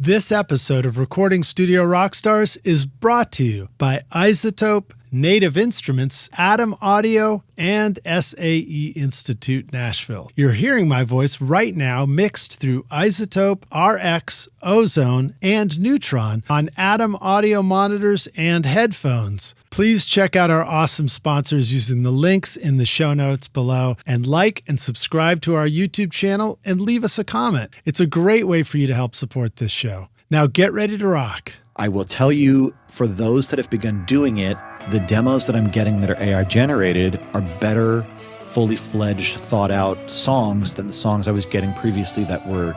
This episode of Recording Studio Rockstars is brought to you by Isotope, Native Instruments, Atom Audio, and SAE Institute Nashville. You're hearing my voice right now mixed through Isotope, RX, Ozone, and Neutron on Atom Audio monitors and headphones. Please check out our awesome sponsors using the links in the show notes below, and like and subscribe to our YouTube channel and leave us a comment. It's a great way for you to help support this show. Now get ready to rock. I will tell you, for those that have begun doing it, the demos that I'm getting that are AI generated are better, fully fledged, thought out songs than the songs I was getting previously that were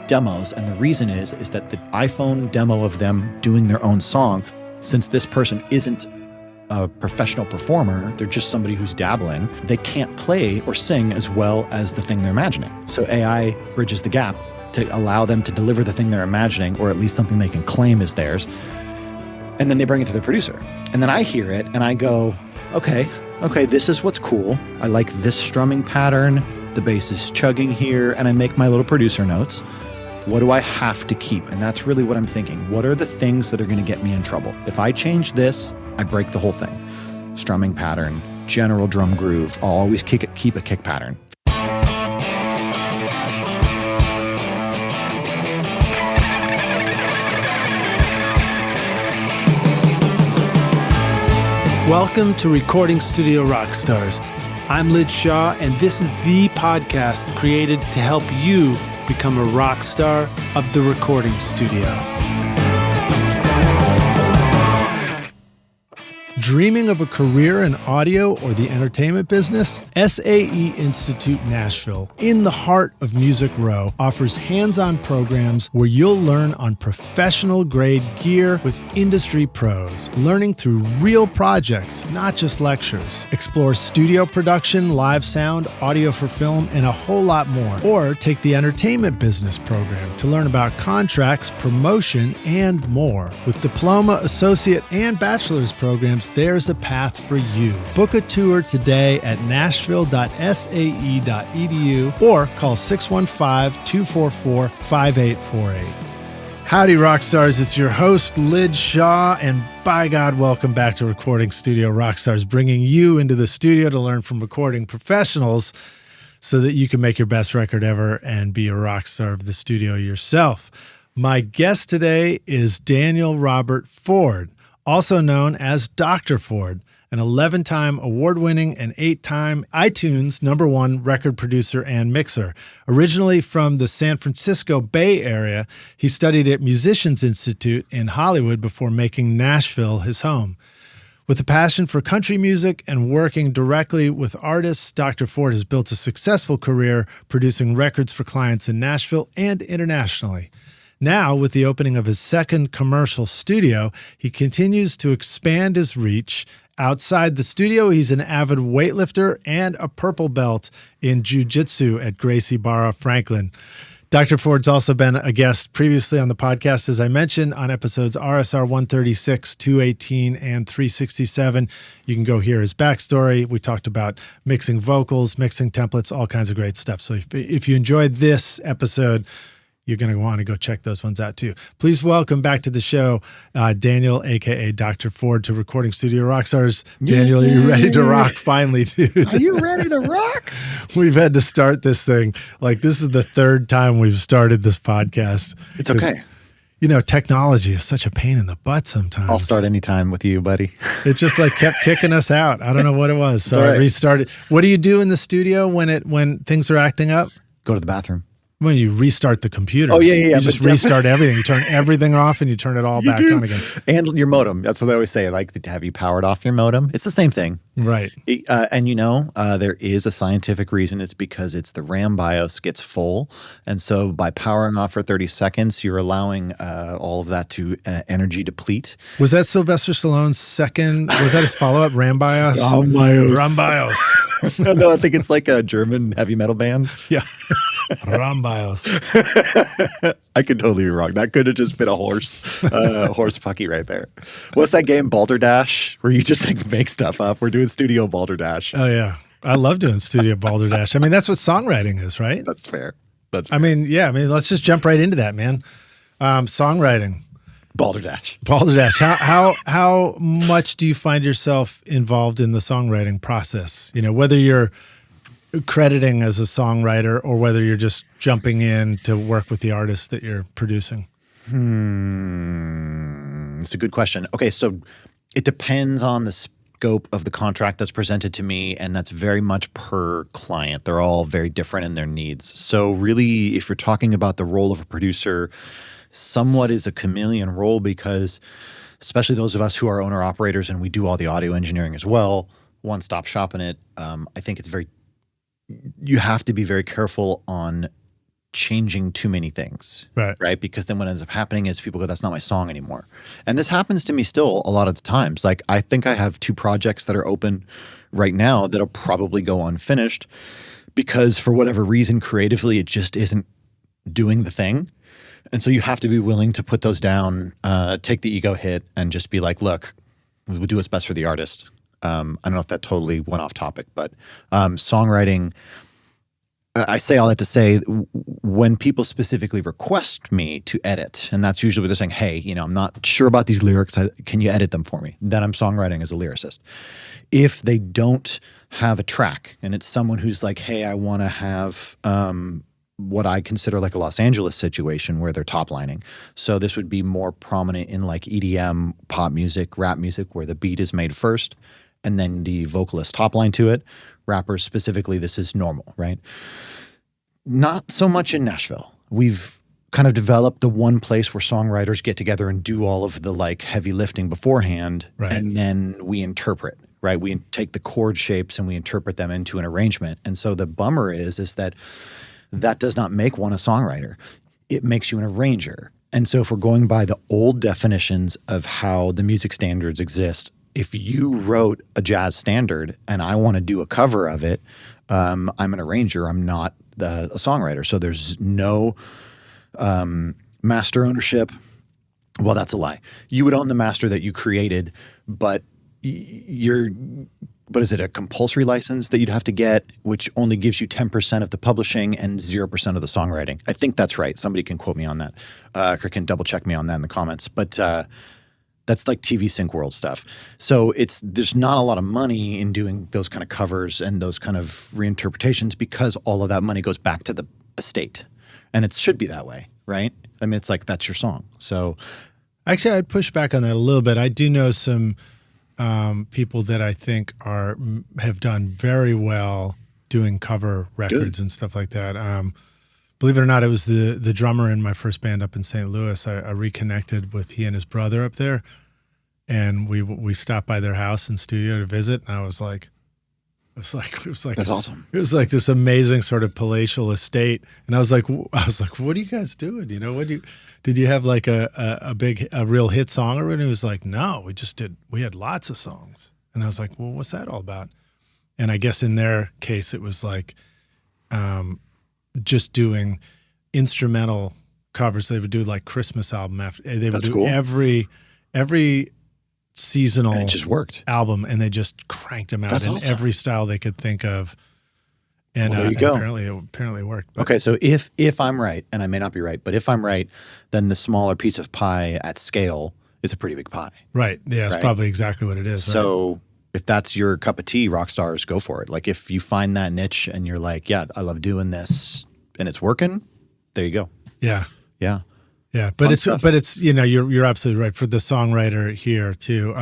demos. And the reason is that the iPhone demo of them doing their own song, since this person isn't a professional performer, they're just somebody who's dabbling, they can't play or sing as well as the thing they're imagining. So AI bridges the gap to allow them to deliver the thing they're imagining, or at least something they can claim is theirs. And then they bring it to the producer. And then I hear it and I go, okay, this is what's cool. I like this strumming pattern. The bass is chugging here. And I make my little producer notes. What do I have to keep? And that's really what I'm thinking. What are the things that are going to get me in trouble? If I change this, I break the whole thing. Strumming pattern, general drum groove. I'll always keep a kick pattern. Welcome to Recording Studio Rockstars. I'm Lid Shaw, and this is the podcast created to help you become a rock star of the recording studio. Dreaming of a career in audio or the entertainment business? SAE Institute Nashville, in the heart of Music Row, offers hands-on programs where you'll learn on professional-grade gear with industry pros, learning through real projects, not just lectures. Explore studio production, live sound, audio for film, and a whole lot more. Or take the entertainment business program to learn about contracts, promotion, and more. With diploma, associate, and bachelor's programs, there's a path for you. Book a tour today at nashville.sae.edu or call 615-244-5848. Howdy, Rockstars. It's your host, Lid Shaw, and by God, welcome back to Recording Studio Rockstars, bringing you into the studio to learn from recording professionals so that you can make your best record ever and be a rock star of the studio yourself. My guest today is Daniel Robert Ford, also known as Dr. Ford, an 11-time award-winning and 8-time iTunes #1 record producer and mixer. Originally from the San Francisco Bay Area, he studied at Musicians Institute in Hollywood before making Nashville his home. With a passion for country music and working directly with artists, Dr. Ford has built a successful career producing records for clients in Nashville and internationally. Now, with the opening of his second commercial studio, he continues to expand his reach. Outside the studio, he's an avid weightlifter and a purple belt in Jiu-Jitsu at Gracie Barra Franklin. Dr. Ford's also been a guest previously on the podcast, as I mentioned, on episodes RSR136, 218, and 367. You can go hear his backstory. We talked about mixing vocals, mixing templates, all kinds of great stuff. So if you enjoyed this episode, you're going to want to go check those ones out too. Please welcome back to the show, Daniel, a.k.a. Dr. Ford, to Recording Studio Rockstars. Daniel, are you ready to rock finally, dude? Are you ready to rock? We've had to start this thing. Like, this is the third time we've started this podcast. It's okay. You know, technology is such a pain in the butt sometimes. I'll start anytime with you, buddy. It just like kept kicking us out. I don't know what it was. So I restarted. What do you do in the studio when things are acting up? Go to the bathroom. When you restart the computer. Oh, yeah. You just restart everything. You turn everything off and you turn it all back on again. And your modem. That's what they always say. Like, have you powered off your modem? It's the same thing. Right. And there is a scientific reason. It's because the RAM BIOS gets full. And so by powering off for 30 seconds, you're allowing all of that to energy deplete. Was that Sylvester Stallone's second? Was that his follow-up, RAM BIOS? RAM BIOS. No, I think it's like a German heavy metal band. Yeah. RAM BIOS. I could totally be wrong. That could have just been a horse pucky right there. What's that game, Balderdash, where you just like make stuff up? We're doing studio Balderdash. Oh, yeah. I love doing studio Balderdash. I mean, that's what songwriting is, right? That's fair. I mean, let's just jump right into that, man. Songwriting. Balderdash. Balderdash. How much do you find yourself involved in the songwriting process? You know, whether you're crediting as a songwriter or whether you're just jumping in to work with the artists that you're producing. It's a good question. Okay, so it depends on the scope of the contract that's presented to me, and that's very much per client. They're all very different in their needs. So really, if you're talking about the role of a producer, somewhat is a chameleon role, because especially those of us who are owner operators and we do all the audio engineering as well, one-stop shop in it, I think you have to be very careful on changing too many things, right? Because then what ends up happening is people go, that's not my song anymore. And this happens to me still a lot of the times. Like, I think I have 2 projects that are open right now that'll probably go unfinished because for whatever reason, creatively, it just isn't doing the thing. And so you have to be willing to put those down, take the ego hit, and just be like, look, we'll do what's best for the artist. I don't know if that totally went off topic, but songwriting, I say all that to say, when people specifically request me to edit, and that's usually what they're saying, hey, you know, I'm not sure about these lyrics, can you edit them for me? Then I'm songwriting as a lyricist. If they don't have a track and it's someone who's like, hey, I want to have what I consider like a Los Angeles situation where they're top lining. So this would be more prominent in like EDM, pop music, rap music, where the beat is made first and then the vocalist top line to it. Rappers specifically, this is normal, right? Not so much in Nashville. We've kind of developed the one place where songwriters get together and do all of the like heavy lifting beforehand, and then we interpret, right? We take the chord shapes and we interpret them into an arrangement. And so the bummer is that does not make one a songwriter. It makes you an arranger. And so if we're going by the old definitions of how the music standards exist, if you wrote a jazz standard and I want to do a cover of it, I'm an arranger. I'm not a songwriter. So there's no master ownership. Well, that's a lie. You would own the master that you created, but but is it a compulsory license that you'd have to get, which only gives you 10% of the publishing and 0% of the songwriting? I think that's right. Somebody can quote me on that, or can double check me on that in the comments. But that's like TV sync world stuff. So there's not a lot of money in doing those kind of covers and those kind of reinterpretations because all of that money goes back to the estate, and it should be that way, right? I mean, it's like that's your song. So actually, I'd push back on that a little bit. I do know some people that I think have done very well doing cover records and stuff like that. Believe it or not, it was the drummer in my first band up in St. Louis. I reconnected with he and his brother up there, and we stopped by their house and studio to visit. And it was like that's awesome. It was like this amazing sort of palatial estate, and I was like, what are you guys doing? You know, did you have like a real hit song or? And it was like, no, we had lots of songs. And I was like, well, what's that all about? And I guess in their case, it was like just doing instrumental covers. They would do like Christmas album after they would do every seasonal and it just worked. Album, and they just cranked them out in every style they could think of. And well, there you go. Apparently it worked. But. Okay, so if I'm right, and I may not be right, but if I'm right, then the smaller piece of pie at scale is a pretty big pie. Right. Yeah, it's probably exactly what it is. So if that's your cup of tea, rock stars, go for it. Like if you find that niche and you're like, yeah, I love doing this and it's working, there you go. Yeah. Yeah. Yeah, but it's you know, you're absolutely right for the songwriter here too.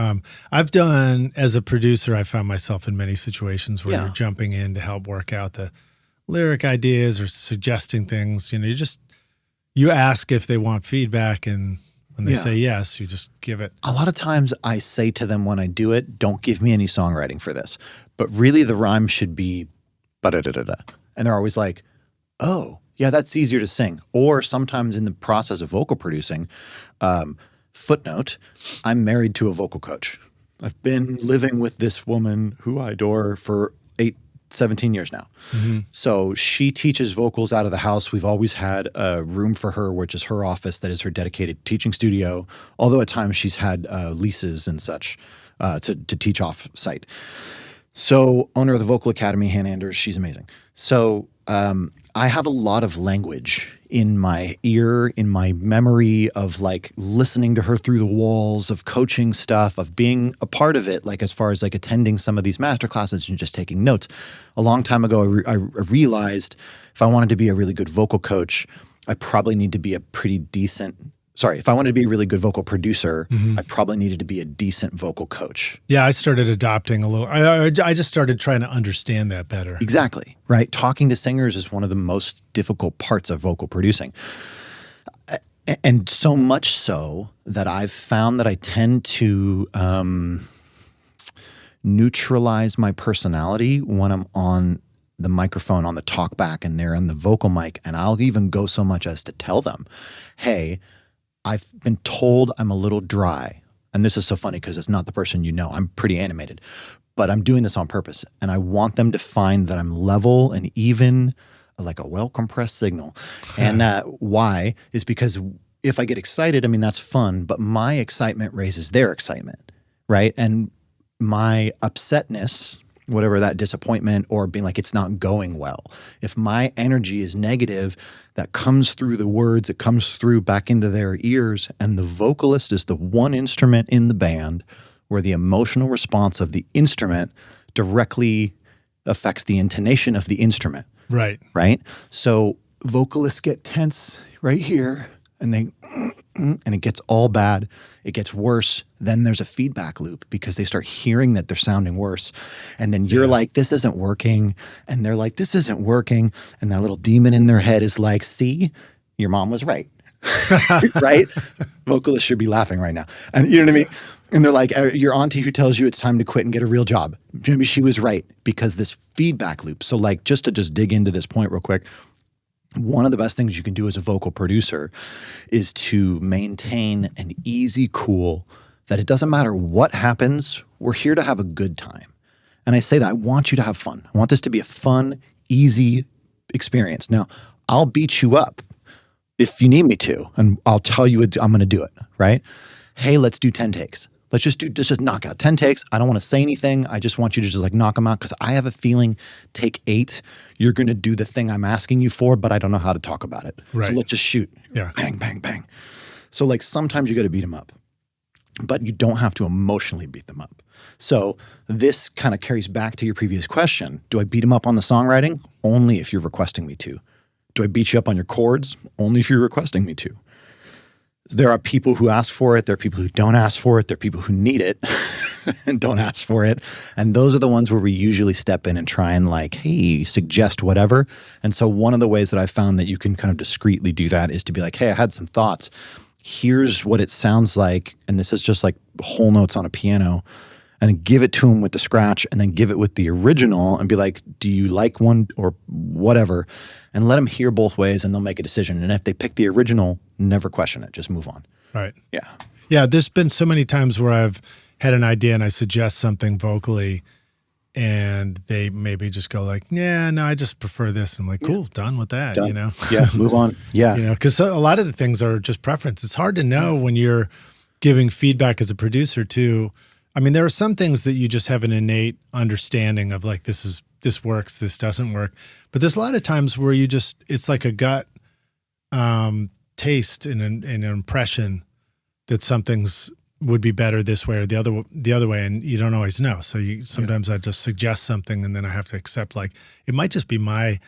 I've done as a producer, I found myself in many situations where you're jumping in to help work out the lyric ideas or suggesting things. You know, you ask if they want feedback, and when they say yes, you just give it. A lot of times I say to them when I do it, don't give me any songwriting for this, but really the rhyme should be ba-da-da-da-da. And they're always like, oh, yeah, that's easier to sing. Or sometimes in the process of vocal producing, footnote, I'm married to a vocal coach. I've been living with this woman who I adore for 17 years now. Mm-hmm. So she teaches vocals out of the house. We've always had a room for her, which is her office, that is her dedicated teaching studio. Although at times she's had leases and such to teach off site. So owner of the Vocal Academy, Hannah Anders, she's amazing. So I have a lot of language in my ear, in my memory of like listening to her through the walls, of coaching stuff, of being a part of it, like as far as like attending some of these master classes and just taking notes. A long time ago, I realized if I wanted to be a really good vocal coach, I probably need to be a pretty decent if I wanted to be a really good vocal producer, I probably needed to be a decent vocal coach. Yeah, I started adopting a little. I just started trying to understand that better. Exactly, right? Talking to singers is one of the most difficult parts of vocal producing. And so much so that I've found that I tend to neutralize my personality when I'm on the microphone, on the talk back, and they're on the vocal mic. And I'll even go so much as to tell them, hey, I've been told I'm a little dry. And this is so funny because it's not the person you know. I'm pretty animated. But I'm doing this on purpose. And I want them to find that I'm level and even, like a well-compressed signal. And why is because if I get excited, I mean, that's fun. But my excitement raises their excitement, right? And my upsetness, whatever that disappointment or being like it's not going well, if my energy is negative, that comes through the words, it comes through back into their ears, and the vocalist is the one instrument in the band where the emotional response of the instrument directly affects the intonation of the instrument. Right. Right? So vocalists get tense right here, and it gets all bad. It gets worse. Then there's a feedback loop because they start hearing that they're sounding worse. And then you're like, this isn't working. And they're like, this isn't working. And that little demon in their head is like, see, your mom was right. Right? Vocalists should be laughing right now. And you know what I mean? And they're like, your auntie who tells you it's time to quit and get a real job. Maybe she was right because this feedback loop. So like, just to dig into this point real quick, one of the best things you can do as a vocal producer is to maintain an easy cool that it doesn't matter what happens, we're here to have a good time. And I say that I want you to have fun. I want this to be a fun, easy experience. Now, I'll beat you up if you need me to, and I'll tell you I'm going to do it, right? Hey, let's do 10 takes. Let's just knock out 10 takes. I don't want to say anything. I just want you to just like knock them out because I have a feeling take 8, you're going to do the thing I'm asking you for, but I don't know how to talk about it. Right. So let's just shoot. Yeah. Bang, bang, bang. So like sometimes you got to beat them up, but you don't have to emotionally beat them up. So this kind of carries back to your previous question. Do I beat them up on the songwriting? Only if you're requesting me to. Do I beat you up on your chords? Only if you're requesting me to. There are people who ask for it. There are people who don't ask for it. There are people who need it and don't ask for it. And those are the ones where we usually step in and try and like, hey, suggest whatever. And so one of the ways that I found that you can kind of discreetly do that is to be like, hey, I had some thoughts. Here's what it sounds like. And this is just like whole notes on a piano. And give it to them with the scratch and then give it with the original and be like, do you like one or whatever? And let them hear both ways and they'll make a decision. And if they pick the original, never question it. Just move on. Right. Yeah. Yeah. There's been so many times where I've had an idea and I suggest something vocally and they maybe just go like, yeah, no, I just prefer this. And I'm like, cool, done with that, Done. you know? Yeah, move on. Yeah. You know, because a lot of the things are just preference. It's hard to know when you're giving feedback as a producer too. I mean, there are some things that you just have an innate understanding of like, this works, this doesn't work. But there's a lot of times where it's like a gut taste and an impression that something's would be better this way or the other way, and you don't always know. So sometimes I just suggest something and then I have to accept like, it might just be my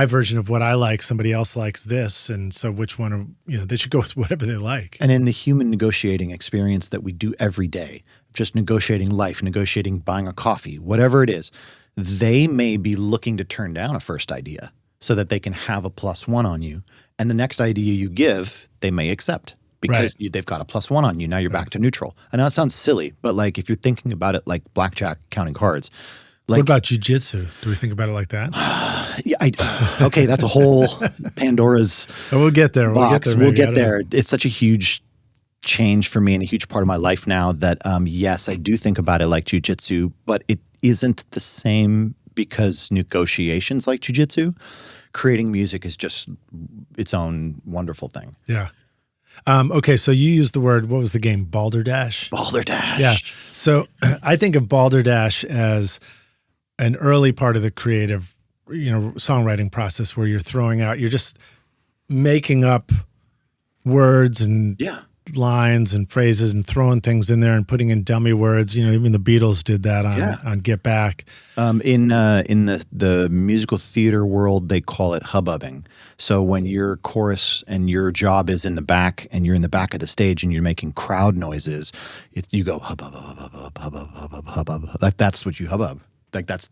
version of what I like, somebody else likes this. And so which one, they should go with whatever they like. And in the human negotiating experience that we do every day, just negotiating life, negotiating buying a coffee, whatever it is, they may be looking to turn down a first idea so that they can have a +1 on you. And the next idea you give, they may accept because they've got a +1 on you. Now you're back to neutral. I know it sounds silly, but like if you're thinking about it like blackjack, counting cards. Like, what about Jiu-Jitsu? Do we think about it like that? Yeah, okay, that's a whole Pandora's We'll get there. box. We'll get there. It's such a huge change for me and a huge part of my life now that, yes, I do think about it like Jiu-Jitsu, but it isn't the same because negotiations like Jiu-Jitsu, creating music is just its own wonderful thing. Yeah. Okay, so you used the word, what was the game? Balderdash? Balderdash. Yeah. So I think of Balderdash as an early part of the creative songwriting process where you're you're just making up words and lines and phrases and throwing things in there and putting in dummy words. Even the Beatles did that on Get Back. In the musical theater world, they call it hubbubbing. So when your chorus and your job is in the back and you're in the back of the stage and you're making crowd noises, you go hubbub, hubbub, hubbub, hubbub, hubbub, hubbub. That's what you hubbub. That's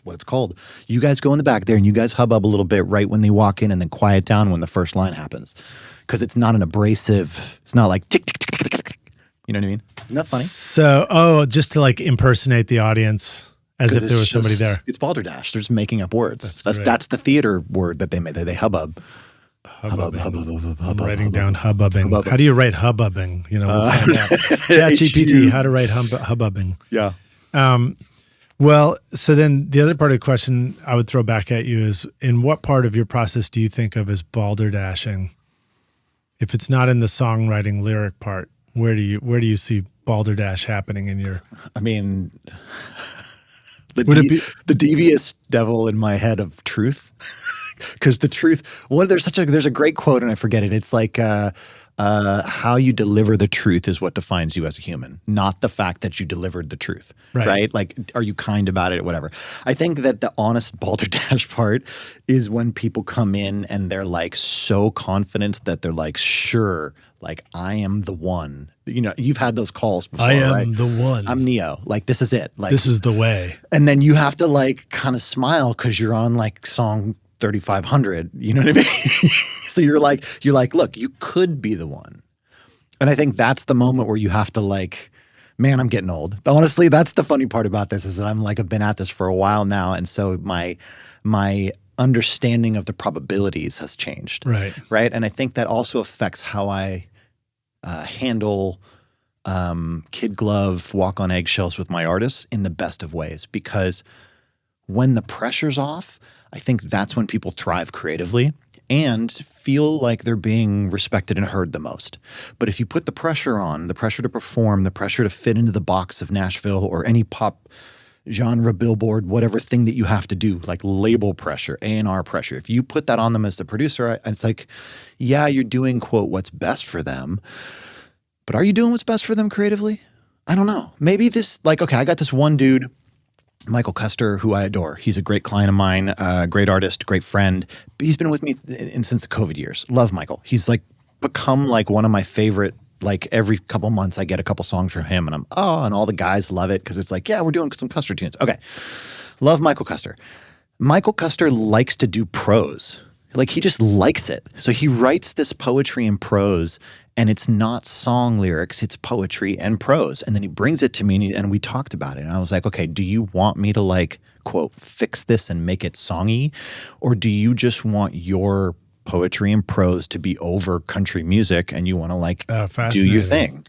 what it's called. You guys go in the back there and you guys hubbub a little bit right when they walk in and then quiet down when the first line happens. Because it's not an abrasive, it's not like tick, tick, tick, tick, tick, tick. You know what I mean? Isn't that funny? So, just to like impersonate the audience as if there was somebody there. It's balderdash. They're just making up words. That's the theater word that they made. They hubbub. I'm writing down hubbubbing. How do you write hubbubbing? We'll find out. ChatGPT, how to write hubbubbing. Yeah. Well, so then the other part of the question I would throw back at you is, in what part of your process do you think of as balderdashing? If it's not in the songwriting lyric part, where do you see balderdash happening in your? I mean, the devious devil in my head of truth, because the truth. Well, there's a great quote and I forget it. It's like how you deliver the truth is what defines you as a human, not the fact that you delivered the truth, right? Like, are you kind about it, whatever. I think that the honest balderdash part is when people come in and they're like so confident that they're like, sure, like I am the one. You've had those calls before, I am right? the one. I'm Neo. Like, this is it. Like, this is the way. And then you have to like kind of smile because you're on like song 3,500. You know what I mean? So you're like, look, you could be the one. And I think that's the moment where you have to like, man, I'm getting old. Honestly, that's the funny part about this is that I've been at this for a while now. And so my understanding of the probabilities has changed. Right. And I think that also affects how I handle kid glove, walk on eggshells with my artists in the best of ways. Because when the pressure's off, I think that's when people thrive creatively and feel like they're being respected and heard the most. But if you put the pressure on, the pressure to perform, the pressure to fit into the box of Nashville or any pop genre, billboard, whatever thing that you have to do, like label pressure, A&R pressure, if you put that on them as the producer, it's like, yeah, you're doing, quote, what's best for them. But are you doing what's best for them creatively? I don't know. Maybe this, like, okay, I got this one dude, Michael Custer, who I adore. He's a great client of mine, great artist, great friend. He's been with me since the COVID years. Love Michael. He's like become like one of my favorite, like every couple months I get a couple songs from him and and all the guys love it because it's like, yeah, we're doing some Custer tunes. Okay. Love Michael Custer. Michael Custer likes to do prose. Like he just likes it. So he writes this poetry and prose and it's not song lyrics, it's poetry and prose. And then he brings it to me and we talked about it. And I was like, okay, do you want me to like, quote, fix this and make it songy? Or do you just want your poetry and prose to be over country music and you want to like do your thing?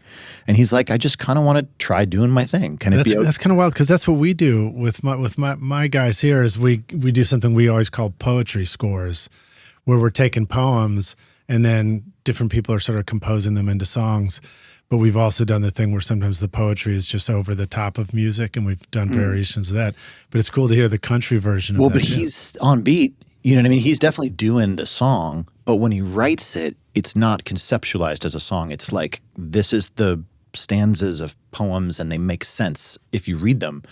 And he's like, I just kind of want to try doing my thing. Can it be? That's kind of wild because that's what we do with my guys here is we do something we always call poetry scores, where we're taking poems and then different people are sort of composing them into songs. But we've also done the thing where sometimes the poetry is just over the top of music and we've done variations of that. But it's cool to hear the country version of that. Well, but he's on beat. You know what I mean? He's definitely doing the song, but when he writes it, it's not conceptualized as a song. It's like, this is the stanzas of poems and they make sense if you read them.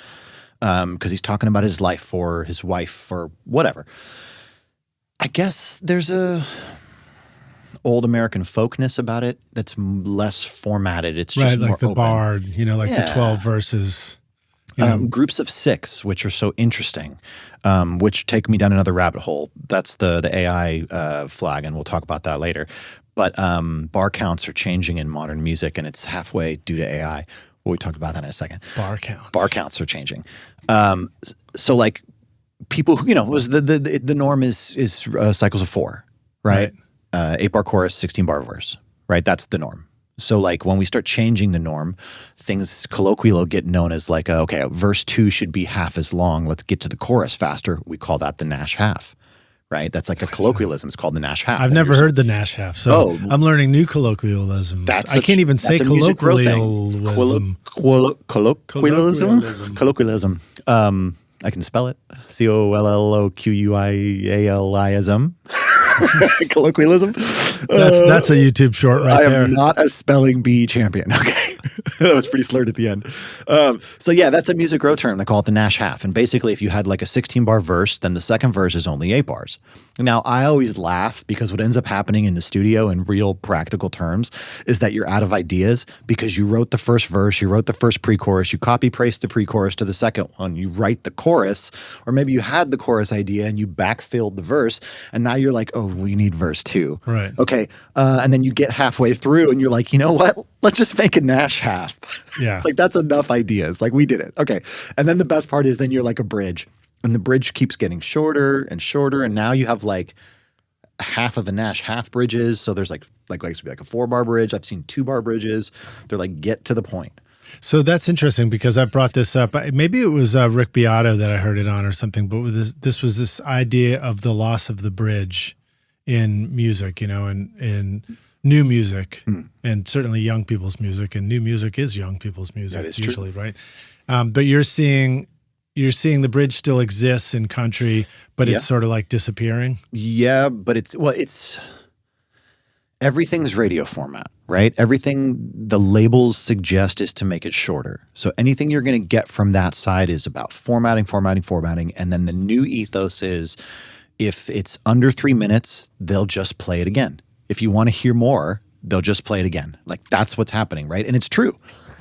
Because he's talking about his life or his wife or whatever. I guess there's a old American folkness about it that's less formatted. It's just like more the open. bard, the 12 verses. Groups of 6, which are so interesting, which take me down another rabbit hole. That's the AI flag, and we'll talk about that later. But bar counts are changing in modern music, and it's halfway due to AI. Well, we talked about that in a second. Bar counts are changing. So like people who, the norm is cycles of 4, right? 8-bar chorus, 16-bar verse, right? That's the norm. So like when we start changing the norm, things colloquially get known as like, okay, verse 2 should be half as long. Let's get to the chorus faster. We call that the Nash half, right? That's like a colloquialism. It's called the Nash half. I've never heard the Nash half, so I'm learning new colloquialisms. I can't even say colloquialism. Colloquialism. I can spell it. Collokquialism. Colloquialism. That's a YouTube short right there. I am not a spelling bee champion. Okay. That was pretty slurred at the end. So yeah, that's a Music Row term. They call it the Nash half. And basically, if you had like a 16-bar verse, then the second verse is only 8 bars. Now, I always laugh because what ends up happening in the studio in real practical terms is that you're out of ideas because you wrote the first verse, you wrote the first pre-chorus, you copy-paste the pre-chorus to the second one, you write the chorus, or maybe you had the chorus idea and you backfilled the verse, and now you're like, oh, we need verse 2. Right. Okay. And then you get halfway through and you're like, you know what? Let's just make a Nash half. Yeah. Like that's enough ideas. Like we did it. Okay. And then the best part is then you're like a bridge. And the bridge keeps getting shorter and shorter. And now you have like half of a Nash half bridges. So there's like a 4-bar bridge. I've seen 2-bar bridges. They're like, get to the point. So that's interesting because I brought this up. Maybe it was Rick Beato that I heard it on or something, but this was this idea of the loss of the bridge in music, and in new music and certainly young people's music, and new music is young people's music. That is usually, true. right? But you're seeing the bridge still exists in country, but it's sort of like disappearing. Yeah, but it's everything's radio format, right? Everything the labels suggest is to make it shorter. So anything you're going to get from that side is about formatting. And then the new ethos is if it's under 3 minutes, they'll just play it again. If you want to hear more, they'll just play it again. Like that's what's happening, right? And it's true.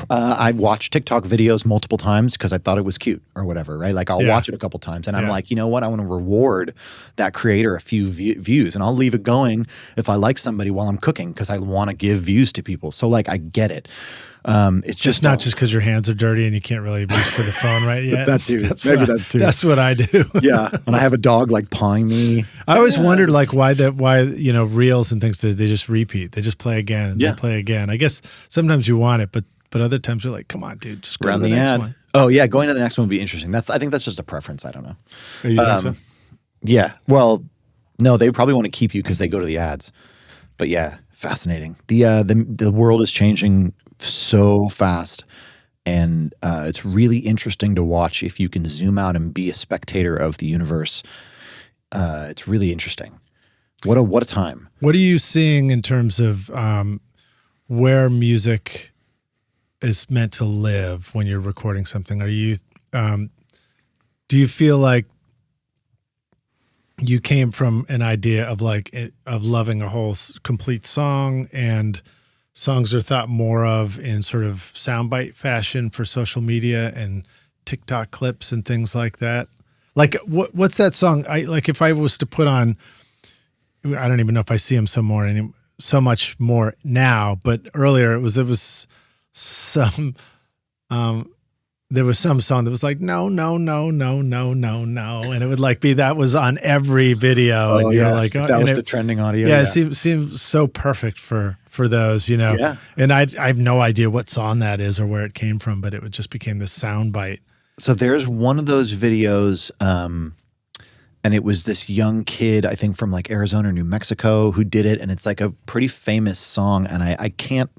I watched TikTok videos multiple times because I thought it was cute or whatever, right? Like I'll watch it a couple times and I'm like, you know what? I want to reward that creator a few views, and I'll leave it going if I like somebody while I'm cooking because I want to give views to people. So like I get it. It's just not just because your hands are dirty and you can't really reach for the phone right yet. That's too. That's what I do. Yeah, and I have a dog like pawing me. I always wondered like why reels and things they just repeat. They just play again and they play again. I guess sometimes you want it, but other times you're like, come on, dude, just go to the next one. Oh yeah, going to the next one would be interesting. I think that's just a preference. I don't know. Oh, you think so? Yeah. Well, no, they probably want to keep you because they go to the ads. But yeah, fascinating. The world is changing so fast, and it's really interesting to watch if you can zoom out and be a spectator of the universe. It's really interesting. What a time. What are you seeing in terms of where music is meant to live when you're recording something? Are you do you feel like you came from an idea of loving a whole complete song, and songs are thought more of in sort of soundbite fashion for social media and TikTok clips and things like that? Like what's that song? If I was to put on, I don't even know if I see him so much more now, but earlier there was some song that was like no, and it would like be that was on every video. Oh, and you're like, oh, that was the trending audio. Yeah, it seems so perfect for those, Yeah. And I have no idea what song that is or where it came from, but it just became this sound bite. So there's one of those videos, and it was this young kid, I think from like Arizona or New Mexico, who did it, and it's like a pretty famous song, and I can't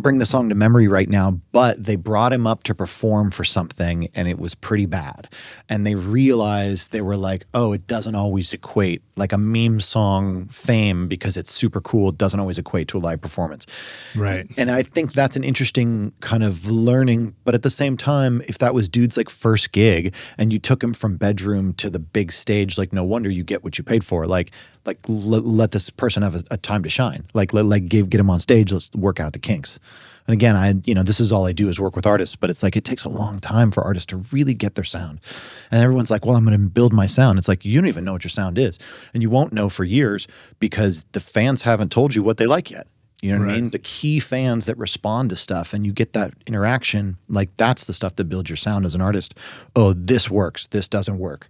bring the song to memory right now, but they brought him up to perform for something and it was pretty bad. And they realized, they were like, oh, it doesn't always equate, like a meme song fame because it's super cool, it doesn't always equate to a live performance. Right. And I think that's an interesting kind of learning. But at the same time, if that was dude's like first gig and you took him from bedroom to the big stage, like no wonder you get what you paid for. Like let this person have a time to shine. Get him on stage. Let's work out the kinks. And again, this is all I do is work with artists, but it's like it takes a long time for artists to really get their sound. And everyone's like, well, I'm going to build my sound. It's like, you don't even know what your sound is. And you won't know for years because the fans haven't told you what they like yet. You know what I mean? The key fans that respond to stuff and you get that interaction, like that's the stuff that builds your sound as an artist. Oh, this works. This doesn't work.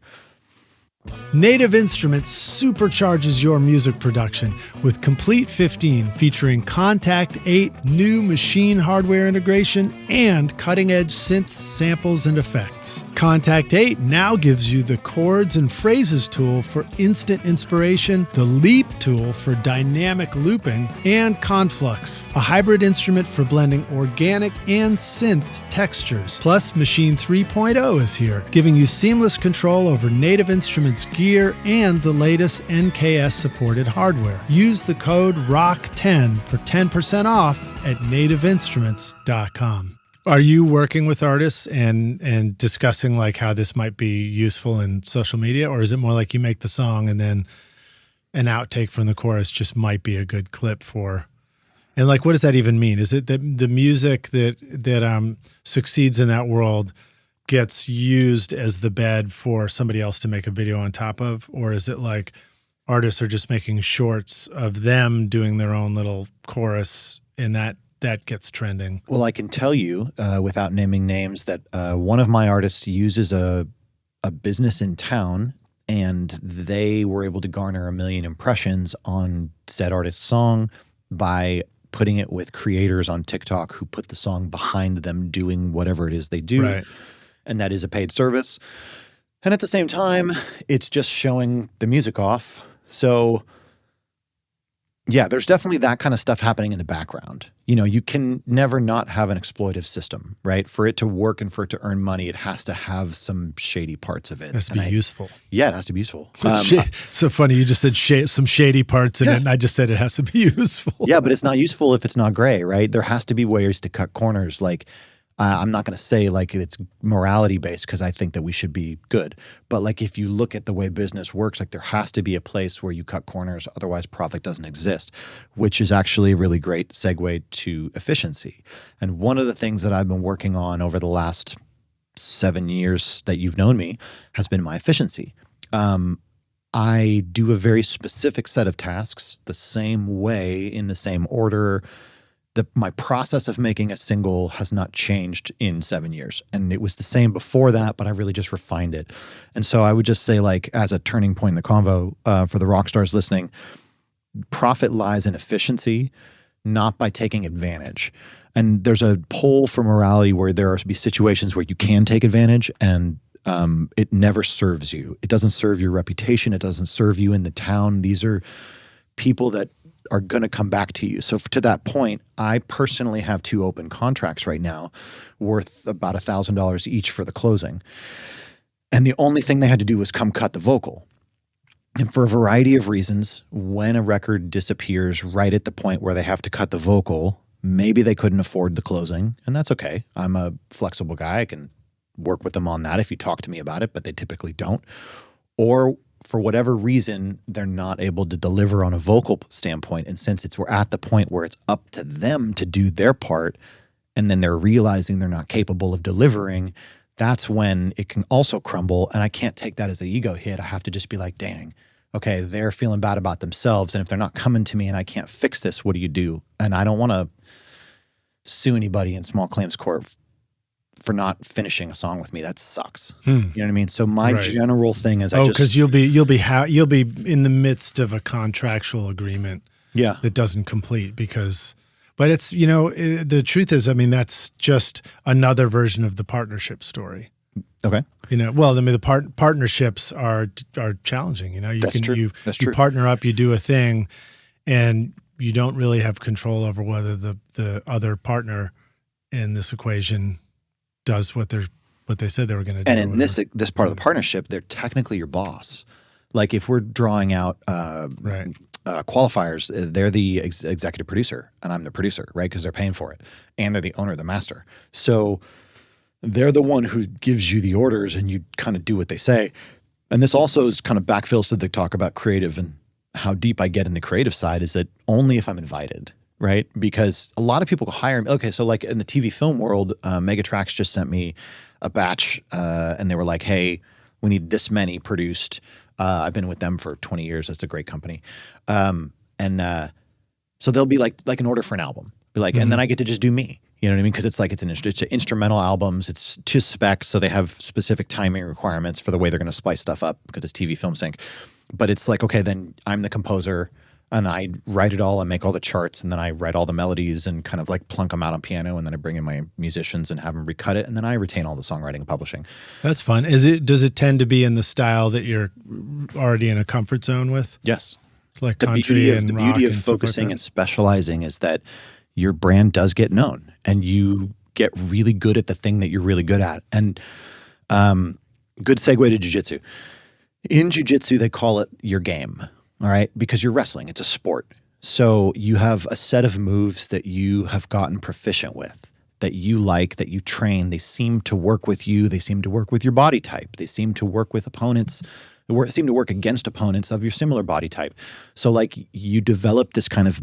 Native Instruments supercharges your music production with Complete 15 featuring Contact 8 new machine hardware integration and cutting-edge synth samples and effects. Contact 8 now gives you the chords and phrases tool for instant inspiration, the Leap tool for dynamic looping, and Conflux, a hybrid instrument for blending organic and synth textures. Plus, Machine 3.0 is here, giving you seamless control over Native Instruments gear and the latest NKS-supported hardware. Use the code ROCK10 for 10% off at nativeinstruments.com. Are you working with artists and discussing like how this might be useful in social media, or is it more like you make the song and then an outtake from the chorus just might be a good clip for? And like, what does that even mean? Is it that the music that succeeds in that world gets used as the bed for somebody else to make a video on top of, or is it like artists are just making shorts of them doing their own little chorus and that gets trending? Well, I can tell you, without naming names, that one of my artists uses a business in town, and they were able to garner 1 million impressions on said artist's song by putting it with creators on TikTok who put the song behind them doing whatever it is they do. Right. And that is a paid service. And at the same time, it's just showing the music off. So yeah, there's definitely that kind of stuff happening in the background. You know, you can never not have an exploitive system, right? For it to work and for it to earn money, it has to have some shady parts of it. It has to be useful. Yeah, it has to be useful. So funny. You just said some shady parts in it, and I just said it has to be useful. Yeah, but it's not useful if it's not gray, right? There has to be ways to cut corners. Like, I'm not going to say like it's morality based because I think that we should be good. But like if you look at the way business works, like there has to be a place where you cut corners. Otherwise, profit doesn't exist, which is actually a really great segue to efficiency. And one of the things that I've been working on over the last 7 years that you've known me has been my efficiency. I do a very specific set of tasks the same way in the same order. My process of making a single has not changed in 7 years. And it was the same before that, but I really just refined it. And so I would just say, like, as a turning point in the convo for the rock stars listening, profit lies in efficiency, not by taking advantage. And there's a poll for morality where there are to be situations where you can take advantage and it never serves you. It doesn't serve your reputation. It doesn't serve you in the town. These are people that are going to come back to you. So to that point, I personally have 2 open contracts right now worth about $1,000 each for the closing. And the only thing they had to do was come cut the vocal. And for a variety of reasons, when a record disappears right at the point where they have to cut the vocal, maybe they couldn't afford the closing, and that's okay. I'm a flexible guy. I can work with them on that if you talk to me about it, but they typically don't. Or for whatever reason, they're not able to deliver on a vocal standpoint. And since we're at the point where it's up to them to do their part, and then they're realizing they're not capable of delivering, that's when it can also crumble. And I can't take that as an ego hit. I have to just be like, dang, okay, they're feeling bad about themselves. And if they're not coming to me and I can't fix this, what do you do? And I don't want to sue anybody in small claims court for not finishing a song with me. That sucks. You know what I mean? So my general thing is because you'll be in the midst of a contractual agreement that doesn't complete but it's, you know, the truth is, I mean, that's just another version of the partnership story. Okay. You know, well, I mean, the partnerships are challenging. You know, That's true. You partner up, you do a thing, and you don't really have control over whether the other partner in this equation does what they said they were going to do. And in this part of the partnership, they're technically your boss. Like if we're drawing out qualifiers, they're the executive producer and I'm the producer, right? Because they're paying for it, and they're the owner, the master. So they're the one who gives you the orders, and you kind of do what they say. And this also is kind of backfills to the talk about creative and how deep I get in the creative side is that only if I'm invited. Right? Because a lot of people hire me. Okay, so like in the TV film world, Megatrax just sent me a batch and they were like, hey, we need this many produced. I've been with them for 20 years. That's a great company. So they'll be like an order for an album. Be like, and then I get to just do me. You know what I mean? Because it's instrumental albums. It's to spec, so they have specific timing requirements for the way they're going to splice stuff up because it's TV film sync. But it's like, okay, then I'm the composer and I write it all and make all the charts, and then I write all the melodies and kind of like plunk them out on piano, and then I bring in my musicians and have them recut it, and then I retain all the songwriting and publishing. That's fun. Does it tend to be in the style that you're already in a comfort zone with? Yes. Like country and rock. The beauty of focusing and specializing is that your brand does get known and you get really good at the thing that you're really good at. And good segue to jiu-jitsu. In jiu-jitsu, they call it your game, all right? Because you're wrestling. It's a sport. So you have a set of moves that you have gotten proficient with, that you like, that you train. They seem to work with you. They seem to work with your body type. They seem to work with opponents. They seem to work against opponents of your similar body type. So like you develop this kind of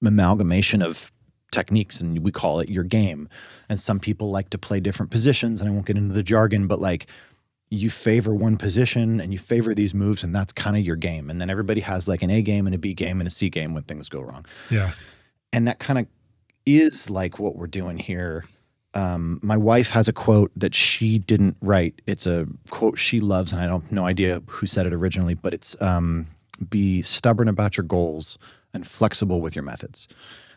amalgamation of techniques, and we call it your game. And some people like to play different positions, and I won't get into the jargon, but like you favor one position and you favor these moves, and that's kind of your game. And then everybody has like an A game and a B game and a C game when things go wrong. Yeah. And that kind of is like what we're doing here. My wife has a quote that she didn't write. It's a quote she loves, and I don't no idea who said it originally, but it's be stubborn about your goals and flexible with your methods.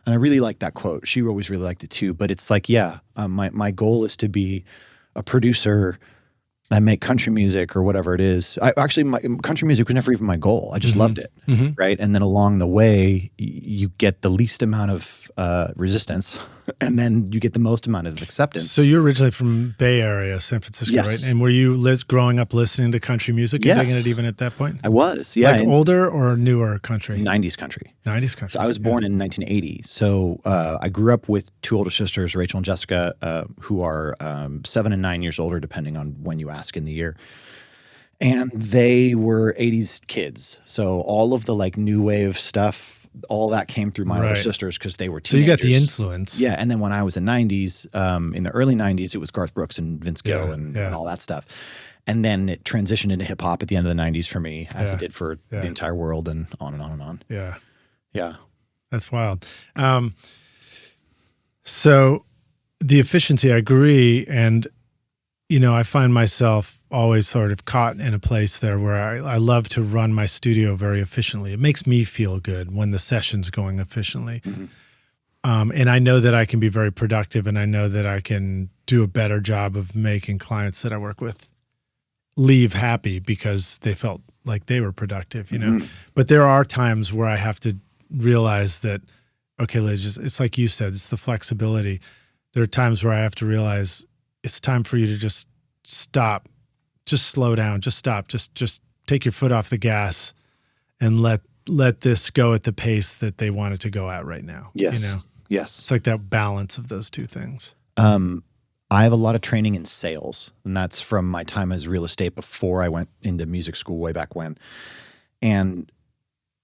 And I really like that quote. She always really liked it too. But it's like, my goal is to be a producer and make country music or whatever it is. My country music was never even my goal. I just loved it, right? And then along the way, you get the least amount of resistance, and then you get the most amount of acceptance. So you're originally from Bay Area, San Francisco, right? And were you growing up listening to country music and digging it even at that point? I was, yeah. Like older or newer country? 90s country. 90s country. So I was born in 1980. So I grew up with two older sisters, Rachel and Jessica, who are 7 and 9 years older, depending on when you ask in the year. And they were 80s kids. So all of the like new wave stuff, all that came through my older sisters because they were teenagers. So you got the influence. Yeah. And then when I was in 90s, in the early 90s, it was Garth Brooks and Vince Gill and all that stuff. And then it transitioned into hip hop at the end of the 90s for me, as it did for the entire world, and on and on and on. Yeah. Yeah. That's wild. So the efficiency, I agree. And, I find myself always sort of caught in a place there where I love to run my studio very efficiently. It makes me feel good when the session's going efficiently. And I know that I can be very productive, and I know that I can do a better job of making clients that I work with leave happy because they felt like they were productive, But there are times where I have to realize that, okay, Liz, it's like you said, it's the flexibility. There are times where I have to realize it's time for you to just stop, just slow down, just stop, just take your foot off the gas and let this go at the pace that they want it to go at right now. Yes. Yes. It's like that balance of those two things. I have a lot of training in sales, and that's from my time as real estate before I went into music school way back when. And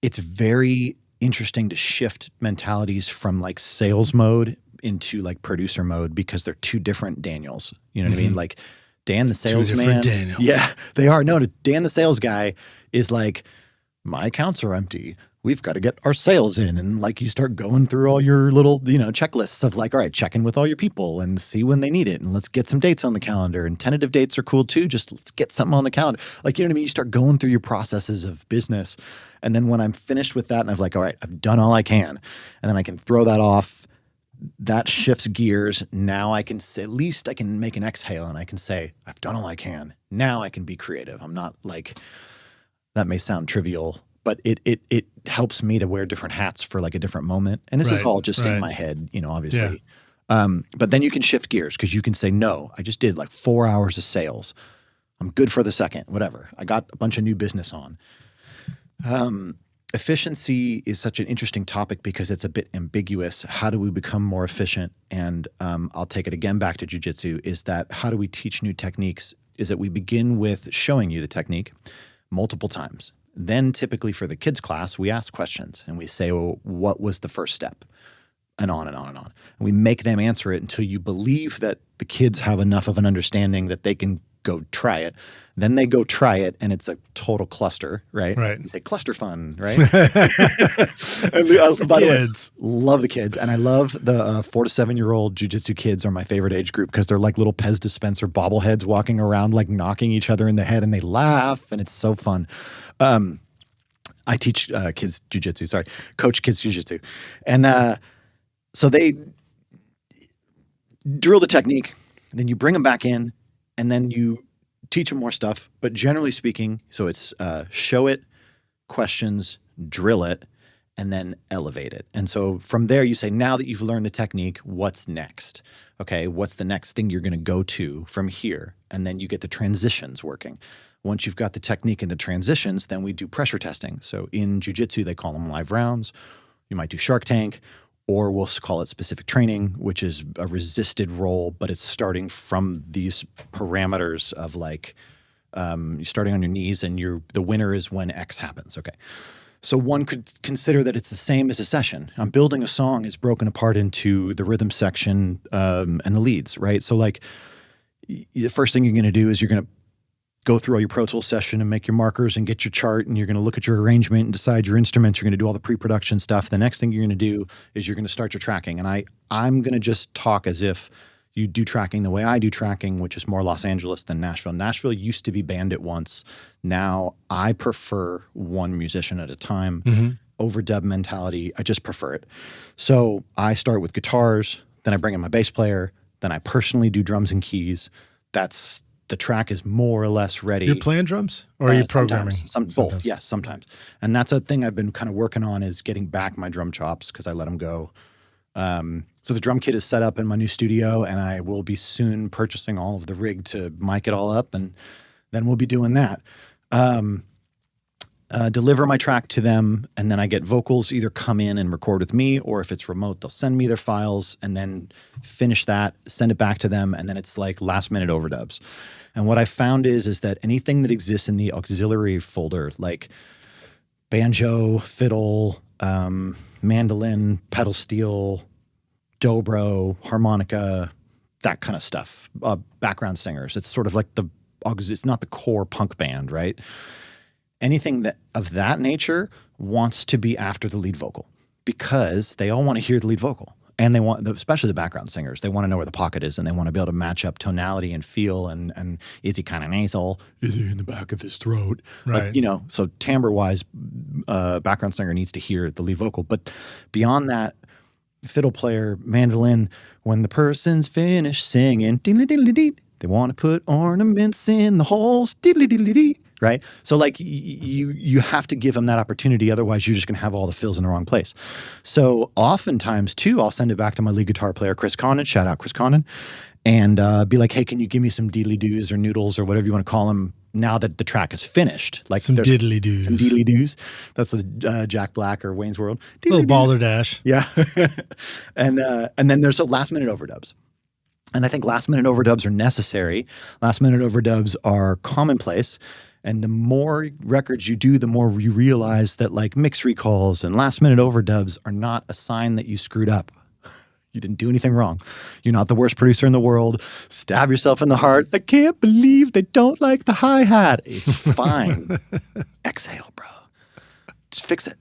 it's very interesting to shift mentalities from like sales mode into like producer mode, because they're two different Daniels. You know what I mean? Like Dan the salesman. Two different Daniels. Yeah, they are. No, Dan the sales guy is like, my accounts are empty. We've got to get our sales in. And like you start going through all your little, checklists of like, all right, check in with all your people and see when they need it. And let's get some dates on the calendar. And tentative dates are cool too. Just let's get something on the calendar. Like, you know what I mean? You start going through your processes of business. And then when I'm finished with that and I'm like, all right, I've done all I can. And then I can throw that off. That shifts gears. Now I can say, at least I can make an exhale and I can say, I've done all I can. Now I can be creative. I'm not like, that may sound trivial, but it helps me to wear different hats for like a different moment. And this is all just in my head, obviously. Yeah. But then you can shift gears because you can say, no, I just did like 4 hours of sales. I'm good for the second, whatever. I got a bunch of new business on. Efficiency is such an interesting topic because it's a bit ambiguous. How do we become more efficient? And I'll take it again back to jiu-jitsu, is that how do we teach new techniques? Is that we begin with showing you the technique multiple times. Then typically for the kids class, we ask questions and we say, well, what was the first step? And on and on and on. And we make them answer it until you believe that the kids have enough of an understanding that they can go try it. Then they go try it, and it's a total cluster, right? Right. You say cluster fun, right? And by the way, love the kids. And I love the 4 to 7 year old jiu-jitsu kids are my favorite age group because they're like little Pez dispenser bobbleheads walking around, like knocking each other in the head, and they laugh, and it's so fun. I teach kids jiu-jitsu, coach kids jiu-jitsu. And so they drill the technique, then you bring them back in, and then you teach them more stuff. But generally speaking, so it's show it, questions, drill it, and then elevate it. And so from there, you say, now that you've learned the technique, what's next? Okay, what's the next thing you're going to go to from here? And then you get the transitions working. Once you've got the technique and the transitions, then we do pressure testing. So in jiu-jitsu, they call them live rounds. You might do Shark Tank, or we'll call it specific training, which is a resisted roll, but it's starting from these parameters of like, you're starting on your knees, and the winner is when X happens. Okay. So one could consider that it's the same as a session. I'm building a song is broken apart into the rhythm section and the leads, right? So like the first thing you're going to do is you're going to go through all your Pro Tools session and make your markers and get your chart, and you're going to look at your arrangement and decide your instruments. You're going to do all the pre-production stuff. The next thing you're going to do is you're going to start your tracking. And I'm going to just talk as if you do tracking the way I do tracking, which is more Los Angeles than Nashville. Nashville used to be Bandit once. Now I prefer one musician at a time. Overdub mentality. I just prefer it. So I start with guitars, then I bring in my bass player, then I personally do drums and keys. The track is more or less ready. You're playing drums, or are you programming? Sometimes. Both, yes, sometimes. And that's a thing I've been kind of working on, is getting back my drum chops because I let them go. So the drum kit is set up in my new studio, and I will be soon purchasing all of the rig to mic it all up, and then we'll be doing that. Deliver my track to them, and then I get vocals either come in and record with me, or if it's remote, they'll send me their files, and then finish that, send it back to them, and then it's like last minute overdubs. And what I found is that anything that exists in the auxiliary folder, like banjo, fiddle, mandolin, pedal steel, dobro, harmonica, that kind of stuff, background singers, it's sort of like it's not the core punk band, right? Anything of that nature wants to be after the lead vocal, because they all want to hear the lead vocal, and they want, especially the background singers, they want to know where the pocket is, and they want to be able to match up tonality and feel, and is he kind of nasal? Is he in the back of his throat? Right. Like, so timbre wise, background singer needs to hear the lead vocal. But beyond that, fiddle player, mandolin, when the person's finished singing, they want to put ornaments in the holes, right? So like you have to give them that opportunity. Otherwise, you're just going to have all the fills in the wrong place. So oftentimes too, I'll send it back to my lead guitar player, Chris Condon, shout out Chris Condon, and be like, hey, can you give me some diddly-doos or noodles or whatever you want to call them now that the track is finished? Like some diddly-doos. Some diddly-doos. That's the Jack Black or Wayne's World. Little balderdash. Yeah. And then there's last-minute overdubs. And I think last-minute overdubs are necessary. Last-minute overdubs are commonplace. And the more records you do, the more you realize that like mix recalls and last-minute overdubs are not a sign that you screwed up. You didn't do anything wrong. You're not the worst producer in the world. Stab yourself in the heart. I can't believe they don't like the hi-hat. It's fine. Exhale, bro. Just fix it.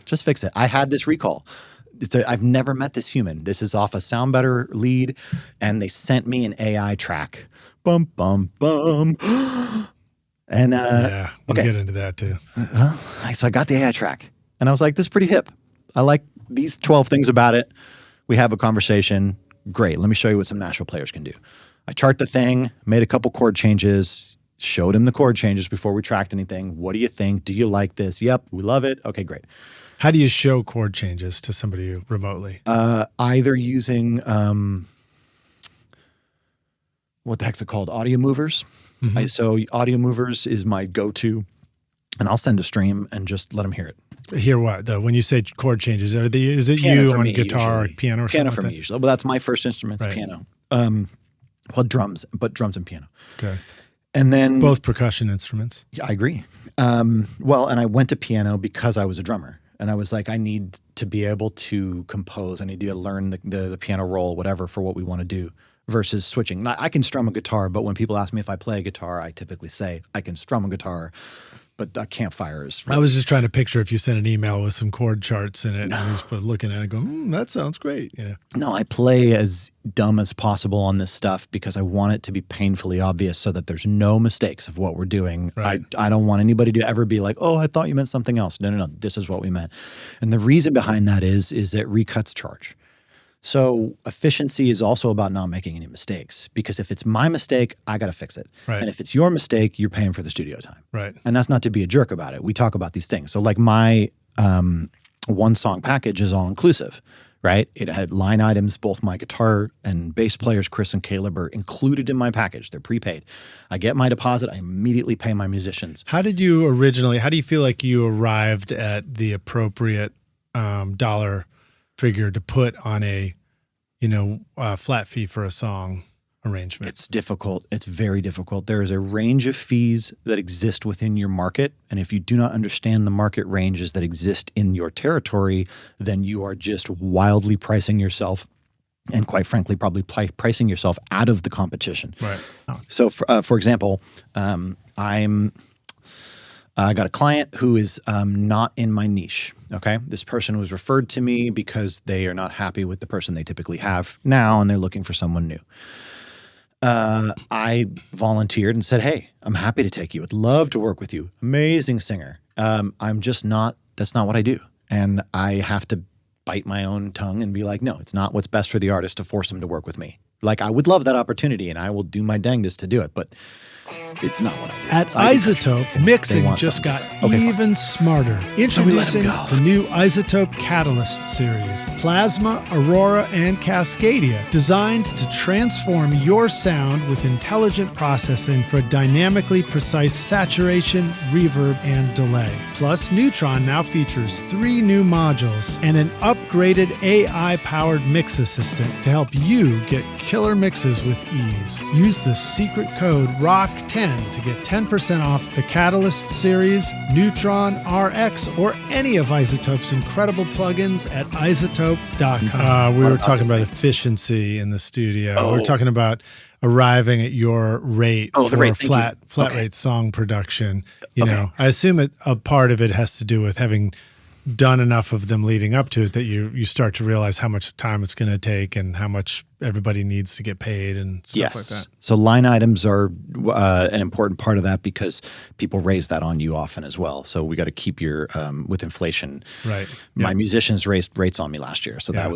Just fix it. I had this recall. I've never met this human. This is off a Sound Better lead, and they sent me an AI track. Bum, bum, bum. And yeah, we'll get into that too. So I got the AI track, and I was like, this is pretty hip. I like these 12 things about it. We have a conversation. Great. Let me show you what some Nashville players can do. I chart the thing, made a couple chord changes, showed him the chord changes before we tracked anything. What do you think? Do you like this? Yep, we love it. Okay, great. How do you show chord changes to somebody remotely? Either using, what the heck's it called? Audio movers. Mm-hmm. So audio movers is my go-to, and I'll send a stream and just let them hear it. Hear what though? When you say chord changes, is it piano you on guitar usually. Or piano or piano something? For me usually. Well, that's my first instrument, right. Piano. Well, drums and piano. Okay. And then both percussion instruments. Yeah, I agree. Well, and I went to piano because I was a drummer, and I was like, I need to be able to compose. I need to learn the piano roll, whatever, for what we want to do. versus switching. I can strum a guitar, but when people ask me if I play a guitar, I typically say I can strum a guitar, but a campfire is really— I was just trying to picture if you sent an email with some chord charts in it, and you just looking at it and going, that sounds great. Yeah. No, I play as dumb as possible on this stuff because I want it to be painfully obvious so that there's no mistakes of what we're doing. Right. I don't want anybody to ever be like, oh, I thought you meant something else. No. This is what we meant. And the reason behind that is it recuts charge. So efficiency is also about not making any mistakes, because if it's my mistake, I got to fix it. Right. And if it's your mistake, you're paying for the studio time. Right. And that's not to be a jerk about it. We talk about these things. So like my one song package is all inclusive, right? It had line items. Both my guitar and bass players, Chris and Caleb, are included in my package. They're prepaid. I get my deposit. I immediately pay my musicians. How do you feel like you arrived at the appropriate dollar figure to put on a flat fee for a song arrangement? It's difficult. It's very difficult. There is a range of fees that exist within your market. And if you do not understand the market ranges that exist in your territory, then you are just wildly pricing yourself, and quite frankly, probably pricing yourself out of the competition. Right. So for example, I got a client who is not in my niche, okay? This person was referred to me because they are not happy with the person they typically have now, and they're looking for someone new. I volunteered and said, hey, I'm happy to take you. I'd love to work with you. Amazing singer. I'm just not, that's not what I do. And I have to bite my own tongue and be like, no, it's not what's best for the artist to force them to work with me. Like, I would love that opportunity and I will do my dangest to do it, but it's not what I do. At iZotope, mixing just got even smarter. Introducing the new iZotope Catalyst series, Plasma, Aurora, and Cascadia, designed to transform your sound with intelligent processing for dynamically precise saturation, reverb, and delay. Plus, Neutron now features 3 new modules and an upgraded AI-powered mix assistant to help you get killer mixes with ease. Use the secret code ROCK10 to get 10% off the Catalyst series, Neutron, RX, or any of iZotope's incredible plugins at iZotope.com. We were talking about efficiency in the studio. We're talking about arriving at your rate for the rate. flat rate song production. You know, I assume a part of it has to do with having done enough of them leading up to it that you start to realize how much time it's going to take and how much everybody needs to get paid and stuff like that. So line items are an important part of that because people raise that on you often as well. So we got to keep your with inflation. Right. My musicians raised rates on me last year, so that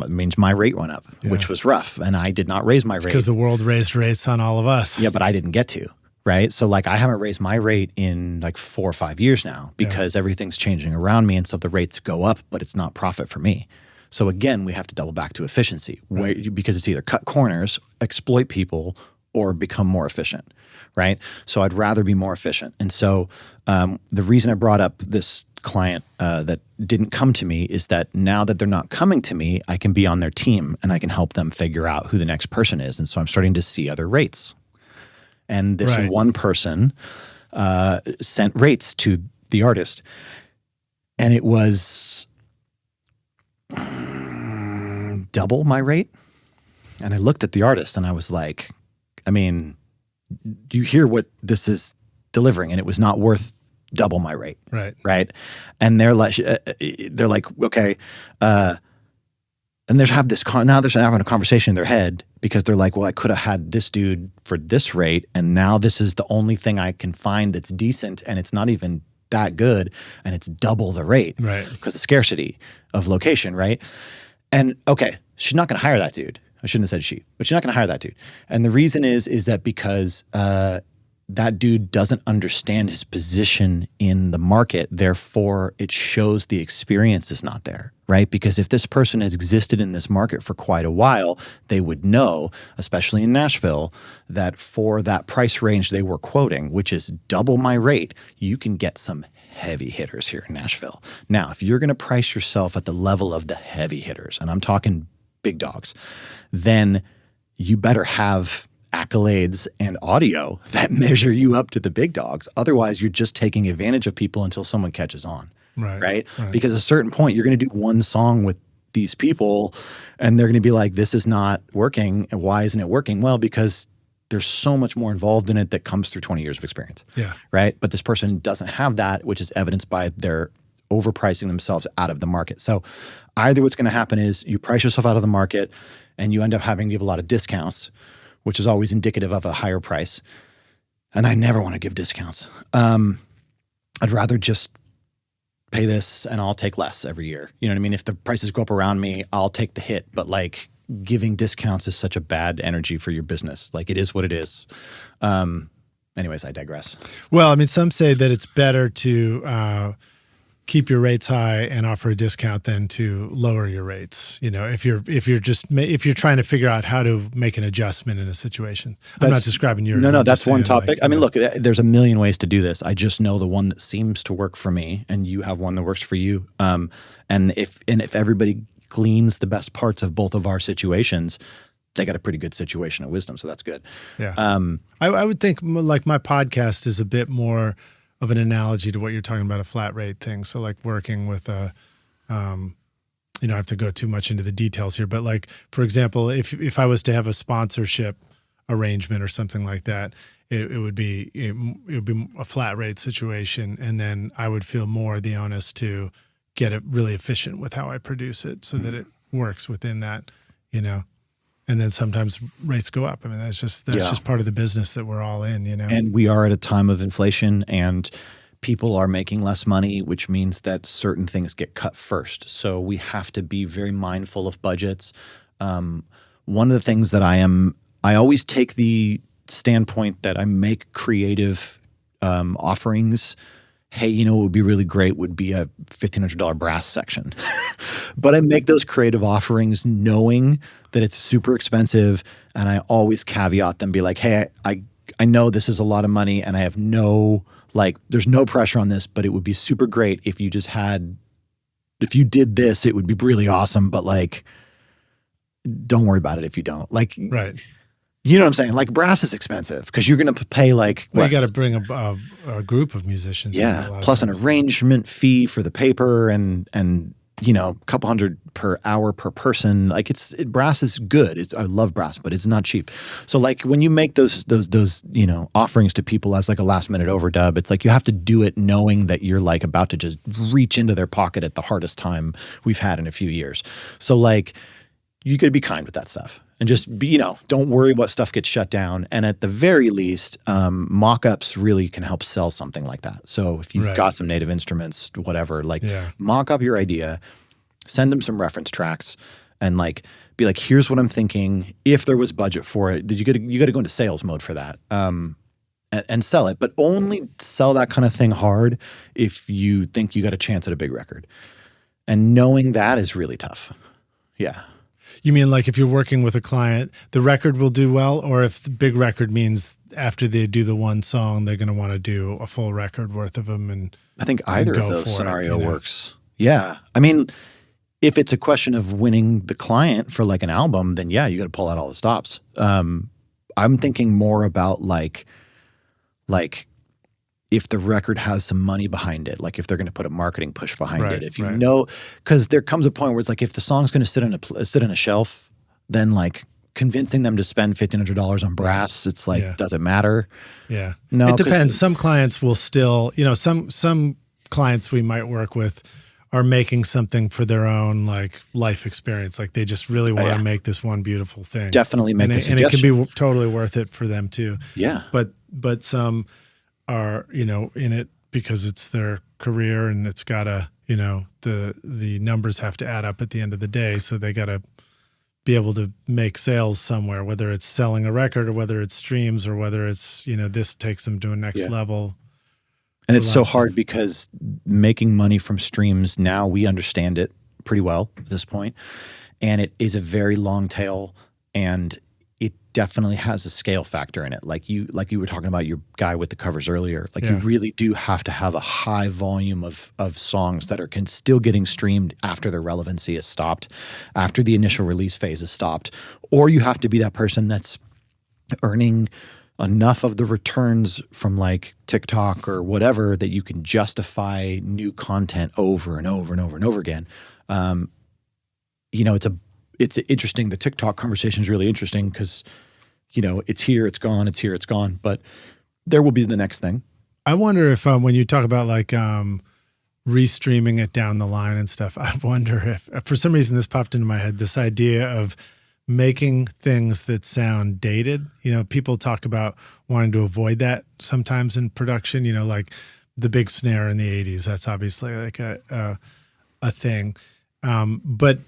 means my rate went up, which was rough, and I did not raise my rate because the world raised rates on all of us. Yeah, but I didn't get to. Right. So like I haven't raised my rate in like 4 or 5 years now because everything's changing around me. And so the rates go up, but it's not profit for me. So again, we have to double back to efficiency because it's either cut corners, exploit people, or become more efficient. Right. So I'd rather be more efficient. And so the reason I brought up this client that didn't come to me is that now that they're not coming to me, I can be on their team and I can help them figure out who the next person is. And so I'm starting to see other rates. And this one person sent rates to the artist, and it was double my rate. And I looked at the artist, and I was like, I mean, do you hear what this is delivering? And it was not worth double my rate. Right. And they're like, okay. And they're having a conversation in their head because they're like, well, I could have had this dude for this rate, and now this is the only thing I can find that's decent, and it's not even that good, and it's double the rate, right? Because of scarcity of location, right? And okay, she's not going to hire that dude. I shouldn't have said she, but she's not going to hire that dude. And the reason is that because that dude doesn't understand his position in the market. Therefore, it shows the experience is not there, right? Because if this person has existed in this market for quite a while, they would know, especially in Nashville, that for that price range they were quoting, which is double my rate, you can get some heavy hitters here in Nashville. Now, if you're going to price yourself at the level of the heavy hitters, and I'm talking big dogs, then you better have accolades and audio that measure you up to the big dogs. Otherwise, you're just taking advantage of people until someone catches on, right? Because at a certain point, you're going to do one song with these people, and they're going to be like, this is not working. And why isn't it working? Well, because there's so much more involved in it that comes through 20 years of experience. Yeah. Right. But this person doesn't have that, which is evidenced by their overpricing themselves out of the market. So either what's going to happen is you price yourself out of the market and you end up having to give a lot of discounts, which is always indicative of a higher price. And I never want to give discounts. I'd rather just pay this and I'll take less every year. You know what I mean? If the prices go up around me, I'll take the hit. But like giving discounts is such a bad energy for your business. Like it is what it is. Anyways, I digress. Well, I mean, some say that it's better to keep your rates high and offer a discount than to lower your rates. You know, if you're trying to figure out how to make an adjustment in a situation. I'm not describing yours. No, that's one topic. Like, I mean, look, there's a million ways to do this. I just know the one that seems to work for me, and you have one that works for you. And if everybody gleans the best parts of both of our situations, they got a pretty good situation of wisdom. So that's good. Yeah. I would think like my podcast is a bit more of an analogy to what you're talking about, a flat rate thing. So like working with I have to go too much into the details here, but like, for example, if I was to have a sponsorship arrangement or something like that, it would be a flat rate situation. And then I would feel more the onus to get it really efficient with how I produce it so that it works within that, you know. And then sometimes rates go up. I mean, that's just part of the business that we're all in, you know. And we are at a time of inflation and people are making less money, which means that certain things get cut first. So we have to be very mindful of budgets. One of the things that I always take the standpoint that I make creative offerings. Hey, you know what would be really great would be a $1,500 brass section. But I make those creative offerings knowing that it's super expensive, and I always caveat them, be like, hey, I know this is a lot of money and I have there's no pressure on this, but it would be super great if you did this, it would be really awesome, but like, don't worry about it if you don't. Like, right. You know what I'm saying? Like brass is expensive because you're going to pay like. Well, you got to bring a group of musicians. Yeah, plus an arrangement fee for the paper and a couple $100 per hour per person. Like brass is good. I love brass, but it's not cheap. So like when you make those offerings to people as like a last minute overdub, it's like you have to do it knowing that you're like about to just reach into their pocket at the hardest time we've had in a few years. So like you got to be kind with that stuff. And just be, don't worry what stuff gets shut down. And at the very least, mock-ups really can help sell something like that. So if you've got some native instruments, whatever, mock up your idea, send them some reference tracks, and like be like, here's what I'm thinking. If there was budget for it, you got to go into sales mode for that, and sell it. But only sell that kind of thing hard if you think you got a chance at a big record. And knowing that is really tough. Yeah. You mean like if you're working with a client, the record will do well, or if the big record means after they do the one song, they're going to want to do a full record worth of them? And I think either of those scenario works. Yeah. I mean, if it's a question of winning the client for like an album, then yeah, you got to pull out all the stops. I'm thinking more about like if the record has some money behind it, like if they're going to put a marketing push behind it, if you know, because there comes a point where it's like if the song's going to sit on a shelf, then like convincing them to spend $1,500 on brass, it's like, does it matter? Yeah, no, it depends. Some clients will still, some clients we might work with are making something for their own like life experience. Like they just really want to make this one beautiful thing. Definitely make the suggestion. And it can be totally worth it for them too. Yeah, but some are in it because it's their career and it's gotta the numbers have to add up at the end of the day, so they gotta be able to make sales somewhere, whether it's selling a record or whether it's streams or whether it's this takes them to a next level. And it's so hard because making money from streams, now we understand it pretty well at this point, and it is a very long tail, and it definitely has a scale factor in it. Like you were talking about your guy with the covers earlier. Like you really do have to have a high volume of songs that are still getting streamed after their relevancy is stopped, after the initial release phase is stopped, or you have to be that person that's earning enough of the returns from like TikTok or whatever that you can justify new content over and over and over and over again. it's interesting. The TikTok conversation is really interesting because, it's here, it's gone, it's here, it's gone. But there will be the next thing. I wonder if when you talk about like restreaming it down the line and stuff, I wonder if for some reason this popped into my head, this idea of making things that sound dated. People talk about wanting to avoid that sometimes in production, like the big snare in the 80s. That's obviously like a thing. But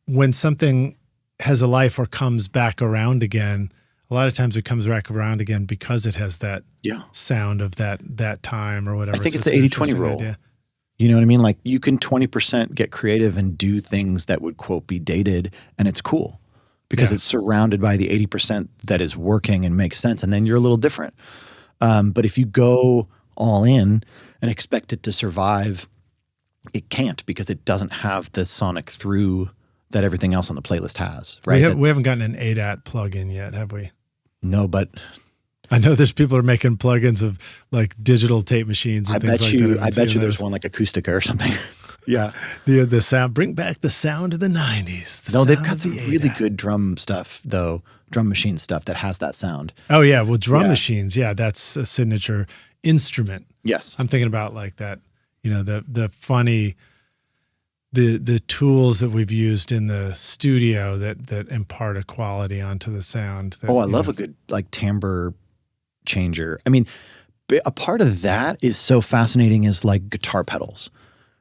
when something has a life or comes back around again, a lot of times it comes back around again because it has that sound of that time or whatever. I think it's the 80-20 rule. Idea. You know what I mean? Like you can 20% get creative and do things that would, quote, be dated, and it's cool because it's surrounded by the 80% that is working and makes sense. And then you're a little different. But if you go all in and expect it to survive, it can't because it doesn't have the sonic through that everything else on the playlist has, right? We haven't gotten an ADAT plugin yet, have we? No, but I know there's people are making plugins of like digital tape machines and things like that. I bet you there's one like Acoustica or something. Yeah. The sound, bring back the sound of the 90s. No, they've got some really good drum stuff though, drum machine stuff that has that sound. Oh yeah, well drum machines, that's a signature instrument. Yes. I'm thinking about like that, the funny the tools that we've used in the studio that impart a quality onto the sound. I love a good like timbre changer. I mean, a part of that is so fascinating is like guitar pedals,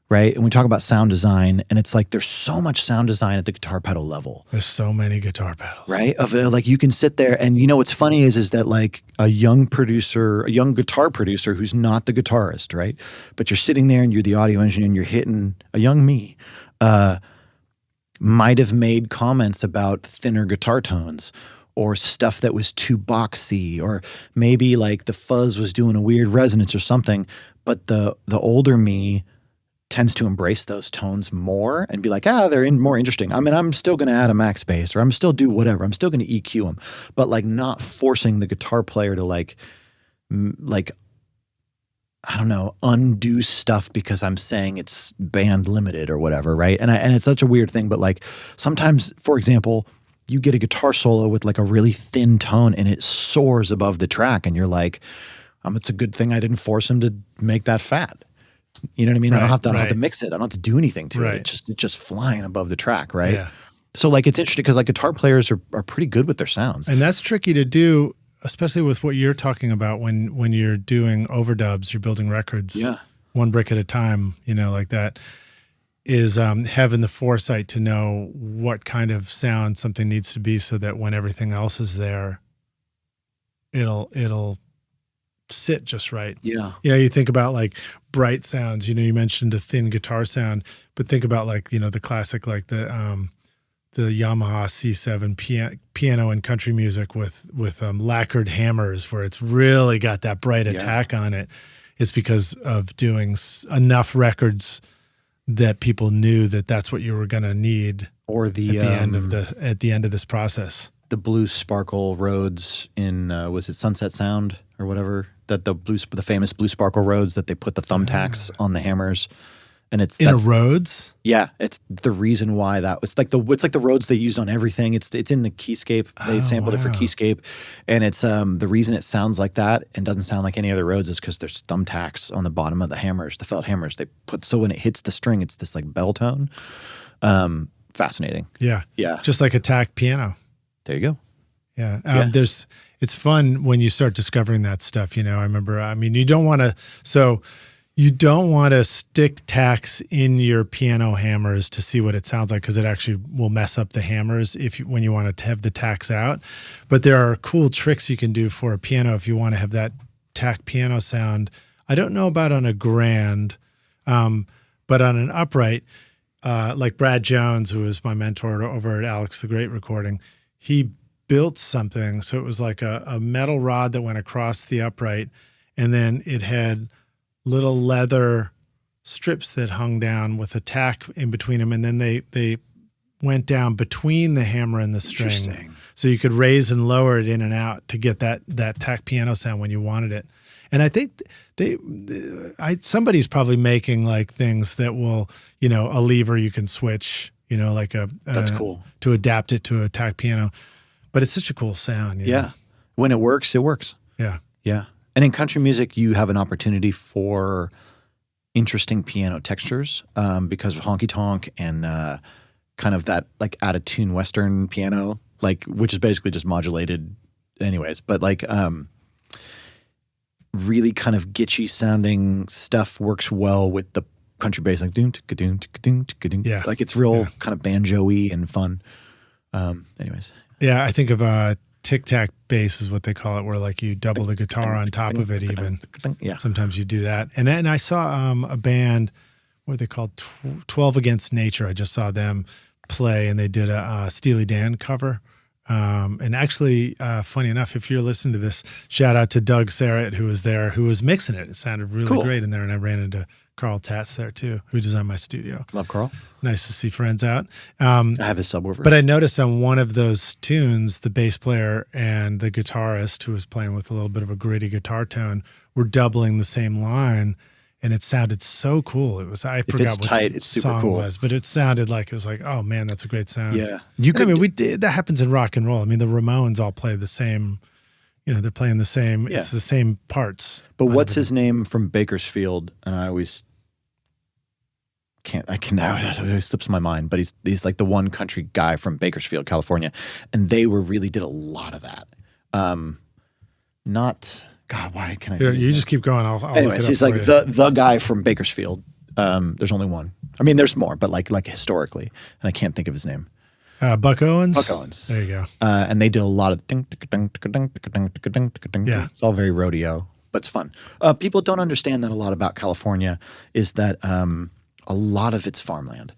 right? And we talk about sound design, and it's like there's so much sound design at the guitar pedal level. There's so many guitar pedals, right? Of like you can sit there, and what's funny is that like a young guitar producer who's not the guitarist, right? But you're sitting there and you're the audio engineer and you're hitting a young me. Might have made comments about thinner guitar tones or stuff that was too boxy, or maybe like the fuzz was doing a weird resonance or something. But the older me tends to embrace those tones more and be like, they're more interesting. I mean, I'm still going to add a max bass, or I'm still do whatever. I'm still going to EQ them, but like not forcing the guitar player to like, I don't know, undo stuff because I'm saying it's band limited or whatever, right? And it's such a weird thing, but like sometimes, for example, you get a guitar solo with like a really thin tone and it soars above the track, and you're like, it's a good thing I didn't force him to make that fat. You know what I mean? Right, I don't have to mix it. I don't have to do anything to it. It's just flying above the track, right? Yeah. So like it's interesting because like guitar players are pretty good with their sounds. And that's tricky to do, especially with what you're talking about when you're doing overdubs, you're building records one brick at a time, like that, is having the foresight to know what kind of sound something needs to be so that when everything else is there, it'll sit just right. Yeah. You think about like bright sounds, you mentioned a thin guitar sound, but think about like, the classic, like the Yamaha C7 piano in country music with lacquered hammers where it's really got that bright attack on it. It's because of doing enough records that people knew that that's what you were going to need, or at the end of this process. The blue sparkle Rhodes in was it Sunset Sound or whatever, that the famous blue sparkle Rhodes that they put the thumbtacks on the hammers, and it's a Rhodes. Yeah, it's the reason why it's like the Rhodes they used on everything. It's in the Keyscape. They sampled it for Keyscape, and it's the reason it sounds like that and doesn't sound like any other Rhodes is because there's thumbtacks on the bottom of the hammers, the felt hammers. They put so when it hits the string, it's this like bell tone. Fascinating. Yeah, just like attack piano. There you go. Yeah. It's fun when you start discovering that stuff. I remember, you don't want to stick tacks in your piano hammers to see what it sounds like, because it actually will mess up the hammers when you want to have the tacks out. But there are cool tricks you can do for a piano if you want to have that tack piano sound. I don't know about on a grand, but on an upright, like Brad Jones, who was my mentor over at Alex the Great Recording, he built something. So it was like a metal rod that went across the upright, and then it had little leather strips that hung down with a tack in between them. And then they went down between the hammer and the string. Interesting. So you could raise and lower it in and out to get that tack piano sound when you wanted it. And I think somebody's probably making like things that will, a lever you can switch, like that's cool to adapt it to a attack piano. But it's such a cool sound. Yeah. When it works, it works. Yeah. Yeah. And in country music, you have an opportunity for interesting piano textures because of honky tonk and kind of that like out of tune Western piano, like which is basically just modulated anyways. But like really kind of gitchy sounding stuff works well with the country bass, like doom ticka doom ticka doom ticka doom. Yeah. Like it's real kind of banjo-y and fun. Anyways. Yeah, I think of tic-tac bass is what they call it, where like you double the guitar on top of it even. Yeah. Sometimes you do that. And I saw a band, what are they called? 12 Against Nature. I just saw them play, and they did a Steely Dan cover. And actually, funny enough, if you're listening to this, shout out to Doug Sarrett, who was there, who was mixing it. It sounded really great in there. And I ran into Carl Tatz there too, who designed my studio. Love Carl. Nice to see friends out. I have his subwoofer. But I noticed on one of those tunes, the bass player and the guitarist, who was playing with a little bit of a gritty guitar tone, were doubling the same line. And it sounded so cool. It was, I forgot what the song was, but it sounded like, it was like, oh man, that's a great sound. Yeah. That happens in rock and roll. I mean, the Ramones all play the same, they're playing the same, it's the same parts. But what's his name from Bakersfield? And I always it slips my mind, but he's like the one country guy from Bakersfield, California. And they really did a lot of that. God, why can I do You just keep going. I'll anyways, he's like the guy from Bakersfield. There's only one. I mean, there's more, but like historically, and I can't think of his name. Buck Owens? Buck Owens. There you go. And they did a lot of yeah. It's all very rodeo, but it's fun. People don't understand that a lot about California is that a lot of it's farmland.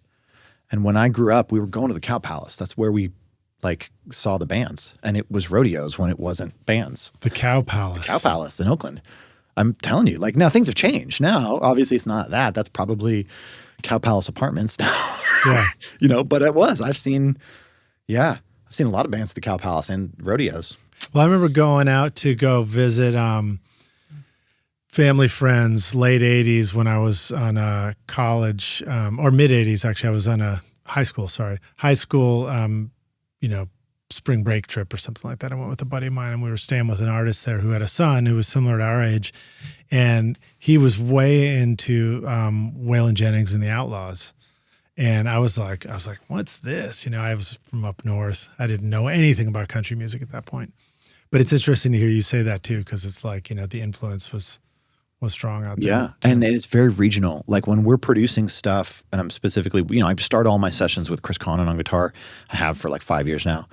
And when I grew up, we were going to the Cow Palace. That's where we like saw the bands, and it was rodeos when it wasn't bands. The Cow Palace. The Cow Palace in Oakland. I'm telling you, like now things have changed. Now, obviously it's not that. That's probably Cow Palace Apartments now. Yeah. But it was. I've seen a lot of bands at the Cow Palace and rodeos. Well, I remember going out to go visit family friends late 80s when I was on college, or mid 80s actually. I was on a high school, spring break trip or something like that. I went with a buddy of mine, and we were staying with an artist there who had a son who was similar to our age. And he was way into Waylon Jennings and the Outlaws. And I was like, what's this? I was from up north. I didn't know anything about country music at that point. But it's interesting to hear you say that too, because it's like, the influence was strong out there. Yeah. And it's very regional. Like when we're producing stuff, and I'm specifically, I start all my sessions with Chris Connon on guitar. I have for like 5 years now.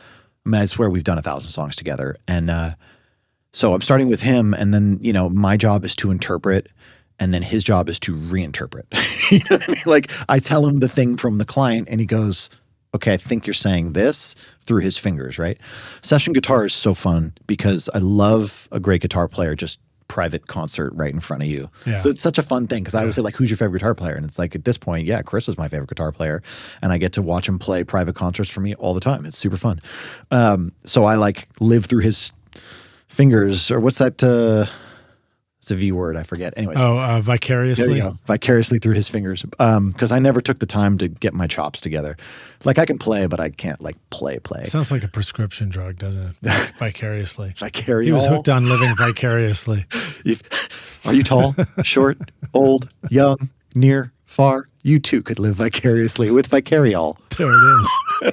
I mean, I swear we've done 1,000 songs together. And so I'm starting with him, and then, my job is to interpret, and then his job is to reinterpret. You know what I mean? Like I tell him the thing from the client, and he goes, okay, I think you're saying this, through his fingers, right? Session guitar is so fun because I love a great guitar player just private concert right in front of you. Yeah. So it's such a fun thing because I always say, like, who's your favorite guitar player? And it's like at this point, Chris is my favorite guitar player, and I get to watch him play private concerts for me all the time. It's super fun. So I like live through his fingers, or what's that? It's a V word, I forget. Anyways. Vicariously. There you go. Vicariously through his fingers. Because I never took the time to get my chops together. Like I can play, but I can't like play. Sounds like a prescription drug, doesn't it? Vicariously. Vicarious. He was hooked on living vicariously. Are you tall, short, old, young, near, far? You too could live vicariously with Vicariol. There it is.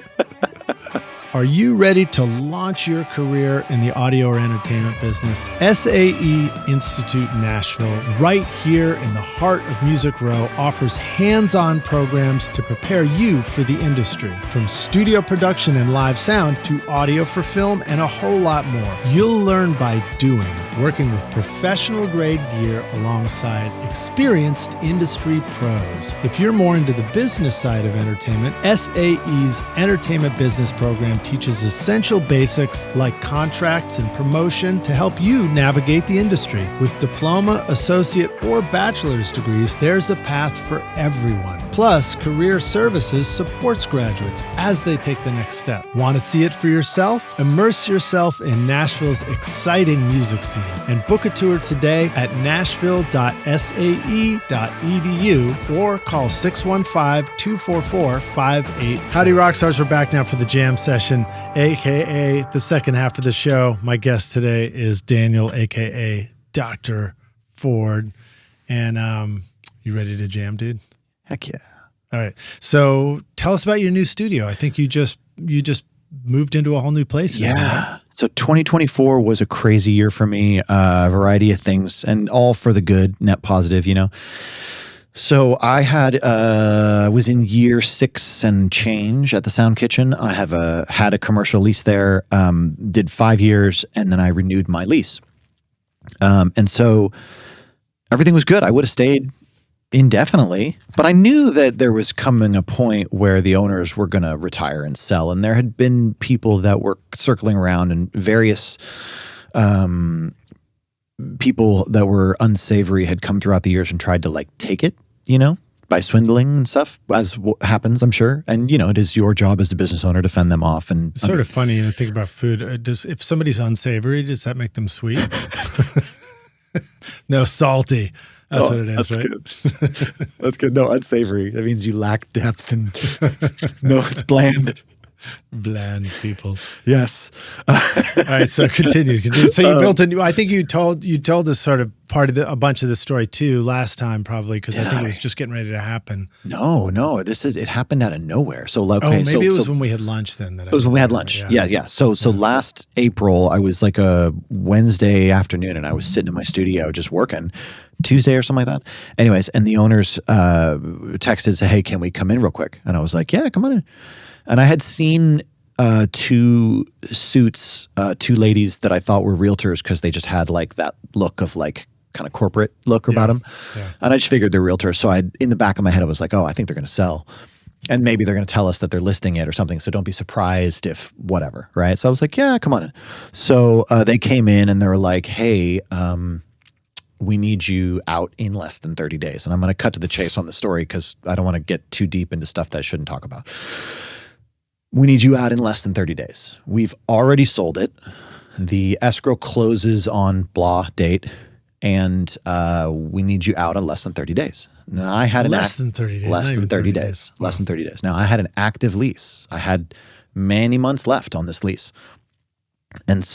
Are you ready to launch your career in the audio or entertainment business? SAE Institute Nashville, right here in the heart of Music Row, offers hands-on programs to prepare you for the industry. From studio production and live sound to audio for film and a whole lot more. You'll learn by doing, working with professional-grade gear alongside experienced industry pros. If you're more into the business side of entertainment, SAE's entertainment business program program teaches essential basics like contracts and promotion to help you navigate the industry. With diploma, associate, or bachelor's degrees, there's a path for everyone. Plus, Career Services supports graduates as they take the next step. Want to see it for yourself? Immerse yourself in Nashville's exciting music scene and book a tour today at nashville.sae.edu or call 615-244-58. Howdy Rockstars, we're back now for the jam session, aka the second half of the show. My guest today is Daniel, aka Dr. Ford. And you ready to jam, dude? Heck yeah. All right. So tell us about your new studio. I think you just moved into a whole new place. Yeah. Right? So 2024 was a crazy year for me. A variety of things, and all for the good, net positive, you know. So I was in year 6 and change at the Sound Kitchen. I had a commercial lease there, did 5 years, and then I renewed my lease. And so everything was good. I would have stayed indefinitely, but I knew that there was coming a point where the owners were going to retire and sell. And there had been people that were circling around, and various people that were unsavory had come throughout the years and tried to like take it, you know, by swindling and stuff, as happens, I'm sure. And, you know, it is your job as the business owner to fend them off. And it's sort of funny, you know, think about food. If somebody's unsavory, does that make them sweet? No, salty. That's what it is, that's right? Good. That's good. No, unsavory. That means you lack depth and no, it's bland. Bland people. Yes. All right. So continue. So you built a new. I think you told us sort of part of a bunch of the story too last time, probably because I think it was just getting ready to happen. No. It happened out of nowhere. So okay, maybe it was when we had lunch then. It was when we had lunch. Yeah. So last April, I was like a Wednesday afternoon, and I was sitting in my studio just working. Tuesday or something like that. Anyways, and the owners texted, said, "Hey, can we come in real quick?" And I was like, "Yeah, come on in." And I had seen 2 suits, 2 ladies that I thought were realtors because they just had like that look of like kind of corporate look about them. Yeah. And I just figured they're realtors. So in the back of my head, I was like, oh, I think they're going to sell. And maybe they're going to tell us that they're listing it or something. So don't be surprised if whatever, right? So I was like, yeah, come on in. So they came in and they were like, hey, we need you out in less than 30 days. And I'm going to cut to the chase on the story because I don't want to get too deep into stuff that I shouldn't talk about. We need you out in less than 30 days. We've already sold it. The escrow closes on blah date, and we need you out in less than 30 days. Now I had less than 30 days. Less than 30 days. Wow. Less than 30 days. Now I had an active lease. I had many months left on this lease. And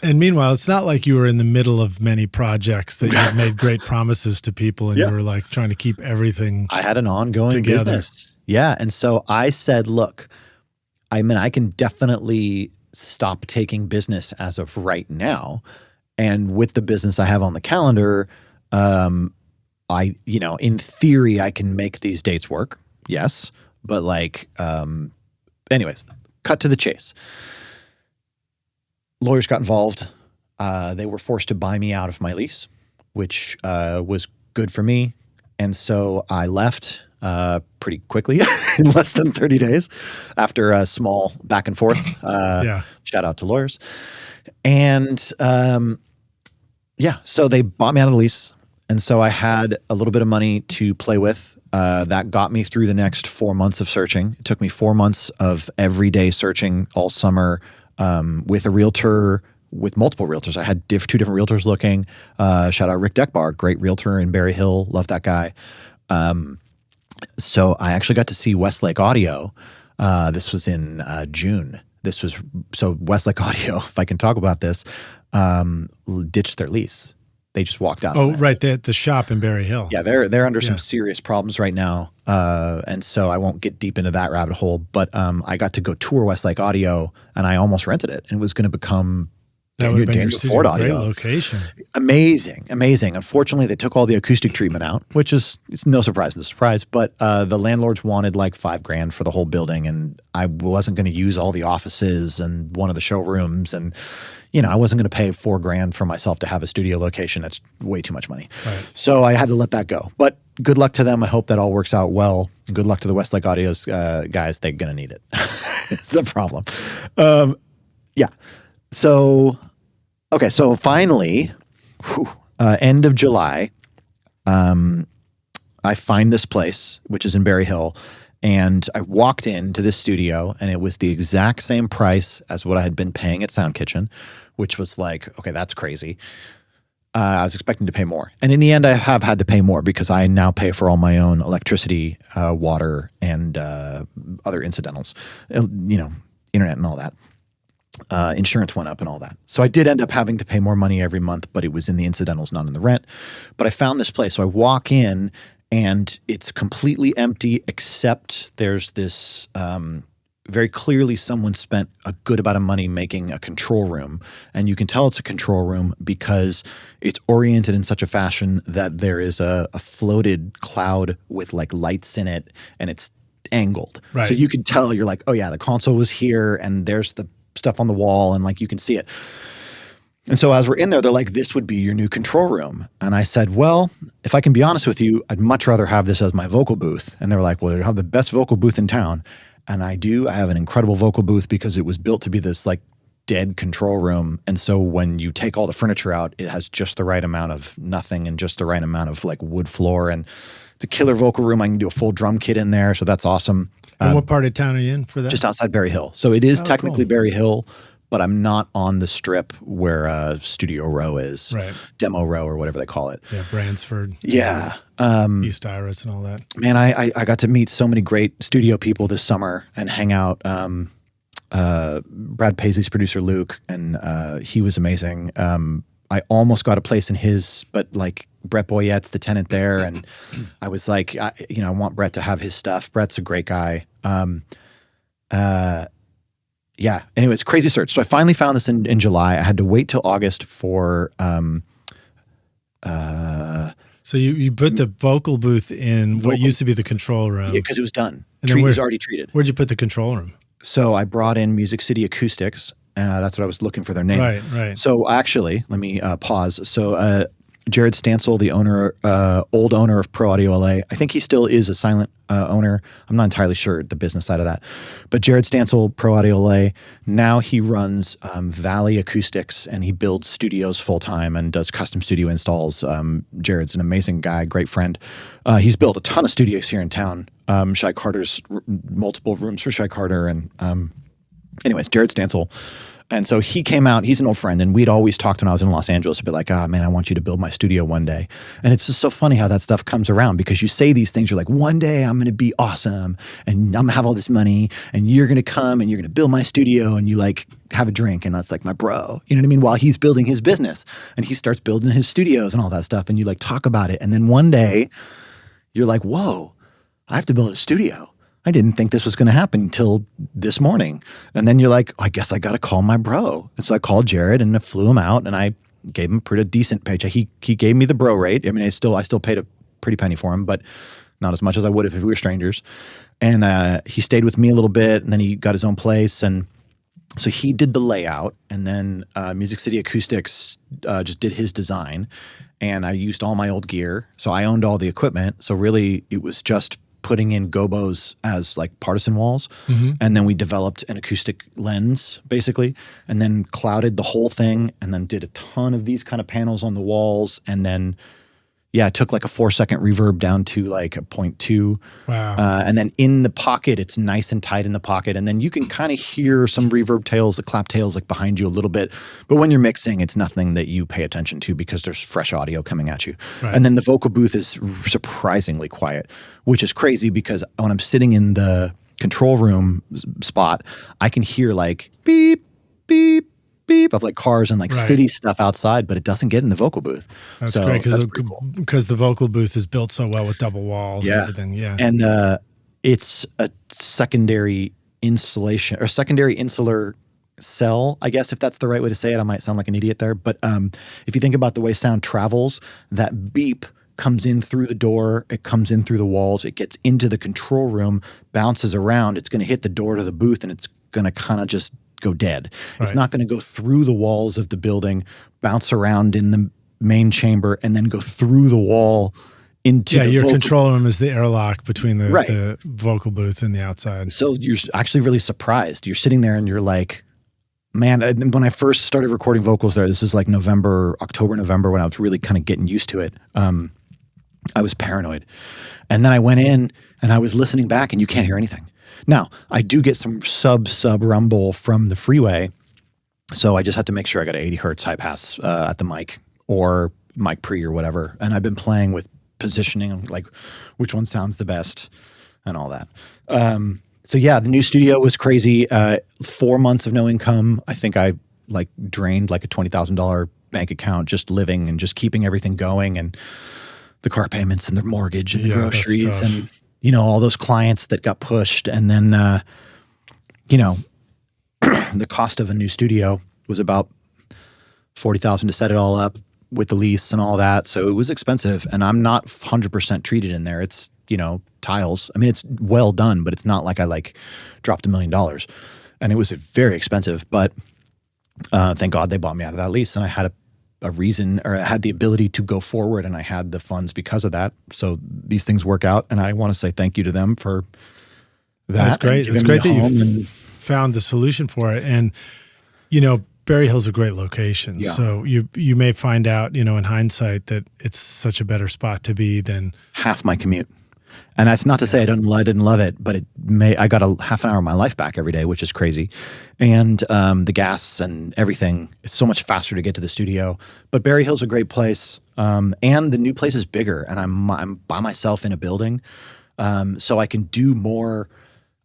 meanwhile, it's not like you were in the middle of many projects that you made great promises to people and you were like trying to keep everything I had an ongoing business. Yeah. And so I said, look, I mean, I can definitely stop taking business as of right now. And with the business I have on the calendar, in theory, I can make these dates work. Yes. But anyways, cut to the chase. Lawyers got involved. They were forced to buy me out of my lease, which was good for me. And so I left pretty quickly in less than 30 days after a small back and forth. Shout out to lawyers. And so they bought me out of the lease. And so I had a little bit of money to play with. That got me through the next 4 months of searching. It took me 4 months of everyday searching all summer with a realtor, with multiple realtors. I had 2 different realtors looking. Shout out Rick Deckbar, great realtor in Berry Hill. Love that guy. So I actually got to see Westlake Audio. This was in June. Westlake Audio, if I can talk about this, ditched their lease. They just walked out. Oh, right. The shop in Berry Hill. Yeah, they're under some serious problems right now. And so I won't get deep into that rabbit hole. But I got to go tour Westlake Audio, and I almost rented it. And it was going to become That would have been your Daniel studio. Ford Great audio. location. Amazing. Unfortunately, they took all the acoustic treatment out, which is it's no surprise. But the landlords wanted like $5,000 for the whole building, and I wasn't going to use all the offices and one of the showrooms, and I wasn't going to pay $4,000 for myself to have a studio location. That's way too much money. Right. So I had to let that go. But good luck to them. I hope that all works out well. And good luck to the Westlake Audio's guys. They're going to need it. It's a problem. Yeah. So finally, end of July, I find this place, which is in Berry Hill, and I walked into this studio, and it was the exact same price as what I had been paying at Sound Kitchen, which was like, okay, that's crazy. I was expecting to pay more. And in the end, I have had to pay more because I now pay for all my own electricity, water, and other incidentals, internet and all that. Insurance went up and all that. So I did end up having to pay more money every month, but it was in the incidentals, not in the rent. But I found this place. So I walk in and it's completely empty, except there's this very clearly someone spent a good amount of money making a control room. And you can tell it's a control room because it's oriented in such a fashion that there is a floated cloud with like lights in it, and it's angled. Right. So you can tell, you're like, oh yeah, the console was here and there's the stuff on the wall, and like you can see it. And so as we're in there, they're like, this would be your new control room. And I said, well, if I can be honest with you, I'd much rather have this as my vocal booth. And they were like, well, you have the best vocal booth in town. And I do. I have an incredible vocal booth because it was built to be this like dead control room. And so when you take all the furniture out, it has just the right amount of nothing and just the right amount of like wood floor. And it's a killer vocal room. I can do a full drum kit in there. So that's awesome. And what part of town are you in for that? Just outside Berry Hill. So it is technically cool. Berry Hill, but I'm not on the strip where Studio Row is. Right. Demo Row or whatever they call it. Yeah, Bransford. Yeah. East Iris and all that. Man, I got to meet so many great studio people this summer and hang out. Brad Paisley's producer, Luke, and he was amazing. I almost got a place in his, but like Brett Boyette's the tenant there. And I was like, I want Brett to have his stuff. Brett's a great guy. Yeah. Anyway, it's a crazy search. So I finally found this in July. I had to wait till August for, so you put the vocal booth in what used to be the control room. Yeah, because it was done. And It was already treated. Where'd you put the control room? So I brought in Music City Acoustics. That's what I was looking for their name. Right. So actually, let me pause. So Jared Stansel, the owner, old owner of Pro Audio LA, I think he still is a silent owner. I'm not entirely sure the business side of that. But Jared Stansel, Pro Audio LA, now he runs Valley Acoustics, and he builds studios full-time and does custom studio installs. Jared's an amazing guy, great friend. He's built a ton of studios here in town. Shy Carter's multiple rooms for Shy Carter. And anyways, Jared Stansel. And so he came out, he's an old friend, and we'd always talked when I was in Los Angeles, a bit like, man, I want you to build my studio one day. And it's just so funny how that stuff comes around, because you say these things, you're like, one day I'm going to be awesome, and I'm going to have all this money, and you're going to come, and you're going to build my studio, and you like have a drink, and that's like my bro. You know what I mean? While he's building his business, and he starts building his studios and all that stuff, and you like talk about it. And then one day you're like, whoa, I have to build a studio. I didn't think this was going to happen until this morning. And then you're like, I guess I got to call my bro. And so I called Jared and I flew him out, and I gave him a pretty decent paycheck. He gave me the bro rate. I mean, I still paid a pretty penny for him, but not as much as I would if we were strangers. And he stayed with me a little bit, and then he got his own place. And so he did the layout, and then Music City Acoustics just did his design. And I used all my old gear. So I owned all the equipment. So really it was just putting in gobos as like partisan walls. Mm-hmm. And then we developed an acoustic lens basically, and then clouded the whole thing, and then did a ton of these kind of panels on the walls. And then, I took like a 4-second reverb down to like a 0.2. Wow. And then in the pocket, it's nice and tight in the pocket. And then you can kind of hear some reverb tails, the clap tails like behind you a little bit. But when you're mixing, it's nothing that you pay attention to because there's fresh audio coming at you. Right. And then the vocal booth is surprisingly quiet, which is crazy because when I'm sitting in the control room spot, I can hear like beep, beep, beep of like cars and like city stuff outside, but it doesn't get in the vocal booth. That's great because the vocal booth is built so well with double walls and everything. Yeah. And it's a secondary insulation or secondary insular cell, I guess, if that's the right way to say it. I might sound like an idiot there, but if you think about the way sound travels, that beep comes in through the door, it comes in through the walls, it gets into the control room, bounces around, it's going to hit the door to the booth, and it's going to kind of just go dead. Right. It's not going to go through the walls of the building, bounce around in the main chamber, and then go through the wall into the your vocal control room is the airlock between the vocal booth and the outside. So you're actually really surprised. You're sitting there and you're like, man, when I first started recording vocals there, this is like October, November, when I was really kind of getting used to it. I was paranoid. And then I went in and I was listening back and you can't hear anything. Now, I do get some sub rumble from the freeway. So I just have to make sure I got an 80 hertz high pass at the mic or mic pre or whatever. And I've been playing with positioning, like which one sounds the best and all that. So yeah, the new studio was crazy. 4 months of no income. I think I like drained like a $20,000 bank account just living and just keeping everything going, and the car payments and the mortgage and the groceries and, you know, all those clients that got pushed. And then, you know, the cost of a new studio was about $40,000 to set it all up with the lease and all that. So it was expensive, and I'm not 100% treated in there. It's, you know, tiles. I mean, it's well done, but it's not like I like dropped $1 million, and it was very expensive, but thank God they bought me out of that lease, and I had a reason, or I had the ability to go forward, and I had the funds because of that. So these things work out, and I want to say thank you to them for that. That's great. It's great that you found the solution for it. And, you know, Berry Hill's a great location. Yeah. So you may find out, you know, in hindsight that it's such a better spot to be than half my commute. And that's not to say I didn't love it, but I got a half an hour of my life back every day, which is crazy. And the gas and everything, it's so much faster to get to the studio. But Berry Hill's a great place. And the new place is bigger, and I'm by myself in a building. So I can do more.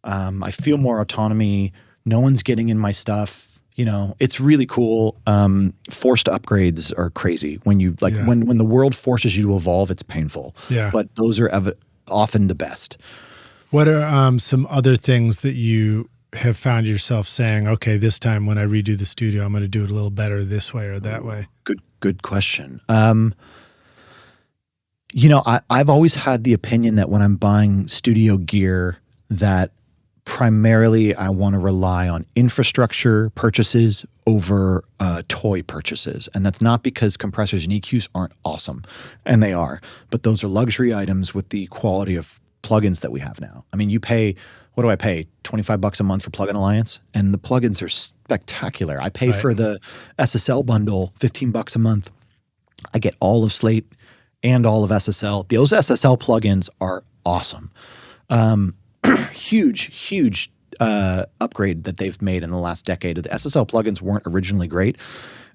I feel more autonomy. No one's getting in my stuff. You know, it's really cool. Forced upgrades are crazy. When you when the world forces you to evolve, it's painful. Yeah. But those are often the best. What are some other things that you have found yourself saying, okay, this time when I redo the studio, I'm going to do it a little better this way or that way? Good question. You know, I've always had the opinion that when I'm buying studio gear, that primarily I want to rely on infrastructure purchases over toy purchases. And that's not because compressors and EQs aren't awesome, and they are, but those are luxury items with the quality of plugins that we have now. I mean, what do I pay? $25 a month for Plugin Alliance, and the plugins are spectacular. I pay for the SSL bundle, $15 a month. I get all of Slate and all of SSL. Those SSL plugins are awesome. Huge upgrade that they've made in the last decade. The SSL plugins weren't originally great,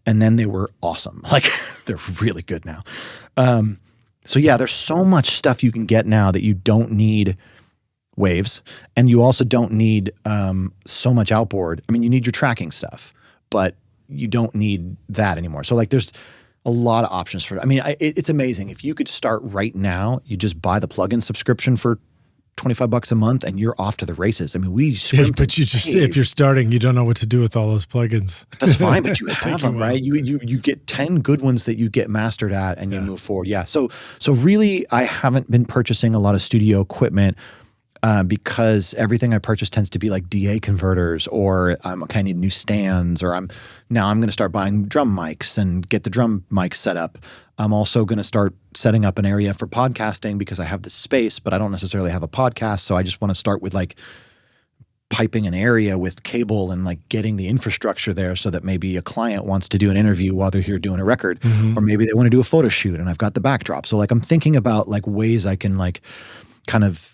and then they were awesome. Like, they're really good now. So yeah, there's so much stuff you can get now that you don't need waves, and you also don't need so much outboard. I mean, you need your tracking stuff, but you don't need that anymore. So like, there's a lot of options for it. I mean, it's amazing. If you could start right now, you just buy the plugin subscription for $25 a month, and you're off to the races. I mean, but if you're starting, you don't know what to do with all those plugins. That's fine, but you have them, right? You get 10 good ones that you get mastered at, and you move forward. Yeah. So really, I haven't been purchasing a lot of studio equipment because everything I purchase tends to be like DA converters, or I need new stands, or I'm going to start buying drum mics and get the drum mics set up. I'm also going to start setting up an area for podcasting because I have the space, but I don't necessarily have a podcast. So I just want to start with like piping an area with cable and like getting the infrastructure there, so that maybe a client wants to do an interview while they're here doing a record, or maybe they want to do a photo shoot and I've got the backdrop. So like, I'm thinking about like ways I can like kind of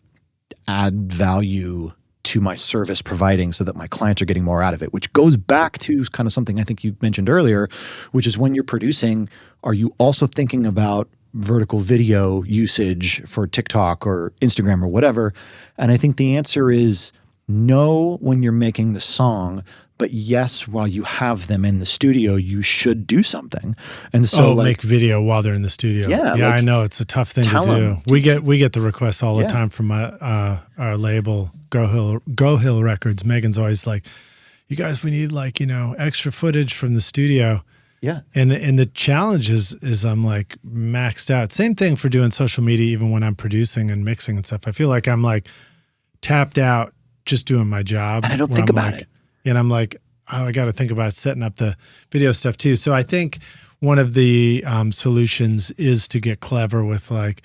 add value to my service providing so that my clients are getting more out of it, which goes back to kind of something I think you mentioned earlier, which is when you're producing, are you also thinking about vertical video usage for TikTok or Instagram or whatever? And I think the answer is no when you're making the song, but yes, while you have them in the studio, you should do something. And so make video while they're in the studio. Yeah, like, I know it's a tough thing to do. We get the requests all the time from our label, Go Hill Records. Megan's always like, you guys, we need like, extra footage from the studio. Yeah. And the challenge is I'm like maxed out. Same thing for doing social media, even when I'm producing and mixing and stuff. I feel like I'm like tapped out just doing my job. And I don't think about it. And I'm like, oh, I got to think about setting up the video stuff too. So I think one of the solutions is to get clever with like,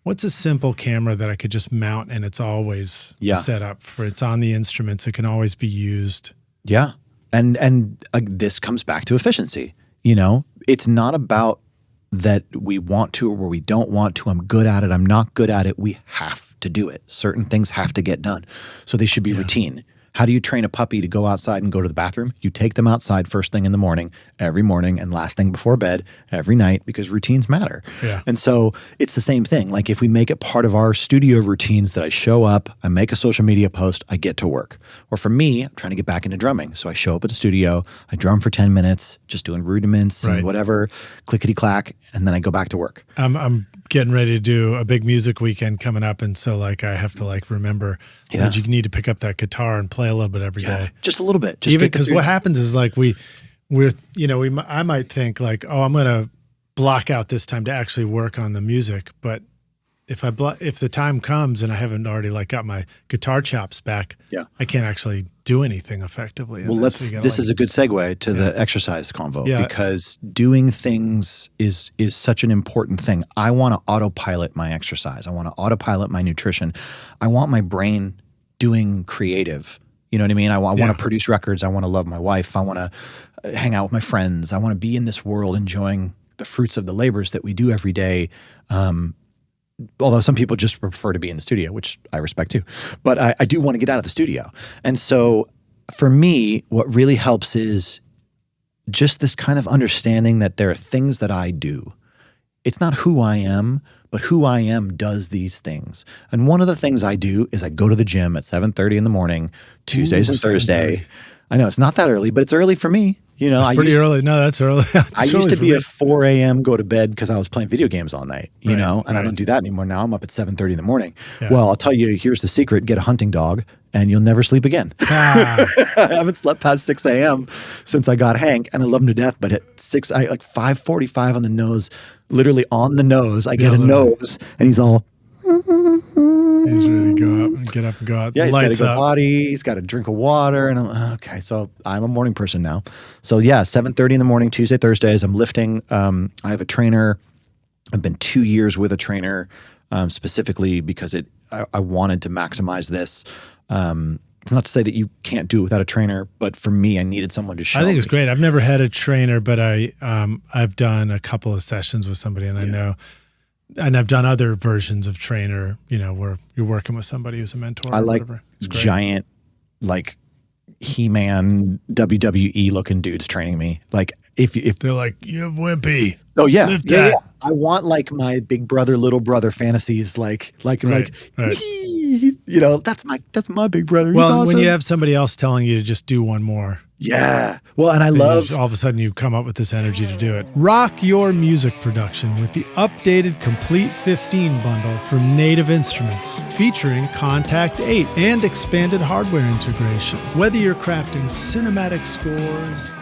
what's a simple camera that I could just mount and it's always set up for, it's on the instruments. It can always be used. Yeah. And this comes back to efficiency. It's not about that we want to or we don't want to. I'm good at it. I'm not good at it. We have to do it. Certain things have to get done. So they should be routine. How do you train a puppy to go outside and go to the bathroom? You take them outside first thing in the morning, every morning, and last thing before bed, every night, because routines matter. Yeah. And so it's the same thing. Like if we make it part of our studio routines that I show up, I make a social media post, I get to work. Or for me, I'm trying to get back into drumming. So I show up at the studio, I drum for 10 minutes, just doing rudiments and whatever, clickety-clack, and then I go back to work. I'm getting ready to do a big music weekend coming up. And so like I have to like remember that you need to pick up that guitar and play a little bit every day. Just a little bit. Just even because what happens is like I might think like, oh, I'm going to block out this time to actually work on the music. But if the time comes and I haven't already like got my guitar chops back, I can't actually do anything effectively. Well, this is a good segue to the exercise convo because doing things is such an important thing. I want to autopilot my exercise. I want to autopilot my nutrition. I want my brain doing creative. You know what I mean? I want to produce records. I want to love my wife. I want to hang out with my friends. I want to be in this world enjoying the fruits of the labors that we do every day. Although some people just prefer to be in the studio, which I respect too. But I do want to get out of the studio. And so for me, what really helps is just this kind of understanding that there are things that I do. It's not who I am, but who I am does these things. And one of the things I do is I go to the gym at 7:30 in the morning, Tuesdays and Thursday. I know it's not that early, but it's early for me. It's pretty early. No, that's early. I used to be at 4 a.m. go to bed because I was playing video games all night, and I don't do that anymore. Now I'm up at 7:30 in the morning. Yeah. Well, I'll tell you, here's the secret. Get a hunting dog and you'll never sleep again. I haven't slept past 6 a.m. since I got Hank, and I love him to death. But at 5:45 on the nose, literally on the nose, I get a nose, and he's all... He's ready to get up and go out. Yeah, he's got to go potty. He's got to drink of water. And I'm okay. So I'm a morning person now. So 7:30 in the morning, Tuesday, Thursdays, I'm lifting. I have a trainer. I've been 2 years with a trainer specifically because I wanted to maximize this. It's not to say that you can't do it without a trainer, but for me, I needed someone to show me. I think it's great. I've never had a trainer, but I've done a couple of sessions with somebody, and I know. And I've done other versions of trainer, where you're working with somebody who's a mentor. I like giant, like He-Man, WWE looking dudes training me. Like if they're like, you have wimpy. Oh yeah, lift that. I want like my big brother, little brother fantasies. Like, that's my big brother. He's awesome. When you have somebody else telling you to just do one more. Yeah. Well, and I love... all of a sudden you come up with this energy to do it. Rock your music production with the updated Complete 15 bundle from Native Instruments, featuring Contact 8 and expanded hardware integration. Whether you're crafting cinematic scores,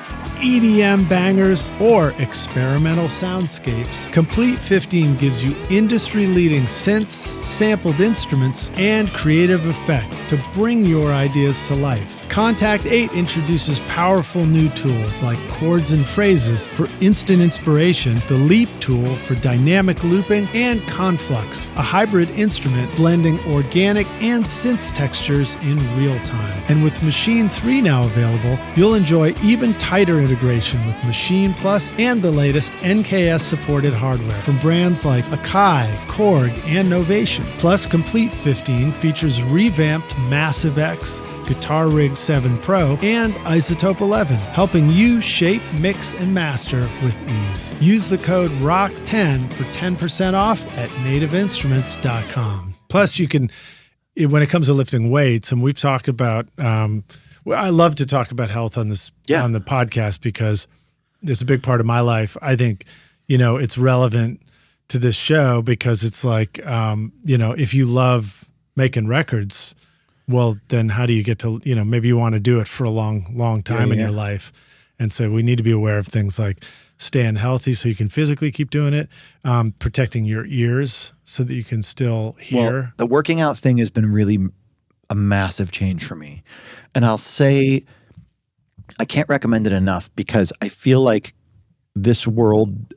EDM bangers, or experimental soundscapes, Complete 15 gives you industry-leading synths, sampled instruments, and creative effects to bring your ideas to life. Contact 8 introduces powerful new tools like chords and phrases for instant inspiration, the Leap tool for dynamic looping, and Conflux, a hybrid instrument blending organic and synth textures in real time. And with Machine 3 now available, you'll enjoy even tighter integration with Machine Plus and the latest NKS-supported hardware from brands like Akai, Korg, and Novation. Plus, Complete 15 features revamped Massive X, Guitar Rig 7 Pro, and Isotope 11, helping you shape, mix, and master with ease. Use the code ROCK10 for 10% off at nativeinstruments.com. Plus, you can, when it comes to lifting weights, and we've talked about, I love to talk about health on this on the podcast because it's a big part of my life. I think, it's relevant to this show because it's like, if you love making records, well, then how do you get to, maybe you want to do it for a long time in your life. And so we need to be aware of things like staying healthy so you can physically keep doing it, protecting your ears so that you can still hear. Well, the working out thing has been really a massive change for me. And I'll say I can't recommend it enough because I feel like this world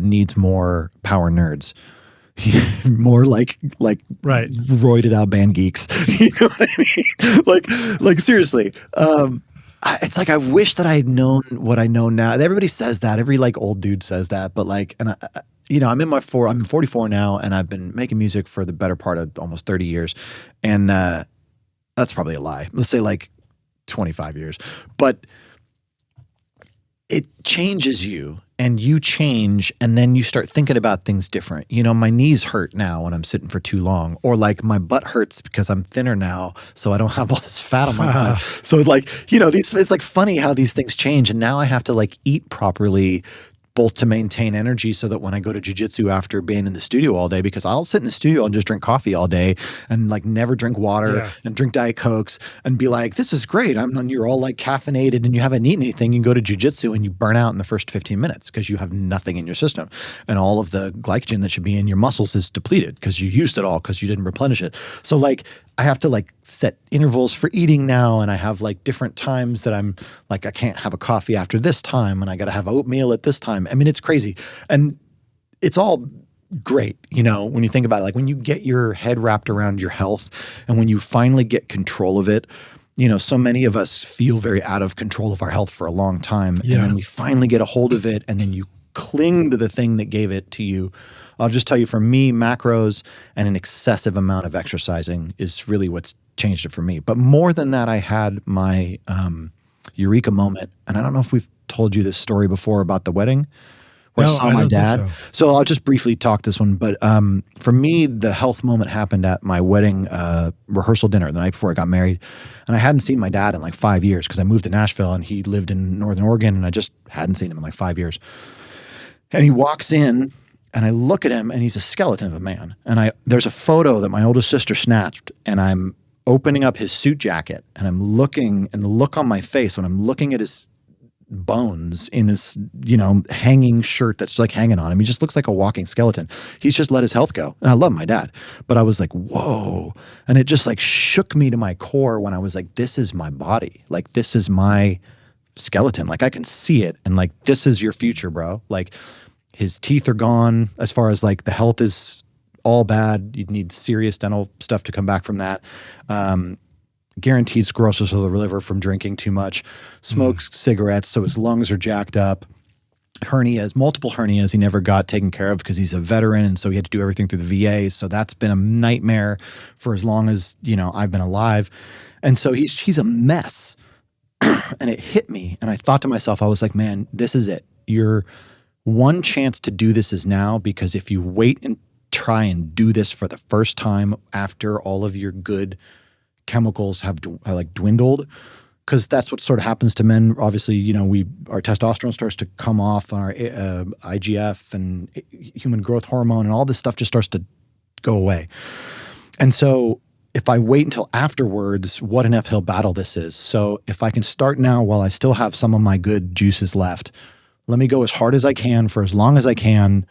needs more power nerds. More like right. roided out band geeks. You know what I mean? Like seriously. It's like I wish that I had known what I know now. Everybody says that. Every like old dude says that. But like, and I'm 44 now, and I've been making music for the better part of almost 30 years, and that's probably a lie. Let's say like 25 years, but it changes you. And you change, and then you start thinking about things different. My knees hurt now when I'm sitting for too long, or like my butt hurts because I'm thinner now, so I don't have all this fat on my butt. So like, it's like funny how these things change. And now I have to like eat properly, both to maintain energy so that when I go to jiu-jitsu after being in the studio all day, because I'll sit in the studio and just drink coffee all day and like never drink water and drink Diet Cokes and be like, this is great. You're all like caffeinated and you haven't eaten anything. You can go to jiu-jitsu and you burn out in the first 15 minutes because you have nothing in your system. And all of the glycogen that should be in your muscles is depleted because you used it all because you didn't replenish it. So like, I have to like set intervals for eating now, and I have like different times that I'm like, I can't have a coffee after this time, and I got to have oatmeal at this time. I mean, it's crazy. And it's all great, when you think about it, like when you get your head wrapped around your health and when you finally get control of it. So many of us feel very out of control of our health for a long time. Yeah. And then we finally get a hold of it, and then you cling to the thing that gave it to you. I'll just tell you, for me, macros and an excessive amount of exercising is really what's changed it for me. But more than that, I had my eureka moment. And I don't know if we've told you this story before about the wedding where I saw my dad. So I'll just briefly talk this one. But for me, the health moment happened at my wedding rehearsal dinner the night before I got married. And I hadn't seen my dad in like 5 years because I moved to Nashville and he lived in Northern Oregon, and I just hadn't seen him in like 5 years. And he walks in, and I look at him, and he's a skeleton of a man. And there's a photo that my oldest sister snapped, and I'm opening up his suit jacket, and I'm looking, and the look on my face when I'm looking at his bones in his, hanging shirt that's like hanging on him. He just looks like a walking skeleton. He's just let his health go. And I love my dad, but I was like, whoa. And it just like shook me to my core when I was like, this is my body. Like, this is my skeleton. Like, I can see it. And like, this is your future, bro. Like, his teeth are gone. As far as like the health is all bad. You'd need serious dental stuff to come back from that. Guaranteed cirrhosis of the liver from drinking too much. Smokes cigarettes, so his lungs are jacked up. Hernias, multiple hernias he never got taken care of because he's a veteran, and so he had to do everything through the VA. So that's been a nightmare for as long as, I've been alive. And so he's a mess. And it hit me, and I thought to myself, I was like, man, this is it. Your one chance to do this is now, because if you wait and try and do this for the first time after all of your good chemicals have like dwindled, because that's what sort of happens to men. Obviously, our testosterone starts to come off, our IGF and human growth hormone and all this stuff just starts to go away. And so if I wait until afterwards, what an uphill battle this is. So if I can start now while I still have some of my good juices left, let me go as hard as I can for as long as I can.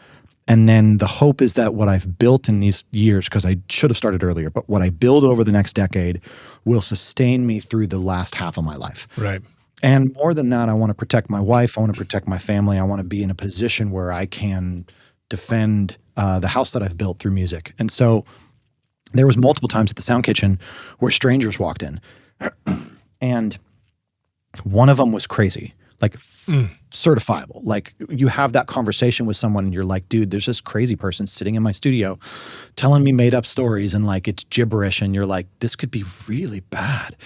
And then the hope is that what I've built in these years, because I should have started earlier, but what I build over the next decade will sustain me through the last half of my life. Right. And more than that, I want to protect my wife. I want to protect my family. I want to be in a position where I can defend the house that I've built through music. And so there was multiple times at the Sound Kitchen where strangers walked in. And one of them was crazy. Like certifiable. Like, you have that conversation with someone and you're like, dude, there's this crazy person sitting in my studio telling me made up stories and like it's gibberish, and you're like, this could be really bad.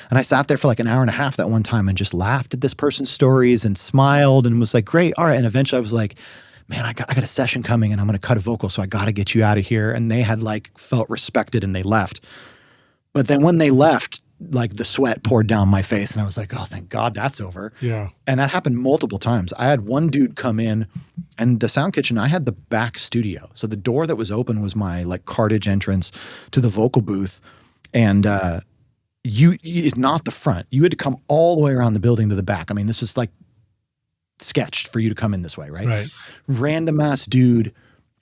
And I sat there for like an hour and a half that one time and just laughed at this person's stories and smiled and was like, great, all right. And eventually I was like, man, I got a session coming and I'm going to cut a vocal, so I got to get you out of here. And they had like felt respected and they left. But then when they left, like the sweat poured down my face and I was like, oh, thank God that's over. Yeah. And that happened multiple times. I had one dude come in, and the Sound Kitchen, I had the back studio. So the door that was open was my like cartage entrance to the vocal booth. And it's not the front. You had to come all the way around the building to the back. I mean, this was like sketched for you to come in this way, right? Right. Random ass dude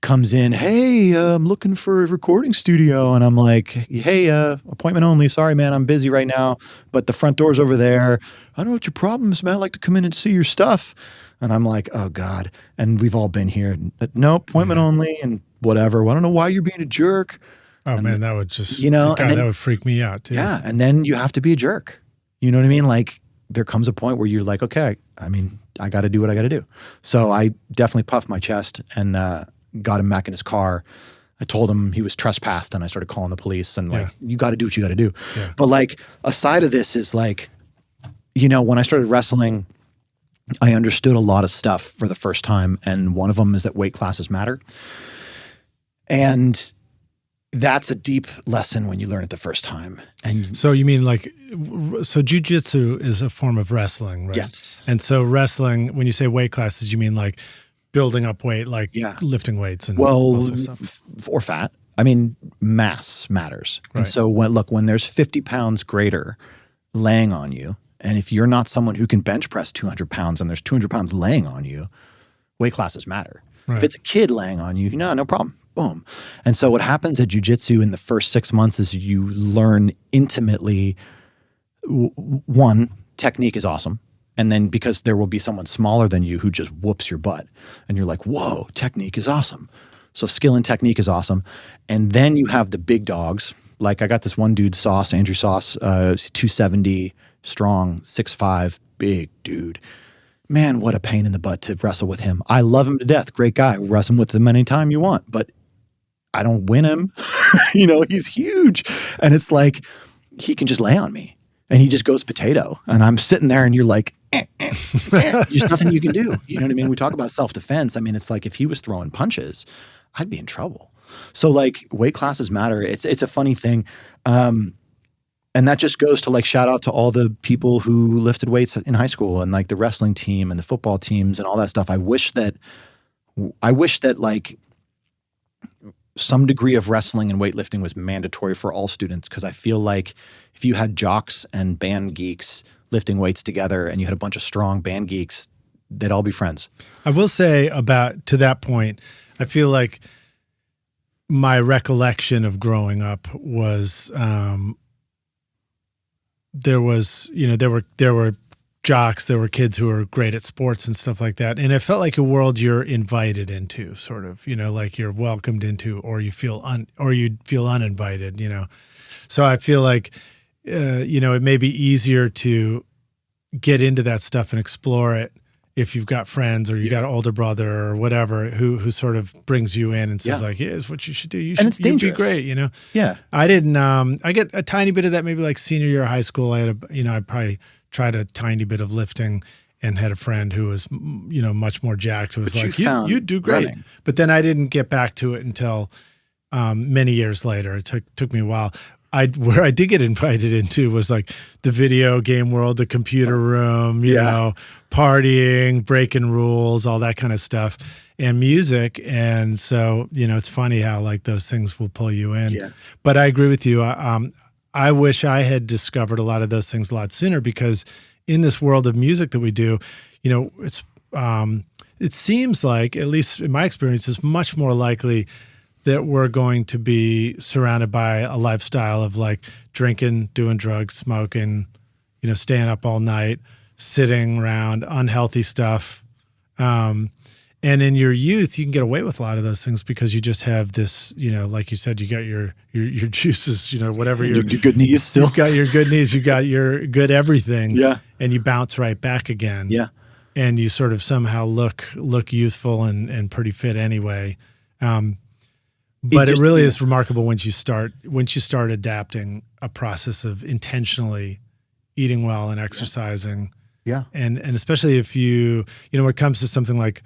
comes in, hey, I'm looking for a recording studio. And I'm like, hey, appointment only. Sorry, man, I'm busy right now. But the front door's over there. I don't know what your problem is, man. I'd like to come in and see your stuff. And I'm like, oh, God. And we've all been here. No, appointment only and whatever. Well, I don't know why you're being a jerk. Oh, and man, that would just, God, that would freak me out, too. Yeah. And then you have to be a jerk. You know what I mean? Like, there comes a point where you're like, okay, I mean, I got to do what I got to do. So I definitely puffed my chest and got him back in his car. I told him he was trespassed and I started calling the police and like, you got to do what you got to do. Yeah. But like aside of this is like, when I started wrestling, I understood a lot of stuff for the first time. And one of them is that weight classes matter. And that's a deep lesson when you learn it the first time. And so you mean like, so Jiu-Jitsu is a form of wrestling, right? Yes. And so wrestling, when you say weight classes, you mean like building up weight, like lifting weights and all sorts of stuff? Or fat. I mean, mass matters. Right. And so when there's 50 pounds greater laying on you, and if you're not someone who can bench press 200 pounds and there's 200 pounds laying on you, weight classes matter. Right. If it's a kid laying on you, no problem. Boom. And so what happens at jiu-jitsu in the first 6 months is you learn intimately, one, technique is awesome. And then because there will be someone smaller than you who just whoops your butt. And you're like, whoa, technique is awesome. So skill and technique is awesome. And then you have the big dogs. Like I got this one dude, Andrew Sauce, 270, strong, 6'5", big dude. Man, what a pain in the butt to wrestle with him. I love him to death. Great guy. Wrestle with him anytime you want. But I don't win him. He's huge. And it's like, he can just lay on me. And he just goes potato. And I'm sitting there and you're like, there's nothing you can do. You know what I mean? We talk about self-defense. I mean, it's like if he was throwing punches, I'd be in trouble. So like weight classes matter. It's a funny thing. And that just goes to like shout out to all the people who lifted weights in high school and like the wrestling team and the football teams and all that stuff. I wish that like some degree of wrestling and weightlifting was mandatory for all students, because I feel like if you had jocks and band geeks lifting weights together and you had a bunch of strong band geeks, they'd all be friends. I will say to that point, I feel like my recollection of growing up was there were jocks, there were kids who were great at sports and stuff like that. And it felt like a world you're invited into, sort of, like you're welcomed into, or you feel uninvited, So I feel like, it may be easier to get into that stuff and explore it if you've got friends or you got an older brother or whatever who sort of brings you in and says like, here's what you should do. You'd be great, Yeah. I didn't, I get a tiny bit of that, maybe like senior year of high school. I had I probably tried a tiny bit of lifting and had a friend who was, much more jacked, who was like, you do great. Running. But then I didn't get back to it until many years later. It took me a while. Where I did get invited into was like the video game world, the computer room, you know, partying, breaking rules, all that kind of stuff, and music. And so, it's funny how like those things will pull you in. Yeah. But I agree with you. I wish I had discovered a lot of those things a lot sooner, because in this world of music that we do, it seems like, at least in my experience, it's much more likely that we're going to be surrounded by a lifestyle of like drinking, doing drugs, smoking, staying up all night, sitting around, unhealthy stuff. And in your youth, you can get away with a lot of those things because you just have this, like you said, you got your juices, whatever your good knees still. You've got your good knees, you got your good everything. Yeah. And you bounce right back again. Yeah. And you sort of somehow look youthful and pretty fit anyway. But it really is remarkable once you start adapting a process of intentionally eating well and exercising. Yeah. And especially if when it comes to something like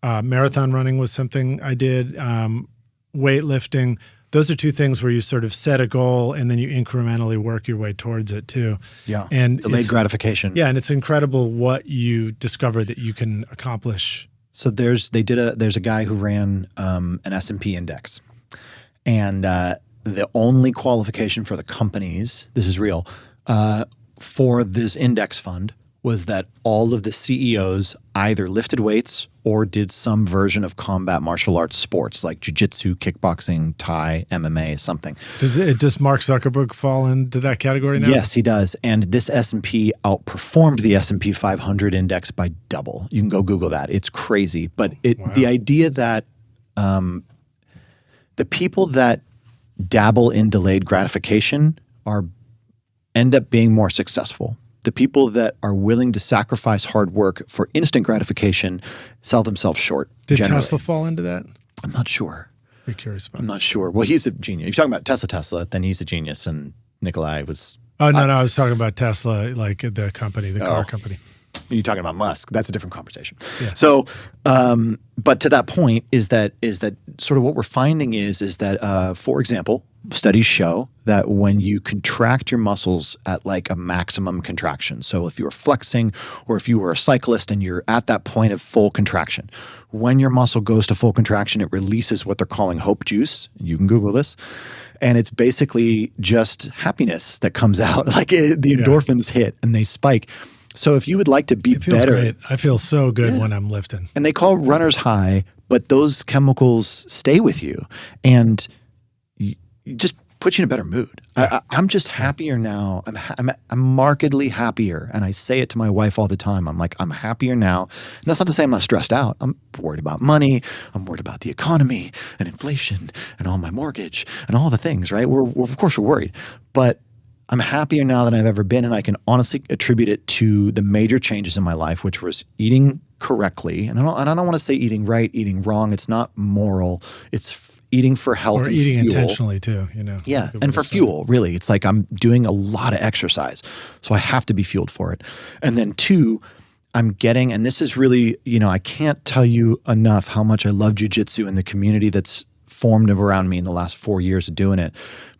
marathon running was something I did, weightlifting, those are two things where you sort of set a goal and then you incrementally work your way towards it too. Yeah. And delayed gratification. Yeah. And it's incredible what you discover that you can accomplish. So there's a guy who ran an S&P index. And the only qualification for the companies, this is real, for this index fund was that all of the CEOs either lifted weights or did some version of combat martial arts sports like jiu-jitsu, kickboxing, Thai, MMA, something. Does Mark Zuckerberg fall into that category now? Yes, he does. And this S&P outperformed the S&P 500 index by double. You can go Google that. It's crazy. But the idea that the people that dabble in delayed gratification end up being more successful. The people that are willing to sacrifice hard work for instant gratification sell themselves short. Did generally. Tesla fall into that? I'm not sure. Be curious about I'm not sure. Well, he's a genius. If you're talking about Tesla, then he's a genius. And Nikolai was... Oh, no, I was talking about Tesla, like the company, the car company. You're talking about Musk. That's a different conversation. Yeah. So, but to that point is that sort of what we're finding is that, for example, studies show that when you contract your muscles at like a maximum contraction, so if you were flexing or if you were a cyclist and you're at that point of full contraction, when your muscle goes to full contraction, it releases what they're calling hope juice. You can Google this. And it's basically just happiness that comes out. Like the endorphins hit and they spike. So if you would like to be better. Great. I feel so good when I'm lifting. And they call runner's high, but those chemicals stay with you and you just put you in a better mood. Yeah. I'm just happier now. I'm markedly happier. And I say it to my wife all the time. I'm like, I'm happier now. And that's not to say I'm not stressed out. I'm worried about money. I'm worried about the economy and inflation and all my mortgage and all the things, right? Of course we're worried. But I'm happier now than I've ever been, and I can honestly attribute it to the major changes in my life, which was eating correctly. And I don't want to say eating right, eating wrong. It's not moral. It's eating for health or and eating fuel. Intentionally too, you know. Yeah, and for fuel, really. It's like I'm doing a lot of exercise, so I have to be fueled for it. And then two, I'm getting, and this is really, I can't tell you enough how much I love jiu-jitsu and the community that's formed around me in the last 4 years of doing it.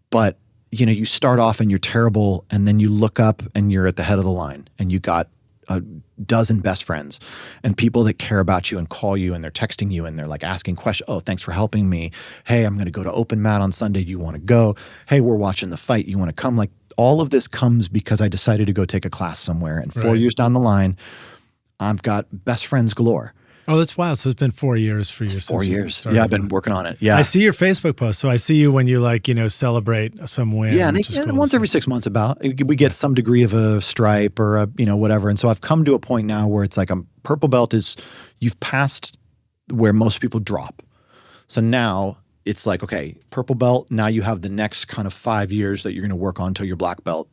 But you start off and you're terrible, and then you look up and you're at the head of the line and you got a dozen best friends and people that care about you and call you and they're texting you and they're like asking questions. Oh, thanks for helping me. Hey, I'm going to go to open mat on Sunday. Do you want to go? Hey, we're watching the fight. You want to come? Like all of this comes because I decided to go take a class somewhere. And 4 years down the line, I've got best friends galore. Oh, that's wild. So it's been 4 years for you. 4 years. Yeah, I've been working on it. Yeah. I see your Facebook post. So I see you when you celebrate some win. Yeah, and once every 6 months we get some degree of a stripe or whatever. And so I've come to a point now where it's like purple belt you've passed where most people drop. So now it's like, okay, purple belt, now you have the next kind of 5 years that you're going to work on until you're black belt.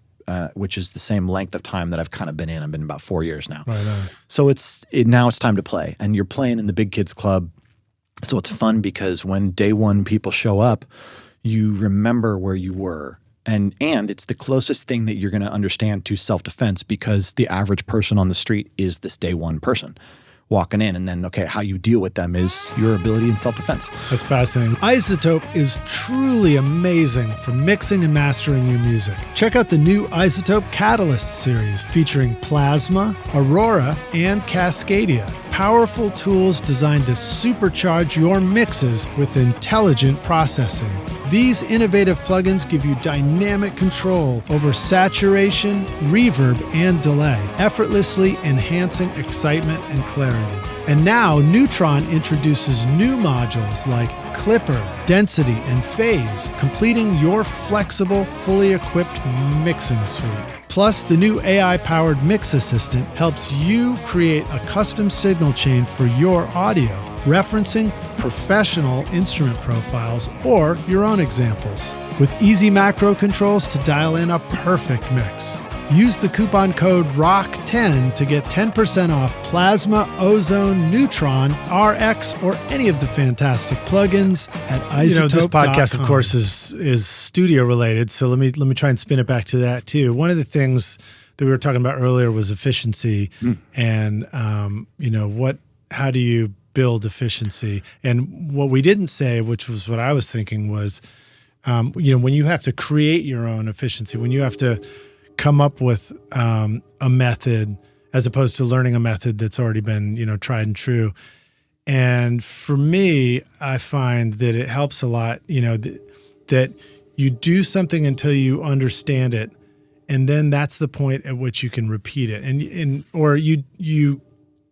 Which is the same length of time that I've kind of been in. I've been about 4 years now. Right on. So now it's time to play. And you're playing in the big kids club. So it's fun because when day one people show up, you remember where you were. And it's the closest thing that you're going to understand to self-defense because the average person on the street is this day one person walking in, and then, okay, how you deal with them is your ability in self-defense. That's fascinating. iZotope is truly amazing for mixing and mastering your music. Check out the new iZotope Catalyst series featuring Plasma, Aurora, and Cascadia. Powerful tools designed to supercharge your mixes with intelligent processing. These innovative plugins give you dynamic control over saturation, reverb, and delay, effortlessly enhancing excitement and clarity. And now Neutron introduces new modules like Clipper, Density, and Phase, completing your flexible, fully equipped mixing suite. Plus, the new AI-powered Mix Assistant helps you create a custom signal chain for your audio, referencing professional instrument profiles or your own examples, with easy macro controls to dial in a perfect mix. Use the coupon code ROCK10 to get 10% off Plasma, Ozone, Neutron, RX, or any of the fantastic plugins at iZotope.com. This podcast, of course, is studio related, so let me try and spin it back to that too. One of the things that we were talking about earlier was efficiency, and how do you build efficiency? And what we didn't say, which was what I was thinking, was when you have to create your own efficiency, when you have to come up with a method as opposed to learning a method that's already been, tried and true. And for me, I find that it helps a lot, that you do something until you understand it. And then that's the point at which you can repeat it. Or you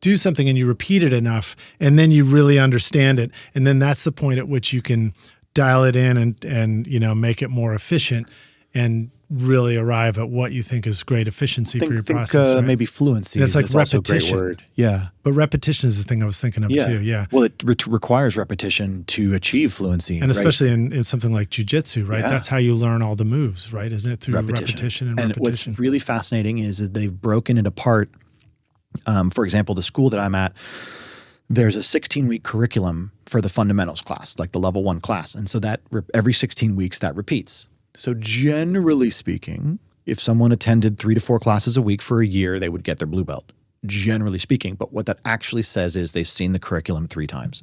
do something and you repeat it enough, and then you really understand it. And then that's the point at which you can dial it in and make it more efficient and really arrive at what you think is great efficiency for your process. Right? Maybe fluency. It's like repetition. Also a great word. Yeah. But repetition is the thing I was thinking of too. Yeah. Well, it requires repetition to achieve fluency. And especially in something like Jiu-Jitsu, right? Yeah. That's how you learn all the moves, right? Isn't it through repetition and repetition? What's really fascinating is that they've broken it apart. For example, the school that I'm at, there's a 16-week curriculum for the fundamentals class, like the level 1 class. And so that every 16 weeks that repeats. So generally speaking, if someone attended 3 to 4 classes a week for a year, they would get their blue belt, generally speaking. But what that actually says is they've seen the curriculum 3 times.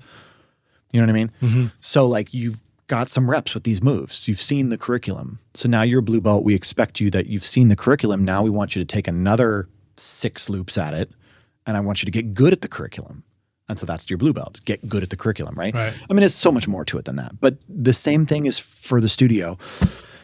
You know what I mean? Mm-hmm. So like you've got some reps with these moves. You've seen the curriculum. So now you're a blue belt. We expect you that you've seen the curriculum. Now we want you to take another 6 loops at it. And I want you to get good at the curriculum. And so that's your blue belt. Get good at the curriculum, right? I mean, there's so much more to it than that. But the same thing is for the studio.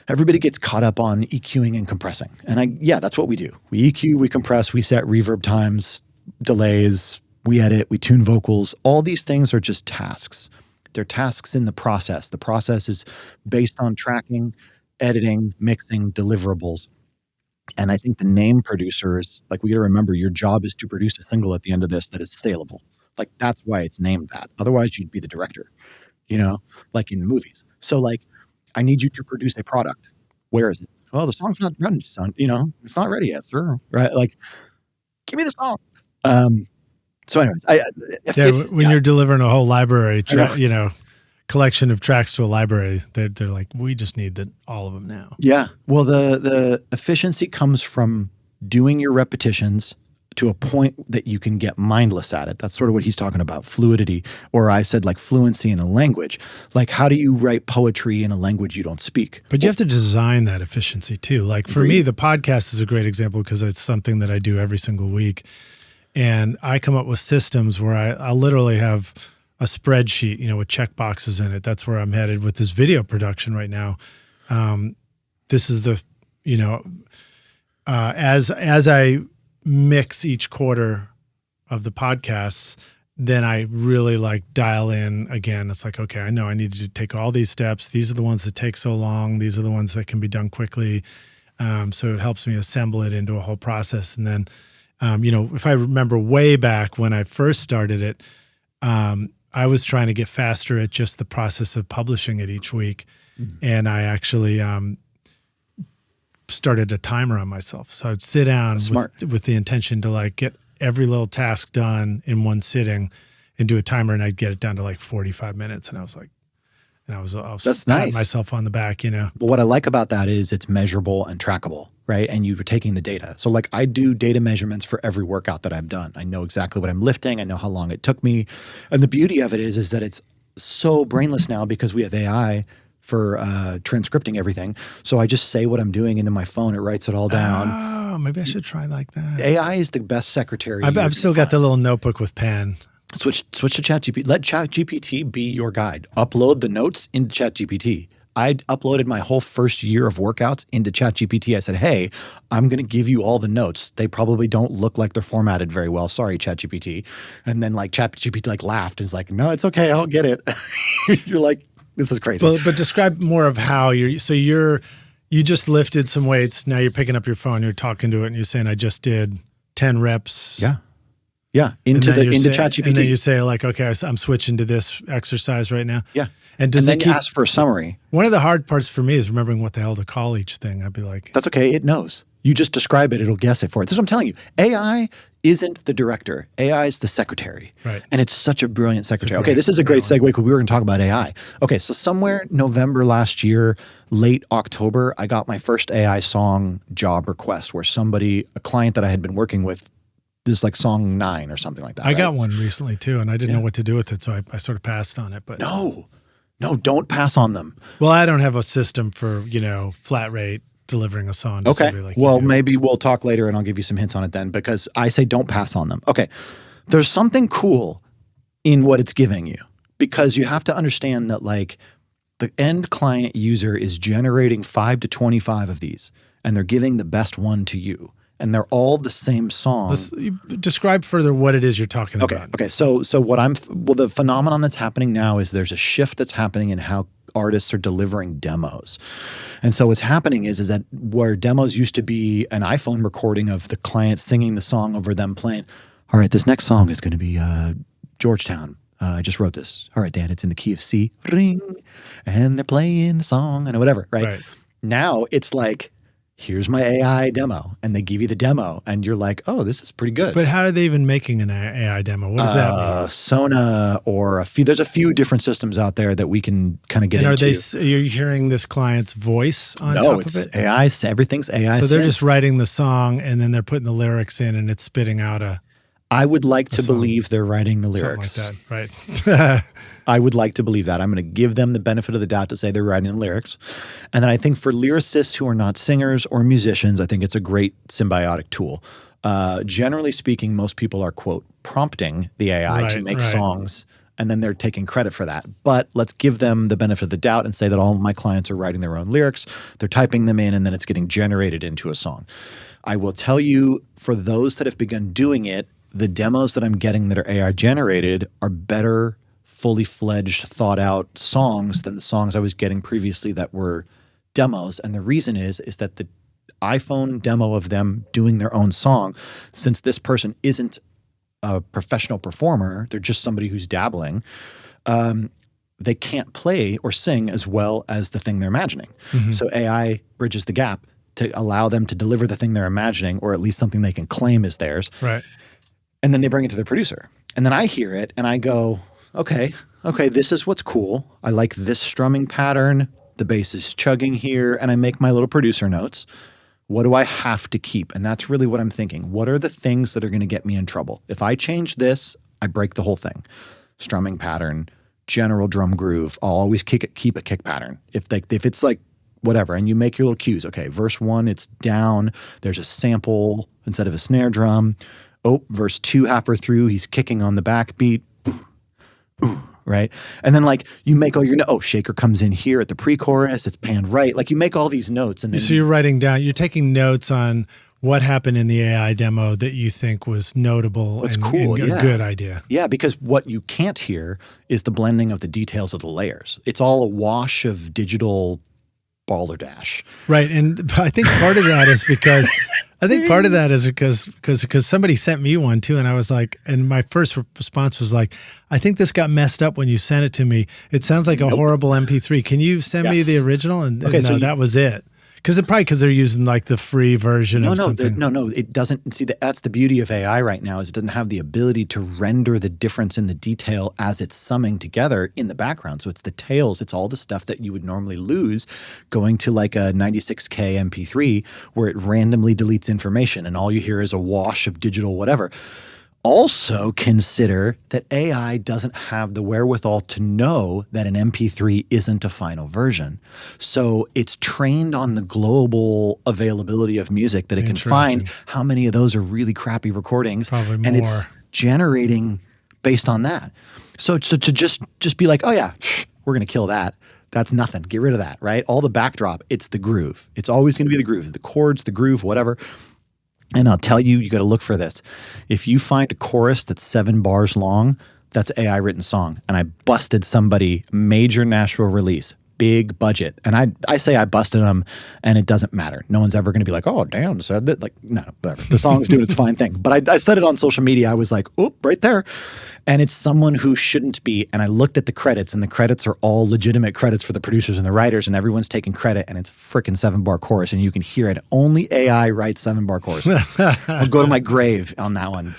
Everybody gets caught up on EQing and compressing. And that's what we do. We EQ, we compress, we set reverb times, delays, we edit, we tune vocals. All these things are just tasks. They're tasks in the process. The process is based on tracking, editing, mixing, deliverables. And I think the name producers, like we got to remember your job is to produce a single at the end of this that is saleable. Like that's why it's named that. Otherwise you'd be the director, like in movies. So like, I need you to produce a product. Where is it? Well, the song's not ready, son. It's not ready yet, sir. Right? Like, give me the song. So anyways, when you're delivering a whole library, collection of tracks to a library, they're like, we just need all of them now. Yeah. Well, the efficiency comes from doing your repetitions to a point that you can get mindless at it. That's sort of what he's talking about, fluidity, or I said like fluency in a language. Like how do you write poetry in a language you don't speak? But you have to design that efficiency too. Like for me, the podcast is a great example because it's something that I do every single week. And I come up with systems where I literally have a spreadsheet, with check boxes in it. That's where I'm headed with this video production right now. This is as I mix each quarter of the podcasts, then I really like dial in again. It's like, okay, I know I need to take all these steps. These are the ones that take so long. These are the ones that can be done quickly. So it helps me assemble it into a whole process. And then, if I remember way back when I first started it, I was trying to get faster at just the process of publishing it each week. Mm-hmm. And I actually started a timer on myself. So I'd sit down with the intention to like get every little task done in one sitting and do a timer, and I'd get it down to like 45 minutes. And I was like, I was patting myself on the back, But what I like about that is it's measurable and trackable, right? And you were taking the data. So like I do data measurements for every workout that I've done. I know exactly what I'm lifting. I know how long it took me. And the beauty of it is that it's so brainless now because we have AI for transcripting everything. So I just say what I'm doing into my phone. It writes it all down. Oh, maybe I should try like that. AI is the best secretary. I've still got the little notebook with pen. Switch to ChatGPT. Let ChatGPT be your guide. Upload the notes into ChatGPT. I uploaded my whole first year of workouts into ChatGPT. I said, hey, I'm going to give you all the notes. They probably don't look like they're formatted very well. Sorry, ChatGPT. And then like ChatGPT like laughed and was like, no, it's okay. I'll get it. You're like, this is crazy. But describe more of how you just lifted some weights. Now you're picking up your phone. You're talking to it and you're saying, I just did 10 reps. Yeah. Yeah. Into ChatGPT. And then you say like, okay, I'm switching to this exercise right now. Yeah. And then you ask for a summary. One of the hard parts for me is remembering what the hell to call each thing. I'd be like, that's okay. It knows. You just describe it. It'll guess it for it. That's what I'm telling you. AI isn't the director. AI is the secretary. Right. And it's such a brilliant secretary. Okay, this is a great segue because we were going to talk about AI. Okay, so somewhere November last year, late October, I got my first AI song job request where a client that I had been working with, this like song 9 or something like that. I got one recently too, and I didn't know what to do with it, so I sort of passed on it. But No, don't pass on them. Well, I don't have a system for, flat rate delivering a song to somebody like well, maybe we'll talk later and I'll give you some hints on it then, because I say don't pass on them. Okay. There's something cool in what it's giving you, because you have to understand that like the end client user is generating 5 to 25 of these. and they're giving the best one to you. And they're all the same song. Describe further what it is you're talking about. Okay. So the phenomenon that's happening now is there's a shift that's happening in how artists are delivering demos. And so what's happening is that where demos used to be an iPhone recording of the client singing the song over them playing, all right, this next song is going to be Georgetown. I just wrote this. All right, Dan, it's in the key of C. Ring. And they're playing the song and whatever, right? Now it's like, here's my AI demo. And they give you the demo. And you're like, oh, this is pretty good. But how are they even making an AI demo? What does that mean? Sona or there's a few different systems out there that we can kind of get into. Are you hearing this client's voice on top of it? AI. Everything's AI. So they're just writing the song and then they're putting the lyrics in and it's spitting out I would like to believe they're writing the lyrics. Something like that, right? I would like to believe that. I'm going to give them the benefit of the doubt to say they're writing the lyrics. And then I think for lyricists who are not singers or musicians, I think it's a great symbiotic tool. Generally speaking, most people are, quote, prompting the AI to make songs, and then they're taking credit for that. But let's give them the benefit of the doubt and say that all of my clients are writing their own lyrics, they're typing them in, and then it's getting generated into a song. I will tell you, for those that have begun doing it, the demos that I'm getting that are AI generated are better, fully fledged, thought out songs than the songs I was getting previously that were demos. And the reason is that the iPhone demo of them doing their own song, since this person isn't a professional performer, they're just somebody who's dabbling, they can't play or sing as well as the thing they're imagining. So AI bridges the gap to allow them to deliver the thing they're imagining, or at least something they can claim is theirs. Right. And then they bring it to their producer. And then I hear it and I go, okay, this is what's cool. I like this strumming pattern. The bass is chugging here. And I make my little producer notes. What do I have to keep? And that's really what I'm thinking. What are the things that are going to get me in trouble? If I change this, I break the whole thing. Strumming pattern, general drum groove. I'll always keep a kick pattern. If it's like whatever, and you make your little cues. Okay, verse 1, it's down. There's a sample instead of a snare drum. Oh, verse 2, halfway through, he's kicking on the backbeat. Right? And then like you make all your shaker comes in here at the pre-chorus, it's panned right. Like you make all these notes and then so you're taking notes on what happened in the AI demo that you think was notable and a good idea. Yeah, because what you can't hear is the blending of the details of the layers. It's all a wash of digital balderdash. Right. And I think part of that is because somebody sent me one too. And I was like, and my first response was like, I think this got messed up when you sent it to me. It sounds like a horrible MP3. Can you send me the original? And that was it. Because they're using like the free version of something. No, it doesn't. See, that's the beauty of AI right now is it doesn't have the ability to render the difference in the detail as it's summing together in the background. So it's the tails. It's all the stuff that you would normally lose going to like a 96K MP3 where it randomly deletes information and all you hear is a wash of digital whatever. Also consider that AI doesn't have the wherewithal to know that an MP3 isn't a final version. So it's trained on the global availability of music that it can find how many of those are really crappy recordings. Probably more. And it's generating based on that. So to just be like, oh yeah, we're going to kill that. That's nothing. Get rid of that, right? All the backdrop, it's the groove. It's always going to be the groove. The chords, the groove, whatever. And I'll tell you, you got to look for this. If you find a chorus that's 7 bars long, that's AI written song. And I busted somebody, major Nashville release, big budget. And I say I busted them and it doesn't matter. No one's ever going to be like, oh, Dan said that. Like, no, whatever. The song's doing its fine thing. But I said it on social media. I was like, oh, right there. And it's someone who shouldn't be. And I looked at the credits and the credits are all legitimate credits for the producers and the writers and everyone's taking credit and it's a freaking 7-bar chorus and you can hear it. Only AI writes 7-bar choruses. I'll go to my grave on that one.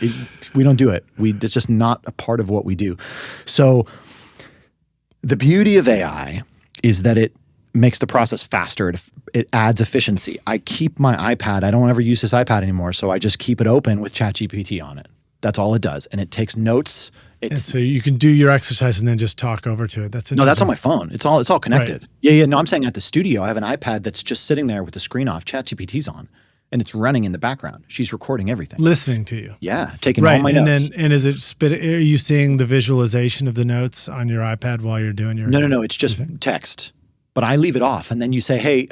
We don't do it. It's just not a part of what we do. So the beauty of AI is that it makes the process faster. It adds efficiency. I keep my iPad. I don't ever use this iPad anymore, so I just keep it open with ChatGPT on it. That's all it does. And it takes notes. And so you can do your exercise and then just talk over to it. That's No, that's on my phone. It's all connected. Right. Yeah. No, I'm saying at the studio, I have an iPad that's just sitting there with the screen off. ChatGPT's on. And it's running in the background. She's recording everything. Listening to you. Yeah, taking all my notes. And is it are you seeing the visualization of the notes on your iPad while you're doing your No, it's just text. But I leave it off. And then you say, hey,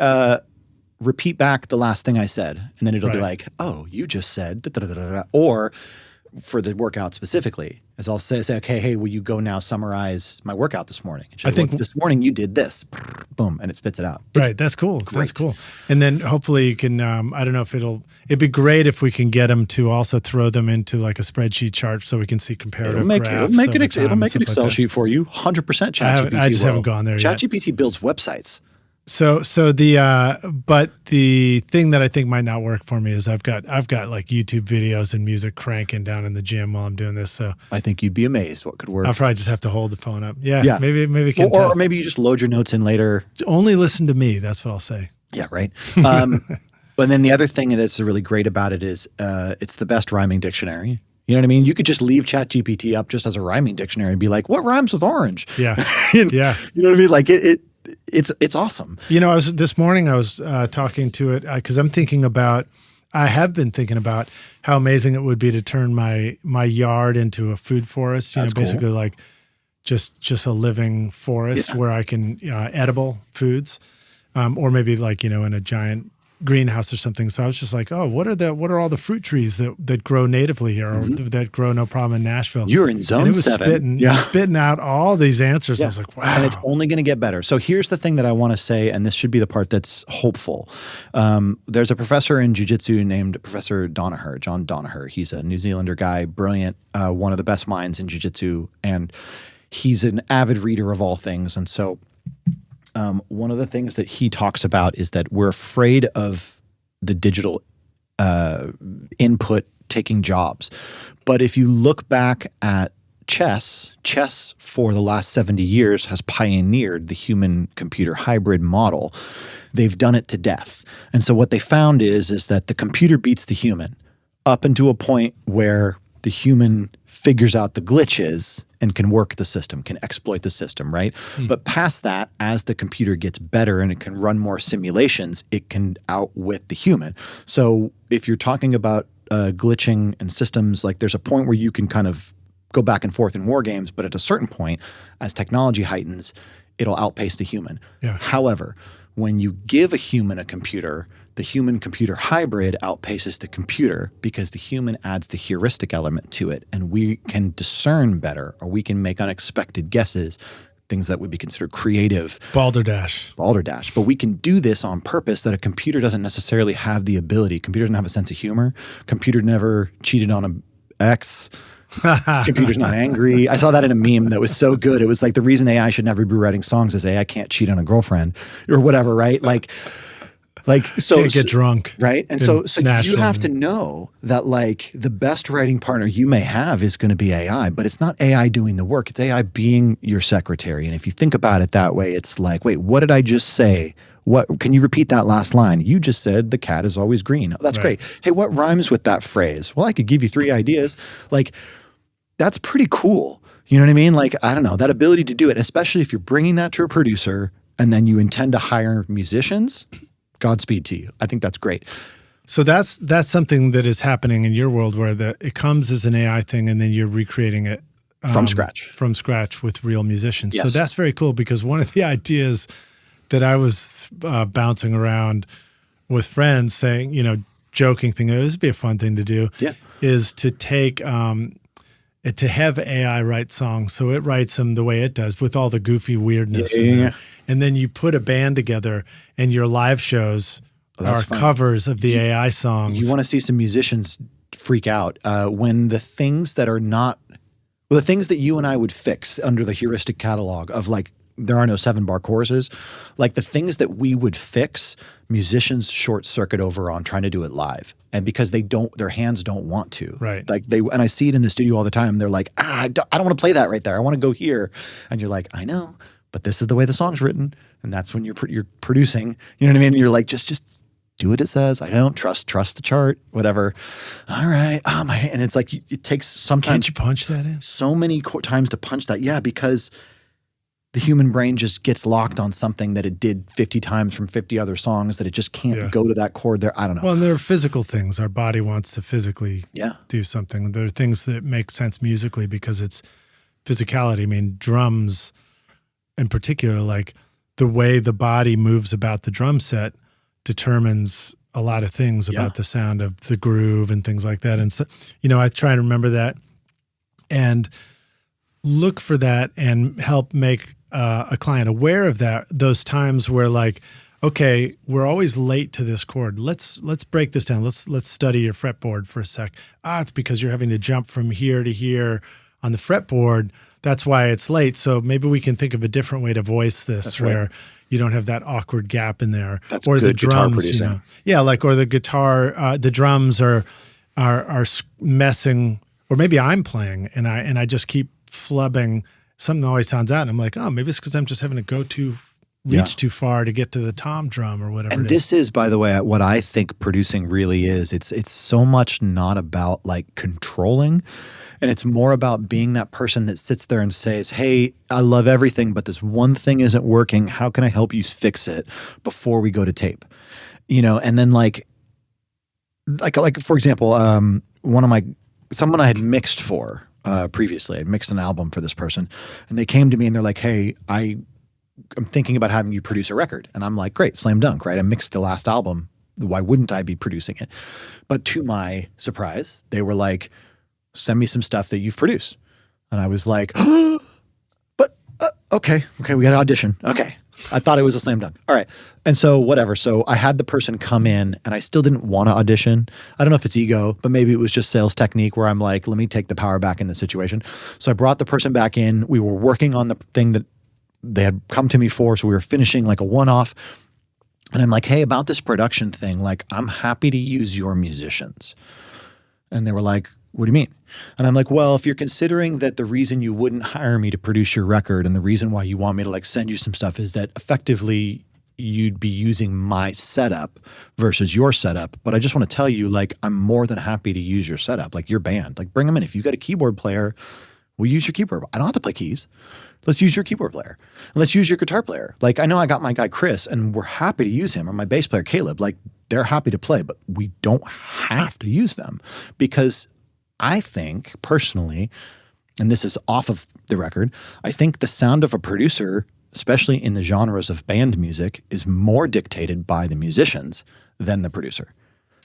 repeat back the last thing I said. And then it'll be Right. like, oh, you just said, da, da, da, da, da. Or for the workout specifically, as I'll say, okay, hey, will you go now summarize my workout this morning? And she'll I think this morning you did this, boom, and it spits it out. Right. That's cool. great. That's cool. And then hopefully you can, I don't know if it'd be great if we can get them to also throw them into like a spreadsheet chart so we can see comparative It'll make graphs. an stuff Excel like that. sheet for you. 100% ChatGPT. I just haven't gone there yet. ChatGPT builds websites. So but the thing that I think might not work for me is I've got like YouTube videos and music cranking down in the gym while I'm doing this. So I think you'd be amazed what could work. I'll probably just have to hold the phone up. Yeah. Maybe it can or maybe you just load your notes in later. Only listen to me. That's what I'll say. Yeah, right. But then the other thing that's really great about it is it's the best rhyming dictionary. You know what I mean? You could just leave ChatGPT up just as a rhyming dictionary and be like, what rhymes with orange? Yeah. Yeah. You know what I mean? Like it's awesome. You know, this morning I was talking to it because I have been thinking about how amazing it would be to turn my yard into a food forest. You That's know, basically cool. like just a living forest where I can edible foods, or maybe like in a giant greenhouse or something. So I was just like, oh, what are all the fruit trees that grow natively here or that grow no problem in Nashville? You're in zone and it was 7. spitting out all these answers. I was like, wow. And it's only going to get better. So here's the thing that I want to say, and this should be the part that's hopeful. There's a professor in Jiu-Jitsu named Professor Danaher, John Danaher. He's a New Zealander guy, brilliant, one of the best minds in Jiu-Jitsu, and he's an avid reader of all things. And so one of the things that he talks about is that we're afraid of the digital input taking jobs. But if you look back at chess for the last 70 years has pioneered the human-computer hybrid model. They've done it to death. And so what they found is that the computer beats the human up into a point where the human figures out the glitches and can work the system, can exploit the system, right? But past that, as the computer gets better and it can run more simulations, it can outwit the human. So if you're talking about glitching and systems, like there's a point where you can kind of go back and forth in war games, but at a certain point, as technology heightens, it'll outpace the human. Yeah. However, when you give a human a computer, the human-computer hybrid outpaces the computer because the human adds the heuristic element to it, and we can discern better, or we can make unexpected guesses, things that would be considered creative. Balderdash. But we can do this on purpose that a computer doesn't necessarily have the ability. Computer doesn't have a sense of humor. Computer never cheated on an ex. Computer's not angry. I saw that in a meme that was so good. It was like the reason AI should never be writing songs is AI can't cheat on a girlfriend or whatever, right? So Can't get drunk. Right? And so Nashville. you have to know that like the best writing partner you may have is going to be AI, but it's not AI doing the work. It's AI being your secretary. And if you think about it that way, it's like, wait, what did I just say? What can you repeat that last line? You just said the cat is always green. Oh, that's Right. great. Hey, what rhymes with that phrase? Well, I could give you 3 ideas. Like, that's pretty cool. You know what I mean? Like, I don't know, that ability to do it, especially if you're bringing that to a producer and then you intend to hire musicians, Godspeed to you. I think that's great. So that's something that is happening in your world where it comes as an AI thing and then you're recreating it From scratch. From scratch with real musicians. Yes. So that's very cool because one of the ideas that I was bouncing around with friends saying, joking thing, this would be a fun thing to do, is to take to have AI write songs. So it writes them the way it does with all the goofy weirdness in there. And then you put a band together and your live shows are fun. Covers of the AI songs. You want to see some musicians freak out when the things that are not, well, the things that you and I would fix under the heuristic catalog of like, there are no 7-bar choruses, like the things that we would fix, musicians short circuit over on trying to do it live. And because their hands don't want to. Right. Like and I see it in the studio all the time. They're like, I don't want to play that right there. I want to go here. And you're like, I know, but this is the way the song's written. And that's when you're producing, you know what I mean? And you're like, just do what it says. I don't trust the chart, whatever. All right. Oh my, and it's like, it takes sometimes. Can't you punch that in? So many times to punch that. Yeah. Because the human brain just gets locked on something that it did 50 times from 50 other songs that it just can't go to that chord there. I don't know. Well, and there are physical things. Our body wants to physically do something. There are things that make sense musically because it's physicality. I mean, drums in particular, like the way the body moves about the drum set determines a lot of things about the sound of the groove and things like that. And so, I try to remember that and look for that and help make a client aware of those times where like, okay, we're always late to this chord. Let's break this down. Let's study your fretboard for a sec. It's because you're having to jump from here to here on the fretboard. That's why it's late. So maybe we can think of a different way to voice this where you don't have that awkward gap in there. That's or good the drums, guitar producing. or the guitar, the drums are messing, or maybe I'm playing and I just keep flubbing. Something always sounds out and I'm like, maybe it's because I'm just having to reach too far to get to the tom drum or whatever. And this is, by the way, what I think producing really is. It's so much not about like controlling, and it's more about being that person that sits there and says, hey, I love everything, but this one thing isn't working. How can I help you fix it before we go to tape? And then like for example, someone I had mixed for previously. I'd mixed an album for this person, and they came to me and they're like, hey, I'm thinking about having you produce a record. And I'm like, great, slam dunk, right? I mixed the last album. Why wouldn't I be producing it? But to my surprise, they were like, send me some stuff that you've produced. And I was like, but okay, we got to audition. Okay. I thought it was a slam dunk. All right. And so whatever. So I had the person come in and I still didn't want to audition. I don't know if it's ego, but maybe it was just sales technique where I'm like, let me take the power back in the situation. So I brought the person back in. We were working on the thing that they had come to me for. So we were finishing like a one-off. And I'm like, hey, about this production thing, like I'm happy to use your musicians. And they were like, what do you mean? And I'm like, well, if you're considering that the reason you wouldn't hire me to produce your record and the reason why you want me to like send you some stuff is that effectively you'd be using my setup versus your setup. But I just want to tell you, like, I'm more than happy to use your setup, like your band. Like bring them in. If you got a keyboard player, we'll use your keyboard. I don't have to play keys. Let's use your keyboard player. And let's use your guitar player. Like I know I got my guy Chris and we're happy to use him, or my bass player Caleb. Like they're happy to play, but we don't have to use them because I think personally, and this is off of the record, I think the sound of a producer, especially in the genres of band music, is more dictated by the musicians than the producer.